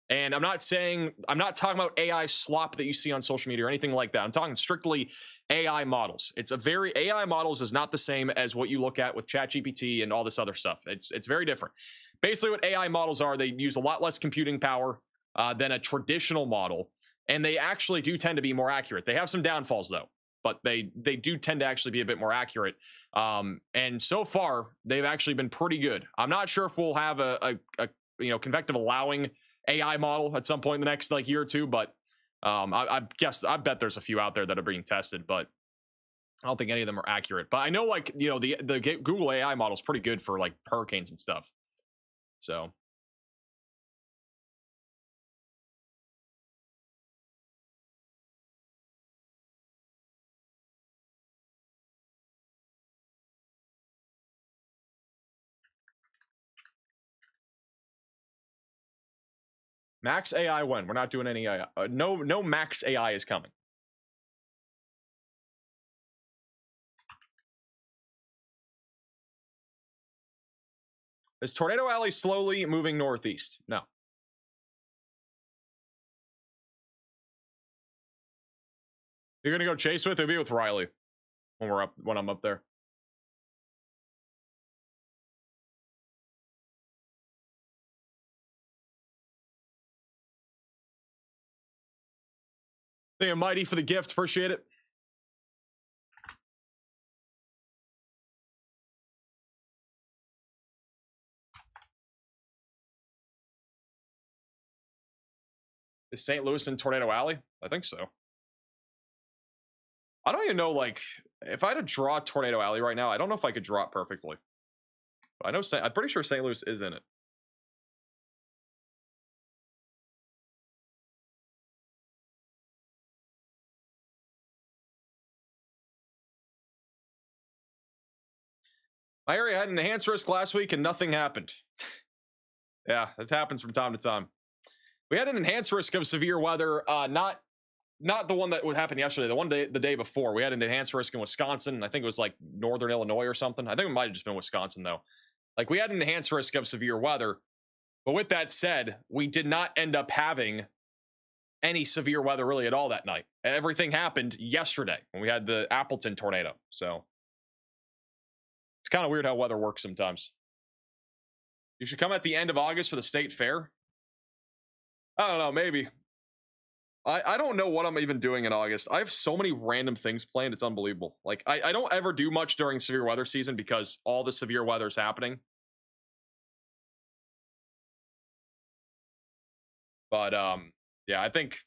And I'm not talking about AI slop that you see on social media or anything like that. I'm talking strictly AI models. AI models is not the same as what you look at with ChatGPT and all this other stuff. It's very different. Basically what AI models are, they use a lot less computing power than a traditional model. And they actually do tend to be more accurate. They have some downfalls though, but they do tend to actually be a bit more accurate. And so far, they've actually been pretty good. I'm not sure if we'll have a convective allowing AI model at some point in the next year or two, but I bet there's a few out there that are being tested, but I don't think any of them are accurate. But I know the Google AI model is pretty good for like hurricanes and stuff. So. Max AI when? We're not doing any AI. No Max AI is coming. Is Tornado Alley slowly moving northeast? No. You're gonna go chase with? It'll be with Riley when I'm up there. Thank you, Mighty, for the gift. Appreciate it. Is St. Louis in Tornado Alley? I think so. I don't even know, if I had to draw Tornado Alley right now, I don't know if I could draw it perfectly. But I'm pretty sure St. Louis is in it. My area had an enhanced risk last week and nothing happened. Yeah, that happens from time to time. We had an enhanced risk of severe weather, not the one that would happen yesterday, the day before. We had an enhanced risk in Wisconsin. I think it was like northern Illinois or something. I think it might have just been Wisconsin though. Like we had an enhanced risk of severe weather. But with that said, we did not end up having any severe weather really at all that night. Everything happened yesterday when we had the Appleton tornado. So it's kind of weird how weather works sometimes. You should come at the end of August for the state fair. I don't know, maybe. I don't know what I'm even doing in August. I have so many random things planned. It's unbelievable. Like, I don't ever do much during severe weather season because all the severe weather is happening. But, yeah, I think,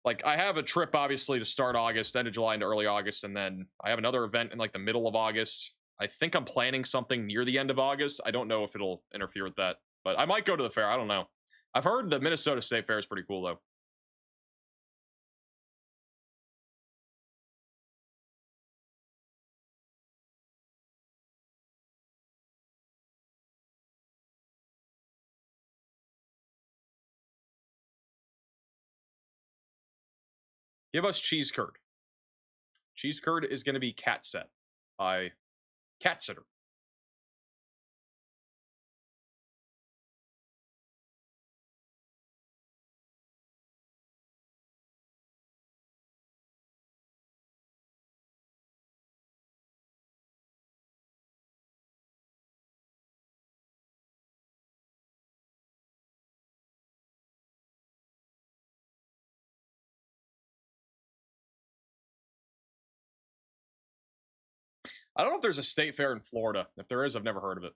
like, I have a trip, obviously, to start August, end of July into early August, and then I have another event in, like, the middle of August. I think I'm planning something near the end of August. I don't know if it'll interfere with that, but I might go to the fair. I don't know. I've heard the Minnesota State Fair is pretty cool, though. Give us cheese curd. Cheese curd is going to be Cat Set by Cat Sitter. I don't know if there's a state fair in Florida. If there is, I've never heard of it.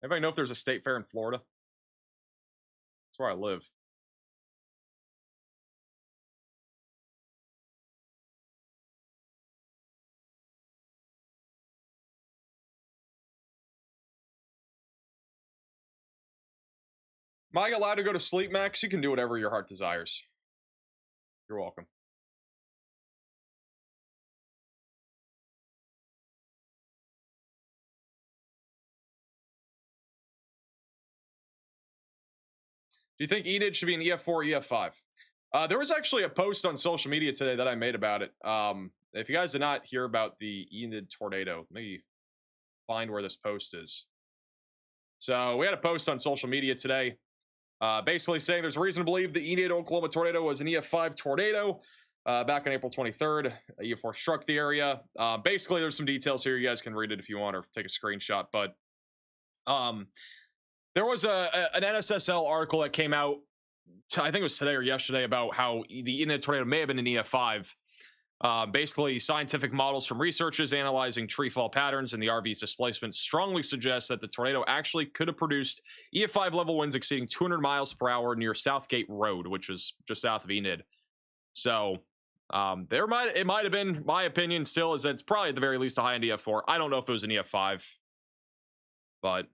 Anybody know if there's a state fair in Florida? That's where I live. Am I allowed to go to sleep, Max? You can do whatever your heart desires. You're welcome. Do you think Enid should be an EF4 or EF5? There was actually a post on social media today that I made about it. If you guys did not hear about the Enid tornado, let me find where this post is. So we had a post on social media today, basically saying there's reason to believe the Enid, Oklahoma tornado was an EF5 tornado back on April 23rd. EF4 struck the area. Basically, there's some details here. You guys can read it if you want or take a screenshot. But there was an NSSL article that came out, I think it was today or yesterday, about how the Enid tornado may have been an EF5. Basically, scientific models from researchers analyzing tree fall patterns and the RV's displacement strongly suggest that the tornado actually could have produced EF5 level winds exceeding 200 miles per hour near Southgate Road, which was just south of Enid. So it might have been, my opinion still is that it's probably at the very least a high-end EF4. I don't know if it was an EF5, but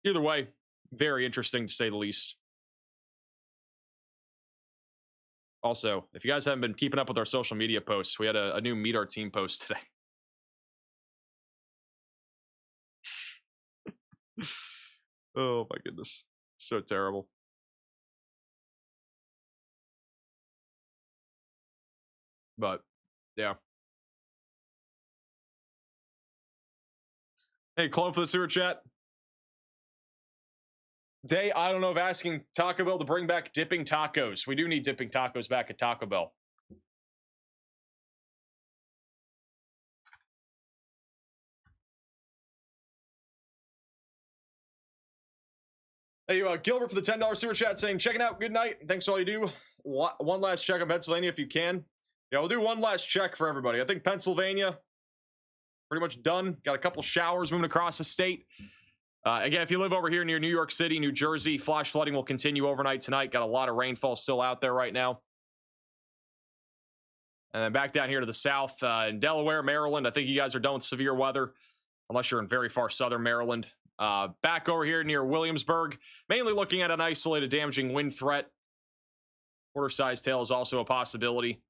either way, very interesting to say the least. Also, if you guys haven't been keeping up with our social media posts, we had a new Meet Our Team post today. Oh my goodness. So terrible. But, yeah. Hey, Clone for the sewer chat. Day, I don't know if asking Taco Bell to bring back dipping tacos. We do need dipping tacos back at Taco Bell. Hey, Gilbert for the $10 super chat saying, checking out, good night. Thanks for all you do. One last check on Pennsylvania if you can. Yeah, we'll do one last check for everybody. I think Pennsylvania, pretty much done. Got a couple showers moving across the state. Again, if you live over here near New York City, New Jersey, flash flooding will continue overnight tonight. Got a lot of rainfall still out there right now. And then back down here to the south in Delaware, Maryland. I think you guys are done with severe weather, unless you're in very far southern Maryland. Back over here near Williamsburg, mainly looking at an isolated damaging wind threat. Quarter-sized tail is also a possibility.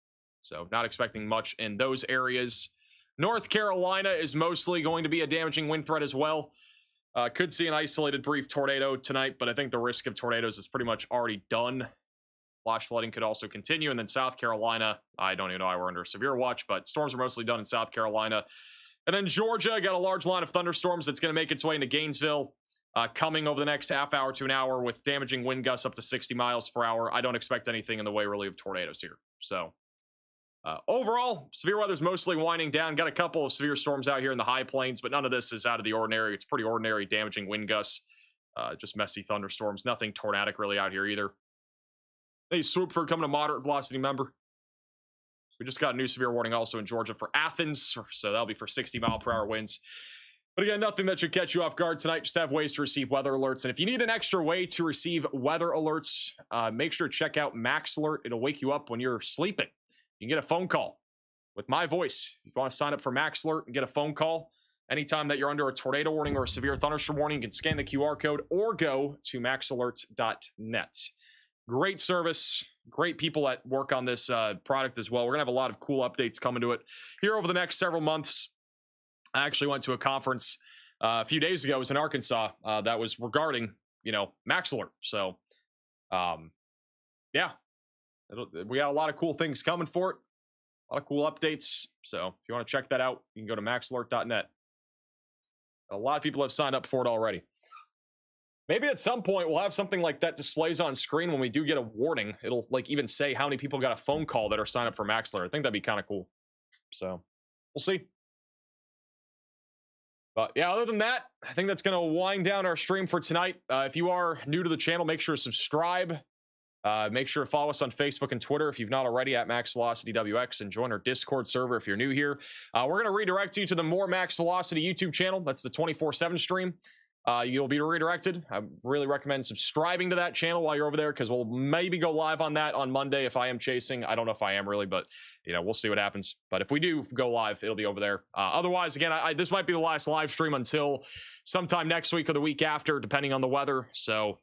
So not expecting much in those areas. North Carolina is mostly going to be a damaging wind threat as well. Could see an isolated brief tornado tonight, but I think the risk of tornadoes is pretty much already done. Flash flooding could also continue. And then South Carolina, I don't even know why we're under severe watch, but storms are mostly done in South Carolina. And then Georgia got a large line of thunderstorms that's going to make its way into Gainesville, coming over the next half hour to an hour with damaging wind gusts up to 60 miles per hour. I don't expect anything in the way really of tornadoes here. So overall, severe weather's mostly winding down. Got a couple of severe storms out here in the high plains, but none of this is out of the ordinary. It's pretty ordinary damaging wind gusts, just messy thunderstorms. Nothing tornadic really out here either. Hey, Swoopford coming to moderate velocity member. We just got a new severe warning also in Georgia for Athens, so that'll be for 60-mile-per-hour winds. But again, nothing that should catch you off guard tonight. Just have ways to receive weather alerts. And if you need an extra way to receive weather alerts, make sure to check out Max Alert. It'll wake you up when you're sleeping. You can get a phone call with my voice. If you want to sign up for Max Alert and get a phone call anytime that you're under a tornado warning or a severe thunderstorm warning, you can scan the QR code or go to maxalert.net. Great service, great people that work on this product as well. We're going to have a lot of cool updates coming to it here over the next several months. I actually went to a conference a few days ago. It was in Arkansas that was regarding, Max Alert. So, yeah, we got a lot of cool things coming for it. A lot of cool updates. So if you want to check that out, you can go to maxalert.net. A lot of people have signed up for it already. Maybe at some point we'll have something like that displays on screen when we do get a warning. It'll even say how many people got a phone call that are signed up for Max Alert. I think that'd be kind of cool. So we'll see. But yeah, other than that, I think that's going to wind down our stream for tonight. If you are new to the channel, make sure to subscribe. Make sure to follow us on Facebook and Twitter if you've not already at maxvelocitywx, and join our Discord server if you're new here. We're going to redirect you to the More Max Velocity YouTube channel. That's the 24/7 stream. You'll be redirected. I really recommend subscribing to that channel while you're over there, because we'll maybe go live on that on Monday if I am chasing. I don't know if I am really, but we'll see what happens. But if we do go live, it'll be over there. Otherwise, again, this might be the last live stream until sometime next week or the week after, depending on the weather. So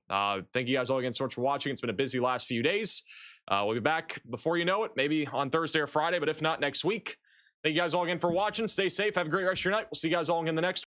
thank you guys all again so much for watching. It's been a busy last few days. We'll be back before you know it, maybe on Thursday or Friday, but if not, next week. Thank you guys all again for watching. Stay safe. Have a great rest of your night. We'll see you guys all again the next